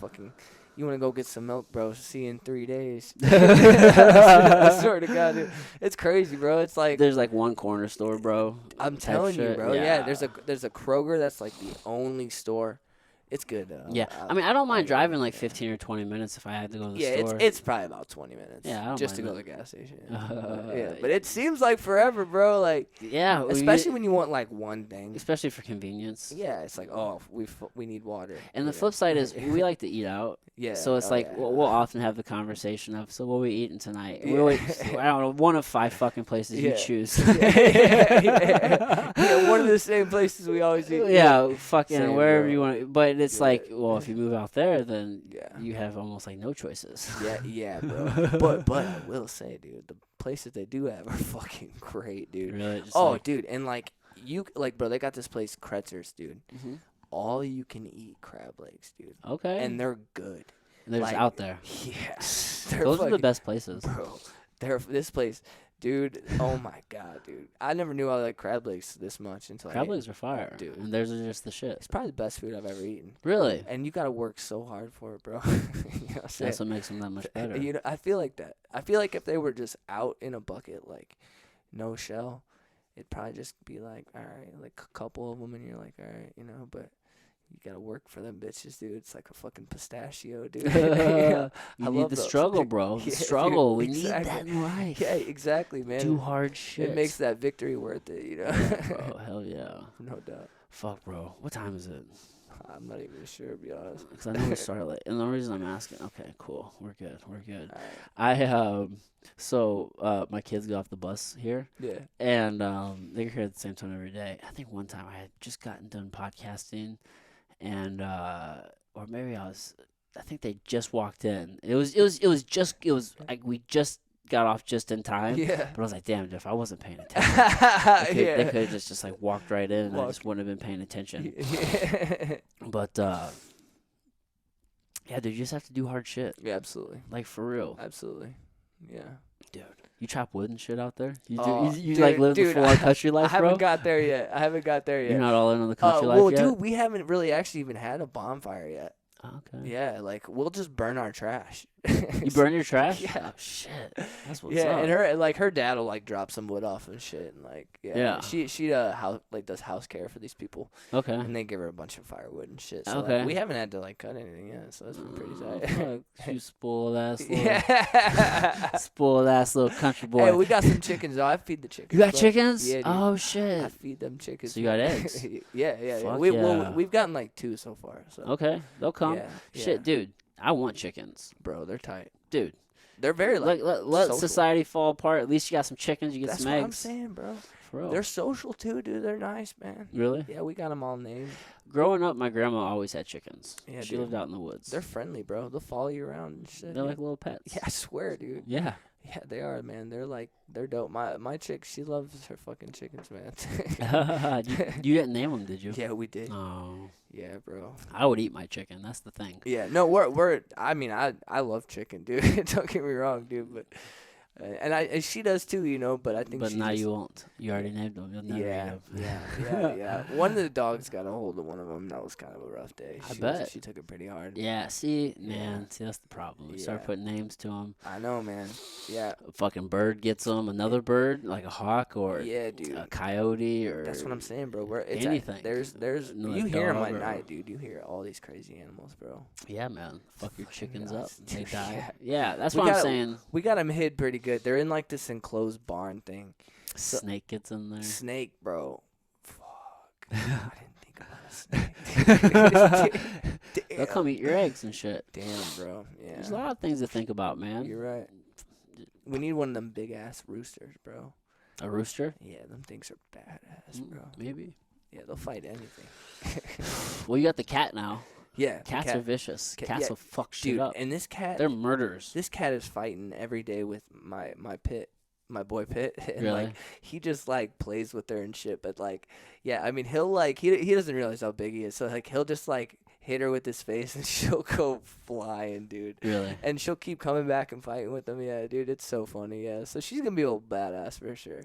get some milk, bro. See you in 3 days. I swear to God, dude. It's crazy, bro. It's like there's like one corner store, bro. I'm telling you, bro. Yeah, there's a Kroger that's like the only store. It's good though. Yeah, I mean, I don't mind driving like 15 or 20 minutes if I had to go to the store. Yeah, it's probably about 20 minutes. Yeah, I don't just to mind go to the gas station. Yeah, but it seems like forever, bro. Like especially when you want like one thing. Especially for convenience. Yeah, it's like we need water. And the flip side is we like to eat out. Yeah. So it's we'll often have the conversation of, so what are we eating tonight? I don't know, one of 5 fucking places you choose. Yeah, one of the same places we always eat. Yeah, fucking wherever you want. But it's like, well, if you move out there, then you have almost like no choices. Yeah, bro. But I will say, dude, the places they do have are fucking great, dude. Really? Dude, and bro, they got this place, Kretzer's, dude. Mm-hmm. All you can eat crab legs, dude. Okay. And they're good. And they're just out there. Yeah. Those are the best places. Bro, this place, dude, oh my God, dude. I never knew I liked crab legs this much until crab legs are fire, dude. And theirs are just the shit. It's probably the best food I've ever eaten. Really? And you got to work so hard for it, bro. That's what makes them that much better. I feel like that. I feel like if they were just out in a bucket, like no shell, it'd probably just be like, all right, like a couple of them, and you're like, all right, but you gotta work for them bitches, dude. It's like a fucking pistachio, dude. You need the struggle, bro. The struggle. Dude, we need that in life. Yeah, exactly, man. Do hard shit. It makes that victory worth it, Yeah, bro, hell yeah. No doubt. Fuck, bro. What time is it? I'm not even sure, to be honest. Because I know we started late. And the reason I'm asking, okay, cool. We're good. Right. My kids get off the bus here. Yeah. And they're here at the same time every day. I think one time I had just gotten done podcasting. And or maybe I think they just walked in. It was like we just got off just in time. Yeah. But I was like, damn, if I wasn't paying attention, they could have just like walked right in, and I just wouldn't have been paying attention. Yeah. But yeah, dude, you just have to do hard shit. Yeah, absolutely. Like for real. Absolutely. Yeah. Dude, you chop wood and shit out there? You dude, like live the full country life, bro? I haven't bro? got there yet. You're not all in on the country life yet? Dude, we haven't really actually even had a bonfire yet. Okay. Yeah, like we'll just burn our trash. You burn your trash? Yeah. Oh, shit. That's what's up. And her dad will like drop some wood off and shit, and like she does house care for these people. Okay. And they give her a bunch of firewood and shit. So like, we haven't had to like cut anything yet, so that's been pretty tight. You spoiled ass little country boy. Hey, we got some chickens though. I feed the chickens. You got chickens? Yeah, dude. Oh shit. I feed them chickens. So you got eggs? Yeah. Fuck we've gotten like 2 so far. So. Okay, they'll come. Yeah, shit, dude. I want chickens. Bro, they're tight. Dude. They're very like let society fall apart. At least you got some chickens. You get some eggs. That's what I'm saying, bro. For real. They're social too, dude. They're nice, man. Really? Yeah, we got them all named. Growing up, my grandma always had chickens. Yeah, she lived out in the woods. They're friendly, bro. They'll follow you around and shit. They're like little pets. Yeah, I swear, dude. Yeah. Yeah, they are, man. They're dope. My chick, she loves her fucking chickens, man. You didn't name them, did you? Yeah, we did. Oh. Yeah, bro. I would eat my chicken. That's the thing. Yeah, no, I love chicken, dude. Don't get me wrong, dude, but And she does too, you know. But I think. But now you won't. You already named them. You'll never name them. Yeah. One of the dogs got a hold of one of them. That was kind of a rough day. I bet. She took it pretty hard. Yeah. See, man. See, that's the problem. We start putting names to them. I know, man. Yeah. A fucking bird gets them. Another bird, like a hawk or dude. A coyote or. That's what I'm saying, bro. It's anything. There's you hear them at night, dude. You hear all these crazy animals, bro. Yeah, man. Fuck your chickens up. Dude, They die. Yeah, that's what I'm saying. We got them hid pretty good. They're in like this enclosed barn thing. Snake gets in there. Snake, bro. Fuck. I didn't think about a snake. They'll come eat your eggs and shit. Damn, bro. Yeah. There's a lot of things to think about, man. You're right. We need one of them big ass roosters, bro. A rooster? Yeah, them things are badass, bro. Maybe. Yeah, they'll fight anything. Well, you got the cat now. Yeah. Cats are vicious. Cats will fuck shit up. And this cat. They're murderers. This cat is fighting every day with my boy Pitt. And really? Like, he just like plays with her and shit. But like, yeah, I mean, he'll like, he doesn't realize how big he is. So like, he'll just like hit her with his face and she'll go flying, dude. Really? And she'll keep coming back and fighting with him. Yeah, dude, it's so funny. Yeah. So she's going to be a little badass for sure.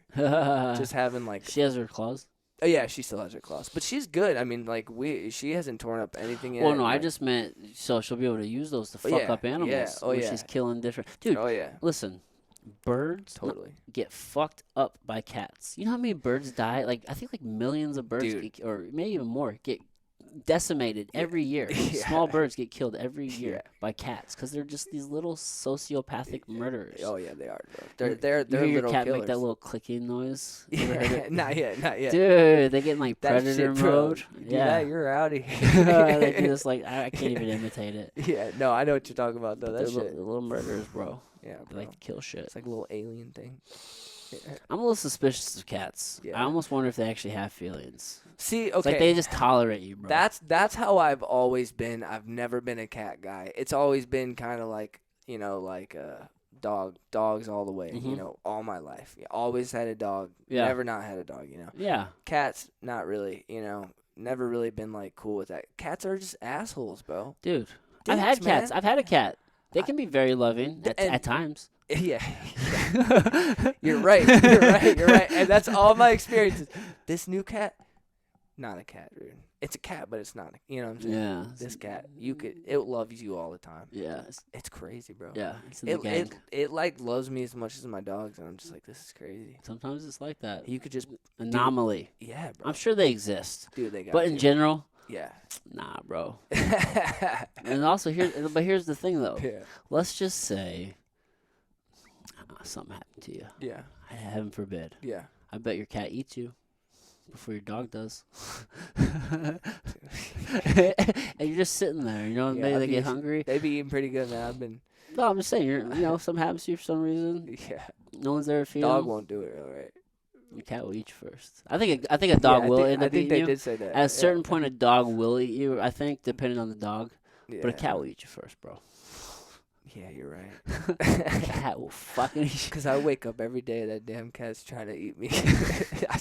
Just having like. She has her claws? Oh, yeah, she still has her claws. But she's good. I mean, like, she hasn't torn up anything yet. Well, no, I just meant so she'll be able to use those to fuck up animals. Yeah. Oh, yeah. She's killing different. Dude, listen, birds get fucked up by cats. You know how many birds die? Like, I think like millions of birds, or maybe even more, get decimated every year. Small birds get killed every year by cats because they're just these little sociopathic murderers. Oh yeah, they are. They're you hear your little cat killers. make that little clicking noise? Not yet. Dude, they get in like predator mode. Yeah, you're out of here. They do this like I can't even imitate it. Yeah, no, I know what you're talking about though. That shit. They're little murderers, bro. Yeah, they like to kill shit. It's like a little alien thing. I'm a little suspicious of cats. Yeah. I almost wonder if they actually have feelings. See, okay. It's like they just tolerate you, bro. That's how I've always been. I've never been a cat guy. It's always been kind of like, you know, like dogs all the way, you know, all my life. Always had a dog. Yeah. Never not had a dog, you know. Yeah. Cats, not really, you know. Never really been like cool with that. Cats are just assholes, bro. Dude, I've had cats. I've had a cat. They can be very loving at times. Yeah. You're right. And that's all my experiences. This new cat, not a cat, dude. It's a cat, but it's not. You know what I'm saying? Yeah. This cat, it loves you all the time. Yeah. It's crazy, bro. Yeah. It's in the gang. It like loves me as much as my dogs, and I'm just like, this is crazy. Sometimes it's like that. You could just anomaly. Yeah, bro. I'm sure they exist. Dude, they got. But in general. Yeah. Nah, bro. And also here's the thing though. Yeah. Let's just say something happened to you. Yeah. Heaven forbid. Yeah. I bet your cat eats you before your dog does. And you're just sitting there, you know, maybe they get hungry. They be eating pretty good, man. No, I'm just saying, something happens to you for some reason. Yeah. No one's ever feeding. Dog won't do it, all right. Your cat will eat you first. I think a dog will end up eating you. I think they did say that. At a certain point, a dog will eat you, I think, depending on the dog. Yeah. But a cat will eat you first, bro. Yeah, you're right. A cat will fucking eat you. Because I wake up every day, that damn cat's trying to eat me. I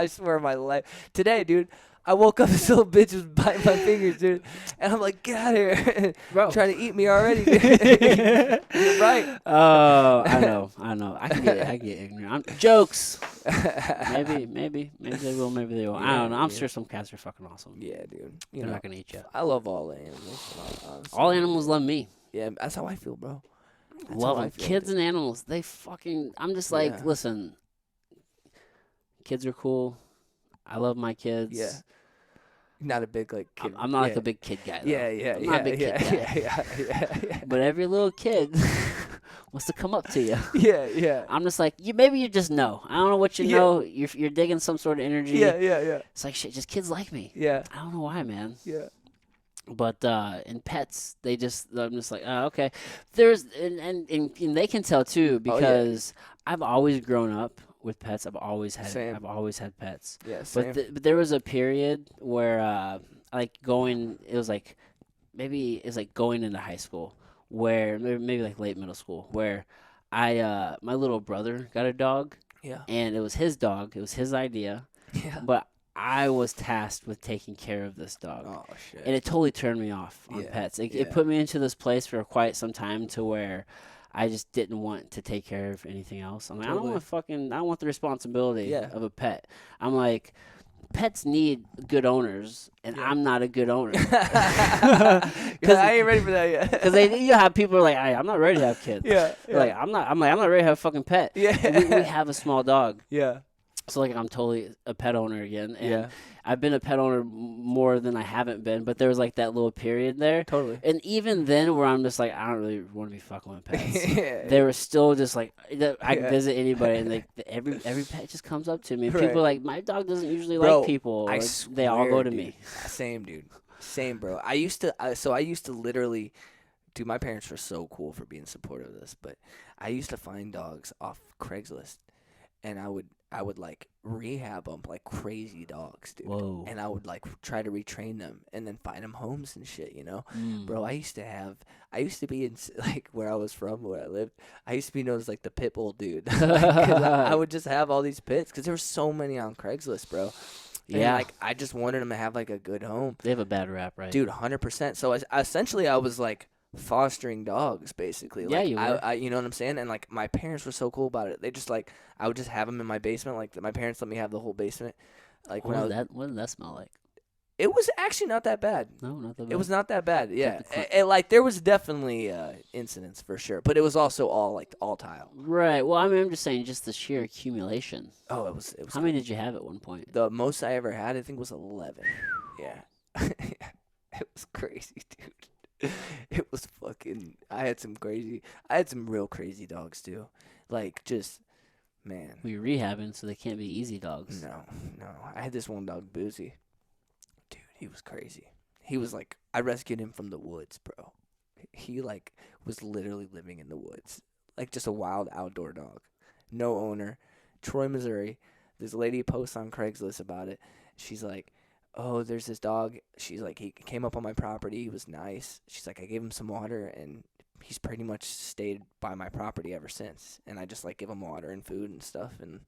swear my life. Today, dude, I woke up, this little bitch was biting my fingers, dude. And I'm like, get out of here. Bro. Trying to eat me already, dude. You're right. Oh, I know. I can get ignorant. Jokes. Maybe they will, maybe they won't. I don't know. I'm sure some cats are fucking awesome. Yeah, dude. They're not going to eat you. I love all the animals. Honestly. All animals love me. Yeah, that's how I feel, bro. Love them. Kids and animals, they fucking... I'm just like, listen, kids are cool. I love my kids. Yeah. Not a big, like, kid. I'm not like a big kid guy, though. Yeah. I'm not a big kid guy. Yeah. But every little kid wants to come up to you. Yeah. I'm just like, maybe you just know. I don't know what you know. You're digging some sort of energy. Yeah. It's like, shit, just kids like me. Yeah. I don't know why, man. Yeah. But in pets, I'm just like, oh, okay. There's and they can tell too because I've always grown up with pets. I've always had pets. Yeah, same. But there was a period where going into high school, where maybe like late middle school, where my little brother got a dog. Yeah. And it was his dog. It was his idea. Yeah. But I was tasked with taking care of this dog. Oh, shit. And it totally turned me off on pets. It put me into this place for quite some time to where I just didn't want to take care of anything else. I'm like, Totally. I don't want the responsibility Yeah. of a pet. I'm like, pets need good owners, and I'm not a good owner. Because I ain't ready for that yet. Because you have people are like, I'm not ready to have kids. Yeah. Like I'm not ready to have a fucking pet. Yeah. We have a small dog. Yeah. So like I'm totally a pet owner again, and I've been a pet owner more than I haven't been. But there was like that little period there, Totally. and even then where I'm just like I don't really want to be fucking with pets. They were still just like I can visit anybody, and like every pet just comes up to me. And people are like, my dog doesn't usually like people. I swear, they all go to me. Same, dude. Same, bro. I used to literally. Dude, my parents were so cool for being supportive of this, but I used to find dogs off Craigslist, and I would like rehab them like crazy dogs, dude. Whoa. And I would like try to retrain them and then find them homes and shit, you know? Bro, I used to be in like where I was from, where I lived. I used to be known as like the pit bull dude. Cause I would just have all these pits because there were so many on Craigslist, bro. And like I just wanted them to have like a good home. They have a bad rap, right? Dude, 100%. So essentially I was like fostering dogs basically. Like, you were. I you know what I'm saying? And like my parents were so cool about it. They just like I would just have them in my basement. Like my parents let me have the whole basement. Like what did that smell like? It was actually not that bad. No, not that bad. It was not that bad. Yeah, like there was definitely incidents for sure, but it was also all tile. Right. Well, I mean, I'm just saying, just the sheer accumulation. Oh, it was. How many did you have at one point? The most I ever had, I think, was 11. Yeah, it was crazy, dude. It was fucking. I had some real crazy dogs too. Like just, man. We were rehabbing, so they can't be easy dogs. No. I had this one dog, Boozy. Dude, he was crazy. He was like, I rescued him from the woods, bro. He like was literally living in the woods, like just a wild outdoor dog, no owner. Troy, Missouri. This lady posts on Craigslist about it. She's like, oh, there's this dog. She's like, he came up on my property. He was nice. She's like, I gave him some water, and he's pretty much stayed by my property ever since. And I just, like, give him water and food and stuff. And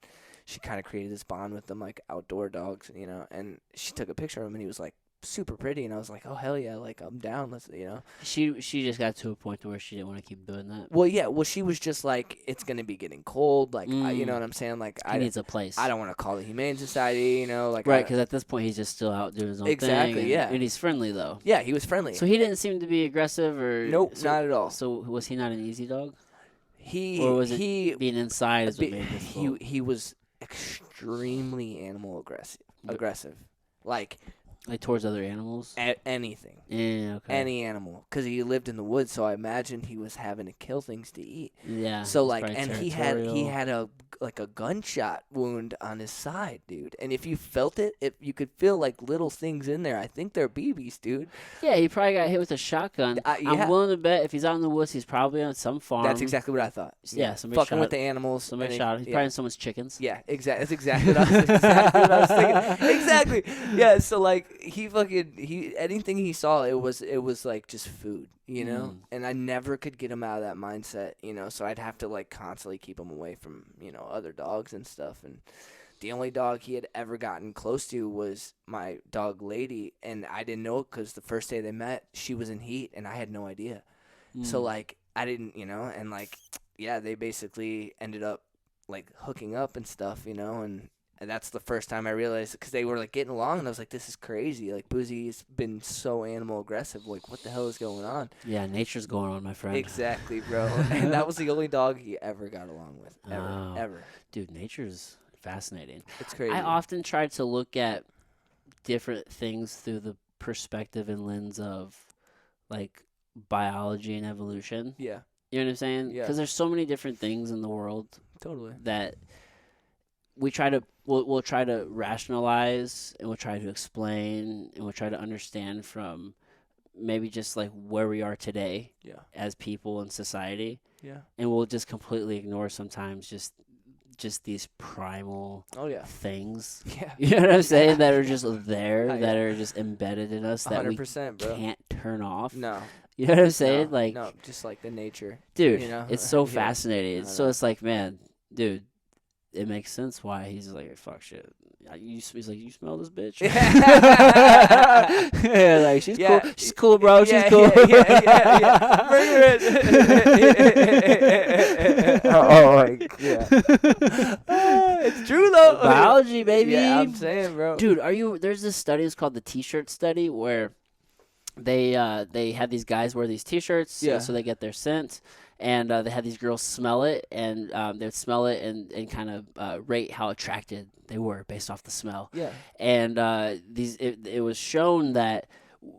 she kind of created this bond with them, like, outdoor dogs, you know. And she took a picture of him, and he was, like, super pretty. And I was like, oh, hell yeah, like, I'm down. Let's, you know. She just got to a point where she didn't want to keep doing that. Well, yeah. Well, she was just like, it's going to be getting cold. Like, you know what I'm saying? Like, he needs a place. I don't want to call the Humane Society, you know. Like, right, because at this point, he's just still out doing his own thing. Exactly, yeah. And he's friendly, though. Yeah, he was friendly. So he didn't seem to be aggressive or... Nope, not at all. So was he not an easy dog? Or was it being inside is what made it difficult? He was extremely animal aggressive. Like towards other animals? Anything. Yeah, okay. Any animal. Because he lived in the woods, so I imagine he was having to kill things to eat. Yeah. So, like, and he had a gunshot wound on his side, dude. And if you felt it, you could feel, like, little things in there. I think they're BBs, dude. Yeah, he probably got hit with a shotgun. I'm willing to bet if he's out in the woods, he's probably on some farm. That's exactly what I thought. Yeah, somebody fucking with the animals. Somebody shot him. He's probably in someone's chickens. Yeah, exactly. That's exactly what I was thinking. Exactly. Yeah, so, like, anything he saw, it was like just food, you know. And I never could get him out of that mindset, you know. So I'd have to like constantly keep him away from, you know, other dogs and stuff. And the only dog he had ever gotten close to was my dog Lady, and I didn't know it because the first day they met, she was in heat, and I had no idea. So like I didn't, you know, and like yeah, they basically ended up like hooking up and stuff, you know, and that's the first time I realized, because they were, like, getting along, and I was like, this is crazy. Like, Boozy's been so animal aggressive. Like, what the hell is going on? Yeah, nature's going on, my friend. Exactly, bro. And that was the only dog he ever got along with. Ever. Dude, nature's fascinating. It's crazy. I often try to look at different things through the perspective and lens of, like, biology and evolution. Yeah. You know what I'm saying? Yeah. Because there's so many different things in the world. Totally. That we'll try to rationalize, and we'll try to explain, and we'll try to understand from maybe just like where we are today as people in society. Yeah. And we'll just completely ignore sometimes just these primal things. Yeah. You know what I'm saying? That are just there, that are just embedded in us, that 100%, we can't turn off. No. You know what I'm saying? No, just like the nature. Dude, you know? It's so fascinating. So it's like, man, dude, it makes sense why he's like, fuck shit. He's like, you smell this bitch? Yeah, like she's cool. She's cool, bro. She's cool. Bring her in. Oh my god. It's true though. Biology, baby. Yeah, I'm saying, bro. Dude, there's this study. It's called the T-shirt study where they had these guys wear these T-shirts so they get their scent. And they had these girls smell it, and they'd smell it and kind of rate how attracted they were based off the smell. Yeah. And it was shown that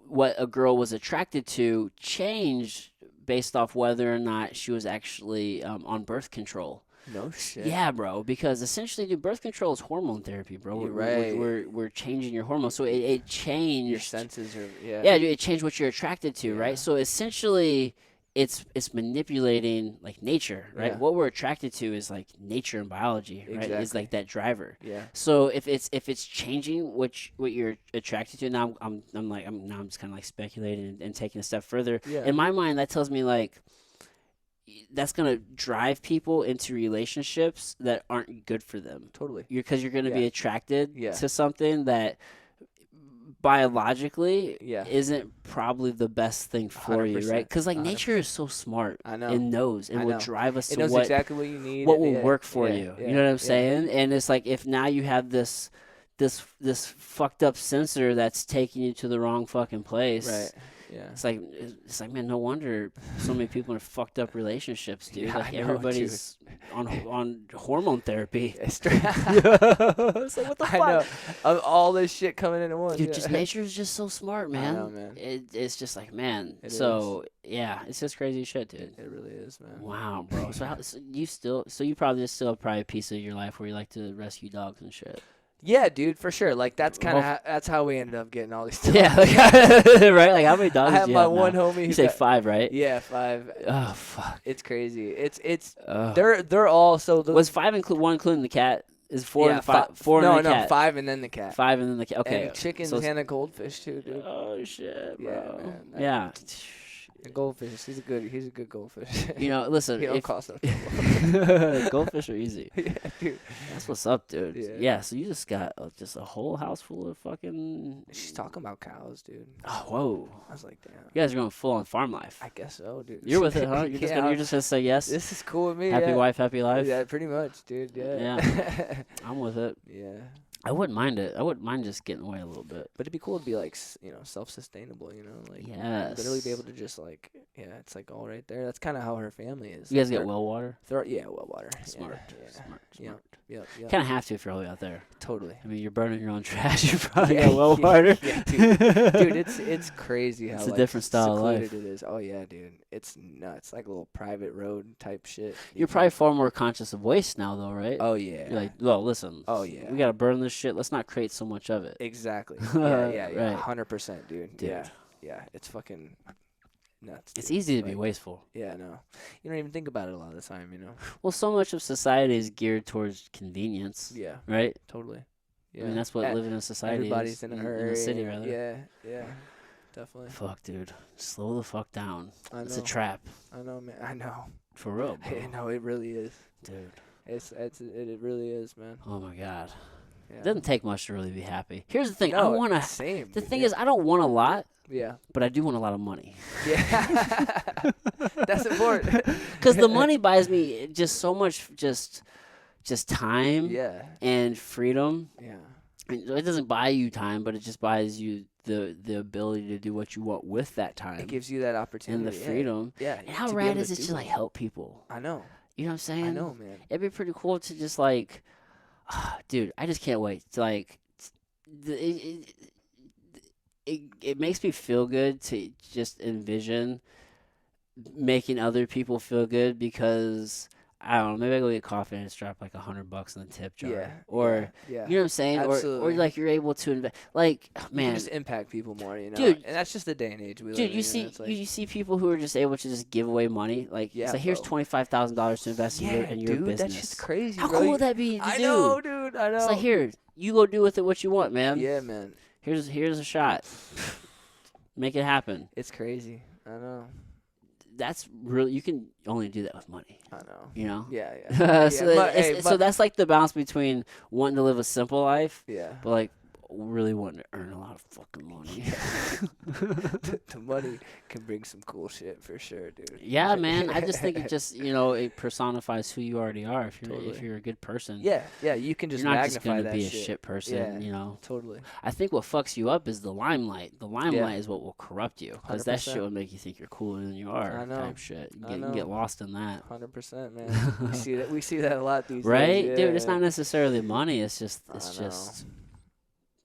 what a girl was attracted to changed based off whether or not she was actually on birth control. No shit. Yeah, bro. Because essentially, dude, birth control is hormone therapy, bro. We're changing your hormones, so it changed your senses are Yeah, dude, it changed what you're attracted to, right? So essentially, it's manipulating like nature, right? What we're attracted to is like nature and biology, right? Exactly. Is like that driver. Yeah. So if it's changing what you're attracted to, now I'm just kind of like speculating and taking a step further. Yeah. In my mind, that tells me like that's gonna drive people into relationships that aren't good for them. Totally. Because you're gonna be attracted to something that biologically isn't probably the best thing for you, right? Because like 100%. Nature is so smart. I know. And knows and will drive us it to knows exactly what you need. What will work for you. You know what I'm saying? And it's like if now you have this fucked up sensor that's taking you to the wrong fucking place. Right. Yeah. It's like man, no wonder so many people in fucked up relationships, dude. Yeah, like everybody's on hormone therapy. It's like what the fuck? I know. Of all this shit coming in at once. Dude, just nature is just so smart, man. I know, man. It's just like, man. It so yeah, it's just crazy shit, dude. It really is, man. Wow, bro. So you probably still have probably a piece of your life where you like to rescue dogs and shit. Yeah, dude, for sure. Like that's kind of that's how we ended up getting all these dogs. Yeah, right. Like how many dogs? I have do you my have one now? homie. You say 5, right? Yeah, 5. Oh fuck. It's crazy. It's they're all so. Was 5 one including the cat? Is 4 and 5? 4 no, and the cat. 5 and then the cat. 5 and then the cat. Okay. And chickens and a goldfish too, dude. Oh shit, bro. Yeah, man. Yeah. A goldfish. He's a good goldfish. You know, listen. He don't cost nothing. Goldfish are easy. Yeah, dude. That's what's up, dude. Yeah. So you just got just a whole house full of fucking. She's talking about cows, dude. Oh, whoa. I was like, damn. You guys are going full on farm life. I guess so, dude. You're with it, huh? You're just gonna say yes. This is cool with me. Happy wife, happy life. Yeah, pretty much, dude. Yeah. Yeah. I'm with it. Yeah. I wouldn't mind it. I wouldn't mind just getting away a little bit. But it'd be cool to be like, self-sustainable, like literally be able to just like, it's like all right there. That's kind of how her family is. You guys get well water? Well water. Smart. Yep. Kind of have to if you're all the way out there. Totally. I mean, you're burning your own trash. You probably got well water. Yeah, dude, it's crazy how it's a different style of life. It is. Oh yeah, dude. It's nuts. Like a little private road type shit. You're probably far more conscious of waste now, though, right? Oh yeah. You're like, well, listen. Oh yeah. We gotta burn this shit. Let's not create so much of it. Exactly. Yeah. Right. 100%, dude. Yeah. It's fucking nuts. It's easy to be wasteful. Yeah, no. You don't even think about it a lot of the time, Well, so much of society is geared towards convenience. Yeah. Right? Totally. Yeah. I mean, that's what living in a society everybody's is. in a hurry. In the city, rather. Yeah. Definitely. Fuck, dude. Slow the fuck down. It's a know. trap. I know, man. I know. For real, bro. No, it really is. Dude. It really is, man. Oh, my God. Yeah. It doesn't take much to really be happy. Here's the thing. No, I don't want to. Same. The thing is, I don't want a lot. Yeah. But I do want a lot of money. Yeah. That's important. Because the money buys me just so much just time and freedom. Yeah. It doesn't buy you time, but it just buys you the ability to do what you want with that time. It gives you that opportunity. And the freedom. Yeah. And how rad is it to like help people? I know. You know what I'm saying? I know, man. It'd be pretty cool to just like, dude, I just can't wait to like, it makes me feel good to just envision making other people feel good because I don't know, maybe I go get coffee and just drop like $100 in the tip jar. Yeah. Or you know what I'm saying? Or like you're able to invest. Like, man, you can just impact people more, dude. And that's just the day and age we live in. Dude, you see people who are just able to just give away money. Like, it's like here's $25,000 to invest in your business. That's just crazy. How cool would that be to do? I know, dude. I know. It's like, here, you go do with it what you want, man. Yeah, man. Here's a shot. Make it happen. It's crazy. I know. that's really, you can only do that with money. I know. You know? Yeah. So that's like the balance between wanting to live a simple life, yeah. but like really wanting to earn a lot of fucking money. The money can bring some cool shit for sure, dude. Yeah, man. I just think it just, it personifies who you already are. If you're a good person. Yeah, you can just you're not magnify just gonna that be a shit. shit person. Totally. I think what fucks you up is the limelight. The limelight is what will corrupt you, because that shit will make you think you're cooler than you are. I know. Type shit. You can get lost in that. 100%, man. We see that a lot these days. Right, Yeah. dude. It's not necessarily money. It's just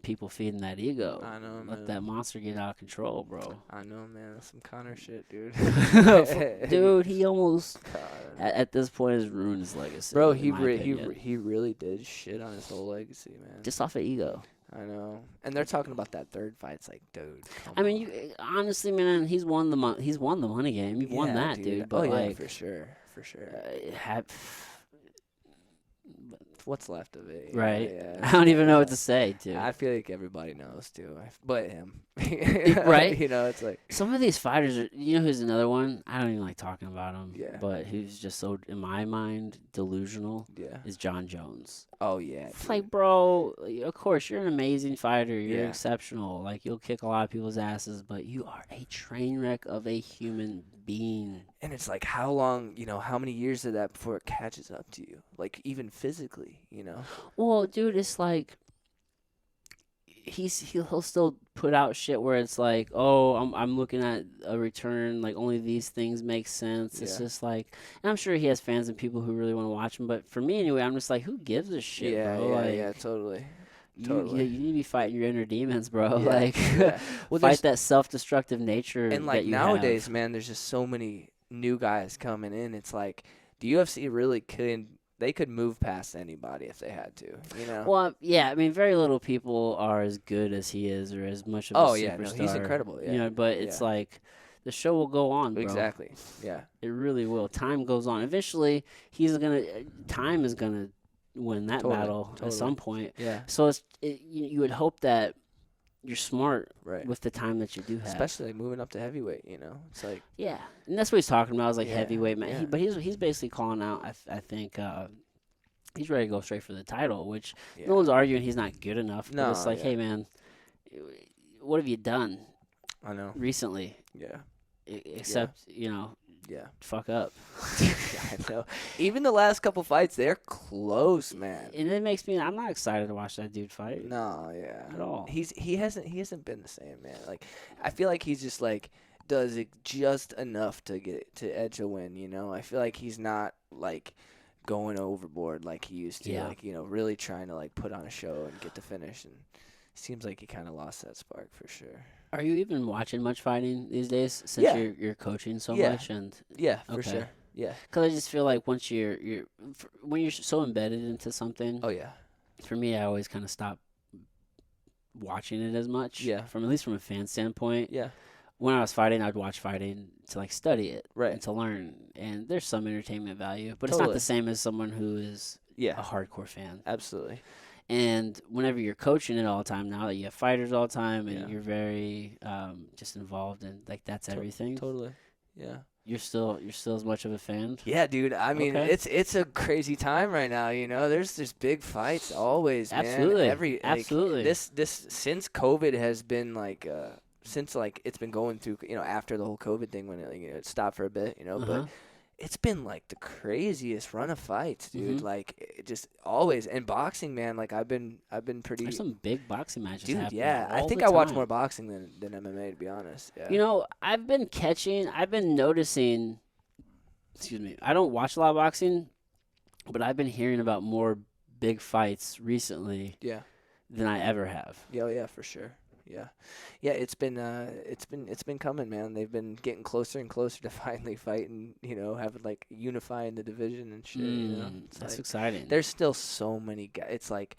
people feeding that ego. I know, man. Let that monster get out of control, bro. I know, man. That's some Connor shit, dude. Dude, he almost at this point has ruined his legacy. Bro, he really did shit on his whole legacy, man. Just off of ego. I know. And they're talking about that third fight. It's like, dude. I mean, honestly, man, he's won the money game. You've won that, dude. But for sure. What's left of it? Right. Yeah. I don't even know what to say, dude. I feel like everybody knows, too. But him. Right? It's like. Some of these fighters are, who's another one? I don't even like talking about him. Yeah. But who's just so, in my mind, delusional. Yeah. Is John Jones. Oh, yeah. It's like, bro, of course, you're an amazing fighter. You're exceptional. Like, you'll kick a lot of people's asses, but you are a train wreck of a human being. And it's like, how long, how many years of that before it catches up to you? Like, even physically, Well, dude, it's like, he'll still put out shit where it's like, oh, I'm looking at a return, like only these things make sense. It's just like, and I'm sure he has fans and people who really want to watch him, but for me anyway, I'm just like, who gives a shit, bro? Totally. You need to be fighting your inner demons, bro. Yeah, Well, fight that self-destructive nature. And like nowadays, man, there's just so many new guys coming in. It's like the UFC really could move past anybody if they had to, Well, yeah, I mean, very little people are as good as he is or as much of a superstar. Oh, yeah, no, he's incredible, yeah. But it's like the show will go on, bro. Exactly, yeah. It really will. Time goes on. Eventually, time is going to win that battle at some point. Yeah. So you would hope that you're smart right. with the time that you do have. Especially like moving up to heavyweight, It's like and that's what he's talking about. Is like heavyweight, man. But he's basically calling out. I think he's ready to go straight for the title, which no one's arguing he's not good enough. But it's like, hey, man, what have you done? I know recently. Yeah. Except fuck up. I know. Even the last couple fights, they're close, man. And it makes me. I'm not excited to watch that dude fight. No, at all. He hasn't been the same, man. Like I feel like he's just like does it just enough to get to edge a win. I feel like he's not like going overboard like he used to. Like really trying to like put on a show and get the finish. And it seems like he kind of lost that spark for sure. Are you even watching much fighting these days since you're coaching so much? And for sure. Yeah. Because I just feel like once when you're so embedded into something. Oh yeah. For me, I always kind of stop watching it as much. Yeah. At least from a fan standpoint. Yeah. When I was fighting, I'd watch fighting to like study it, right, and to learn. And there's some entertainment value, but it's not the same as someone who is a hardcore fan. Absolutely. And whenever you're coaching it all the time, now that you have fighters all the time, and you're very just involved in like that's everything. Totally. Yeah. You're still as much of a fan. Yeah, dude. I mean, it's a crazy time right now. There's big fights always. Absolutely. Man. Absolutely. This since COVID has been like since like it's been going through after the whole COVID thing when it stopped for a bit but. It's been like the craziest run of fights, dude. Mm-hmm. Like it just always, and boxing, man. Like I've been pretty. There's some big boxing matches, dude. Happening I think I watch more boxing than MMA, to be honest. Yeah. I've been noticing. Excuse me. I don't watch a lot of boxing, but I've been hearing about more big fights recently. Yeah. Than I ever have. Yeah, for sure. Yeah, it's been coming, man. They've been getting closer and closer to finally fighting, having like unifying the division and shit. That's exciting. There's still so many guys. It's like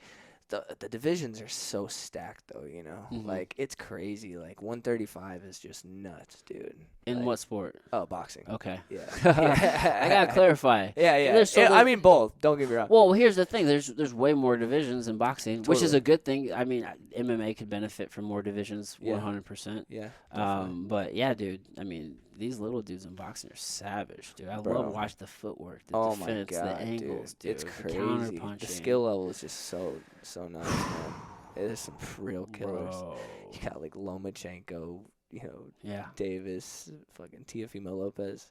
the divisions are so stacked though, you know. Like it's crazy. Like 135 is just nuts, dude. In like, what sport? Oh, boxing. Okay. Yeah. I gotta clarify. Yeah. I mean both. Don't get me wrong. Well, here's the thing. There's way more divisions in boxing, which is Totally. a good thing. I mean, MMA could benefit from more divisions, 100%. Yeah. But yeah, dude. I mean, these little dudes in boxing are savage, dude. I love watching the footwork, the defense, the angles, dude. It's crazy. The counterpunching. The skill level is just so nice, man. It is some real killers. Bro. You got like Lomachenko, you know, Yeah. Davis, fucking Teofimo Lopez.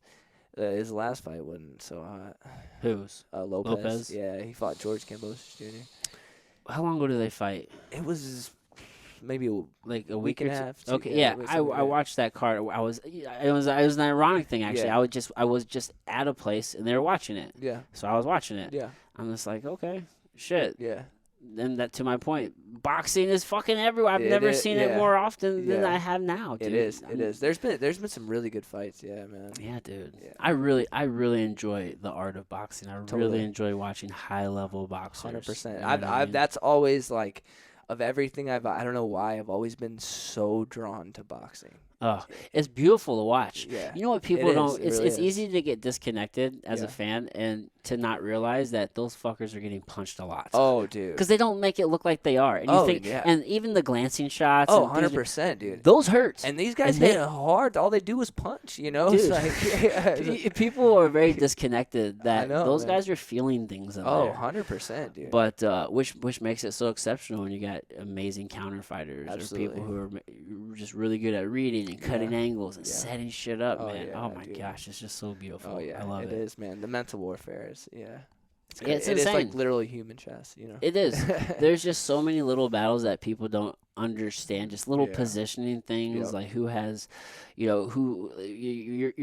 His last fight wasn't so hot. Who's? Lopez. Yeah, he fought George Kambosos Jr. How long ago did they fight? It was maybe like a week week and or a half. Okay, yeah, I watched that card. It was an ironic thing actually. Yeah. I was just at a place and they were watching it. Yeah. So I was watching it. Yeah. I'm just like, okay, shit. Yeah. Then that to my point, boxing is fucking everywhere. I've never seen it more often than I have now, dude. It is. There's been some really good fights, yeah, man. Yeah, dude. Yeah. I really enjoy the art of boxing. I really enjoy watching high level boxers. 100%. You know I mean? That's always like, of everything I don't know why I've always been so drawn to boxing. Oh, it's beautiful to watch. Yeah. You know what people don't. It's really easy to get disconnected as a fan and to not realize that those fuckers are getting punched a lot. Oh, dude. Because they don't make it look like they are. And you think, and even the glancing shots. Oh, 100%, dude. Those hurt. And these guys hit hard. All they do is punch. You know, dude, it's like people are very disconnected. That those guys are feeling things in there. 100%, dude. But which makes it so exceptional when you got amazing counter fighters or people who are just really good at reading and cutting angles and setting shit up, man. Oh my gosh, it's just so beautiful. Oh yeah, I love it. It is, man. The mental warfare is, it's insane. It is like literally human chess, you know. It is. There's just so many little battles that people don't understand. Just little positioning things, like who has, your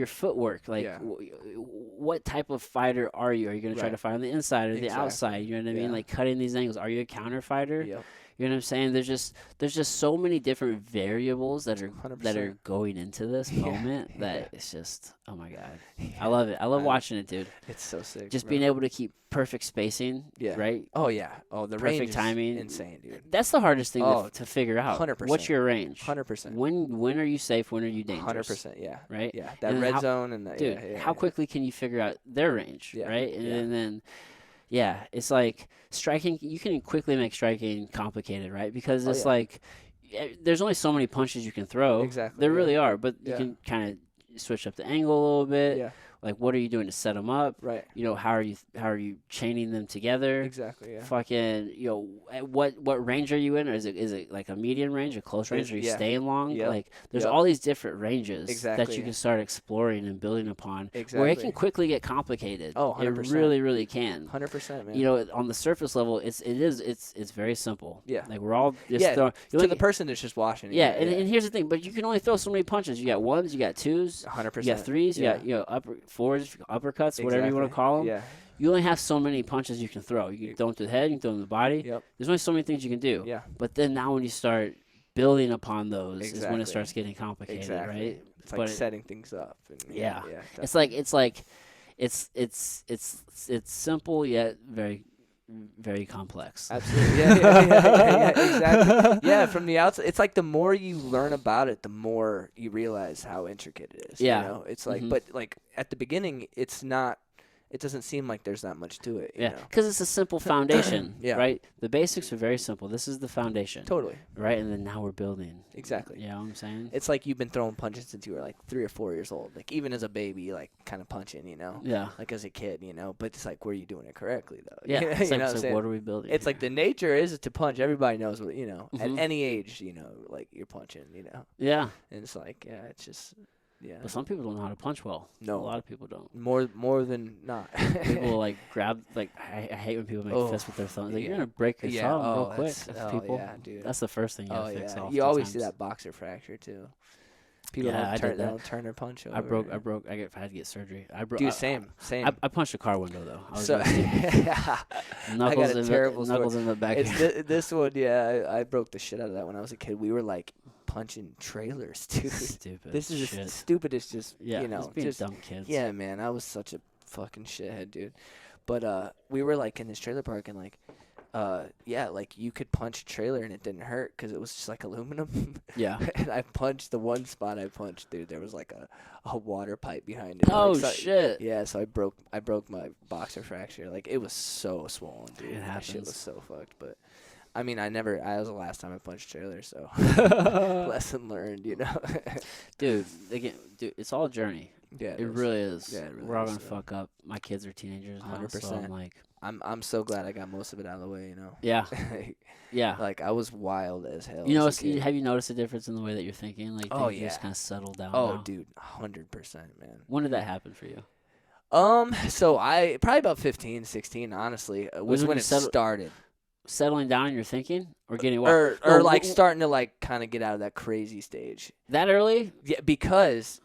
footwork. Like, what type of fighter are you? Are you going to try to fight on the inside or the outside? You know what I mean? Like cutting these angles. Are you a counter fighter? Yep. You know what I'm saying? There's just so many different variables that are 100%. going into this moment that it's just, oh my god, I love it. I love watching it, dude. It's so sick. Just being able to keep perfect spacing, right? Oh yeah. Oh, the perfect range timing, is insane, dude. That's the hardest thing to figure out. 100%. What's your range? 100%. When are you safe? When are you dangerous? 100%. Yeah. Right. Yeah. That red zone and that. Dude, how quickly can you figure out their range? Right. And then. Yeah, it's like striking. You can quickly make striking complicated, right? Because it's like there's only so many punches you can throw. Exactly. There really are, but you can kind of switch up the angle a little bit. Yeah. Like, what are you doing to set them up? Right. How are you chaining them together? Exactly. Yeah. Fucking, what range are you in? Or is it like a medium range, a close range? Are you staying long? Yep. Like, there's all these different ranges that you yeah. can start exploring and building upon. Exactly. Where it can quickly get complicated. Oh, 100%. It really, really can. 100%, man. On the surface level, it's very simple. Yeah. Like, we're all just throwing. To the person that's just watching it. Yeah, and here's the thing, but you can only throw so many punches. You got ones, you got twos, 100%. you got threes, you got upper fours, uppercuts, whatever you want to call them. Yeah. You only have so many punches you can throw. You can throw them to the head, you can throw them to the body. Yep. There's only so many things you can do. Yeah. But then now when you start building upon those is when it starts getting complicated, right? It's like setting things up. And it's simple yet very, very complex. Absolutely. Yeah, exactly. Yeah, from the outside, it's like the more you learn about it, the more you realize how intricate it is. Yeah. You know? It's like, but like at the beginning, it doesn't seem like there's that much to it. Yeah, because it's a simple foundation, Yeah. right? The basics are very simple. This is the foundation. Totally. Right? And then now we're building. Exactly. You know what I'm saying? It's like you've been throwing punches since you were like 3 or 4 years old. Like even as a baby, like kind of punching, Yeah. Like as a kid, But it's like, were you doing it correctly though? Yeah. It's you like, know what I'm saying? what are we building? It's here? like the nature is to punch. Everybody knows what, at any age, like you're punching, Yeah. And it's like, it's just, yeah. But some people don't know how to punch well. No. A lot of people don't. More than not. People like grab, like, I hate when people make fists with their thumbs. Like, you're going to break your thumb real quick. People. Yeah, dude. That's the first thing you got to fix off. You always see that boxer fracture too. People I don't turn their punch over. I had to get surgery. Dude, same. I punched a car window though. Knuckles in the back. It's this one, yeah. I broke the shit out of that when I was a kid. We were like punching trailers, dude. Stupid. This is the stupidest, just just dumb kids. Yeah, man. I was such a fucking shithead, dude. But we were like in this trailer park and like yeah, like you could punch a trailer and it didn't hurt because it was just like aluminum. Yeah. And I punched the one spot I punched, dude. There was like a water pipe behind it. Oh, like, so shit. Yeah, so I broke my boxer fracture. Like it was so swollen, dude. It That happens. shit was so fucked. But I mean, I was the last time I punched a trailer, so lesson learned, you know. Dude, it's all a journey. Yeah, it really is. Yeah, it really We're all is, gonna yeah. fuck up. My kids are teenagers now, 100%. So I'm like, I'm so glad I got most of it out of the way, you know. Yeah. Yeah. Like I was wild as hell. You know, as a kid. have you noticed a difference in the way that you're thinking? Like, Oh, things yeah. just kind of settle down. Oh, now? dude, 100%, man. When did that happen for you? So I probably about 15, 16, honestly, was when it started. Settling down in your thinking, or getting what? Or like starting to like kind of get out of that crazy stage. That early? Yeah, because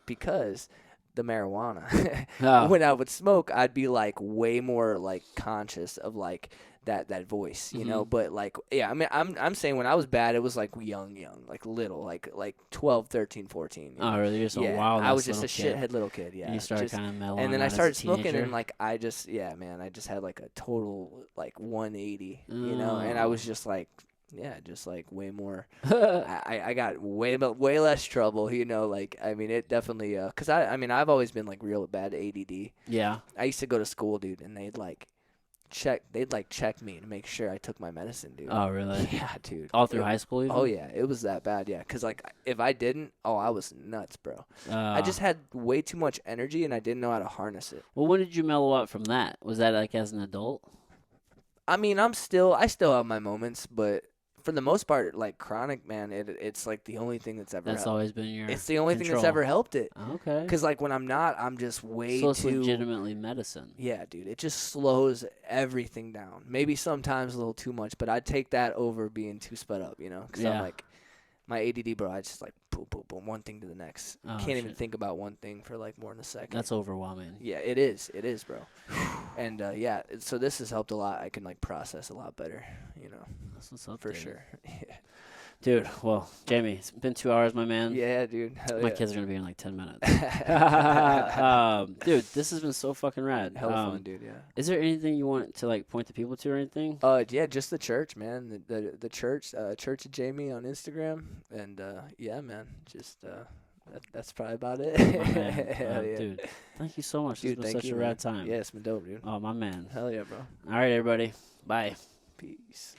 the marijuana. Oh. When I would smoke, I'd be like way more like conscious of like that voice, you know. But like, yeah, I mean, I'm saying when I was bad, it was like young, like little, like 12, 13, 14. You know? Oh, really? You're so yeah, wild. I was just a kid. shithead little kid. Yeah. And you started kind of mellowing. And then I started smoking, teenager. and like I just had like a total like 180, you know. And I was just like. Yeah, just like way more. I got way less trouble, you know. Like I mean, it definitely. Cause I've always been like real bad ADD. Yeah. I used to go to school, dude, and they'd check me to make sure I took my medicine, dude. Oh, really? Yeah, dude. All through high school, even? Oh yeah, it was that bad. Yeah, cause like if I didn't, I was nuts, bro. I just had way too much energy, and I didn't know how to harness it. Well, when did you mellow up from that? Was that like as an adult? I mean, I still have my moments, but. For the most part, like chronic, man, it's like the only thing that's ever. That's always been your. It's the only thing that's ever helped it. Okay. Because like when I'm not, I'm just way so it's too. legitimately medicine. Yeah, dude, it just slows everything down. Maybe sometimes a little too much, but I take that over being too sped up, you know? Because I'm like, my ADD, bro, I just like boom, boom, boom, one thing to the next. Can't even think about one thing for like more than a second. That's overwhelming. Yeah, it is, bro. And yeah, so this has helped a lot. I can like process a lot better, you know. That's what's up, for dude. sure. Yeah. Dude, well, Jamey, it's been 2 hours, my man. Yeah, dude. My kids are going to be in like 10 minutes. Dude, this has been so fucking rad. Hella fun, dude, yeah. Is there anything you want to like point the people to or anything? Yeah, just the church, man. The church, Church of Jamey on Instagram. And yeah, man, just that's probably about it. Man, yeah. Dude, thank you so much. Dude, it's been such a rad time. Yeah, it's been dope, dude. Oh, my man. Hell yeah, bro. All right, everybody. Bye. Peace.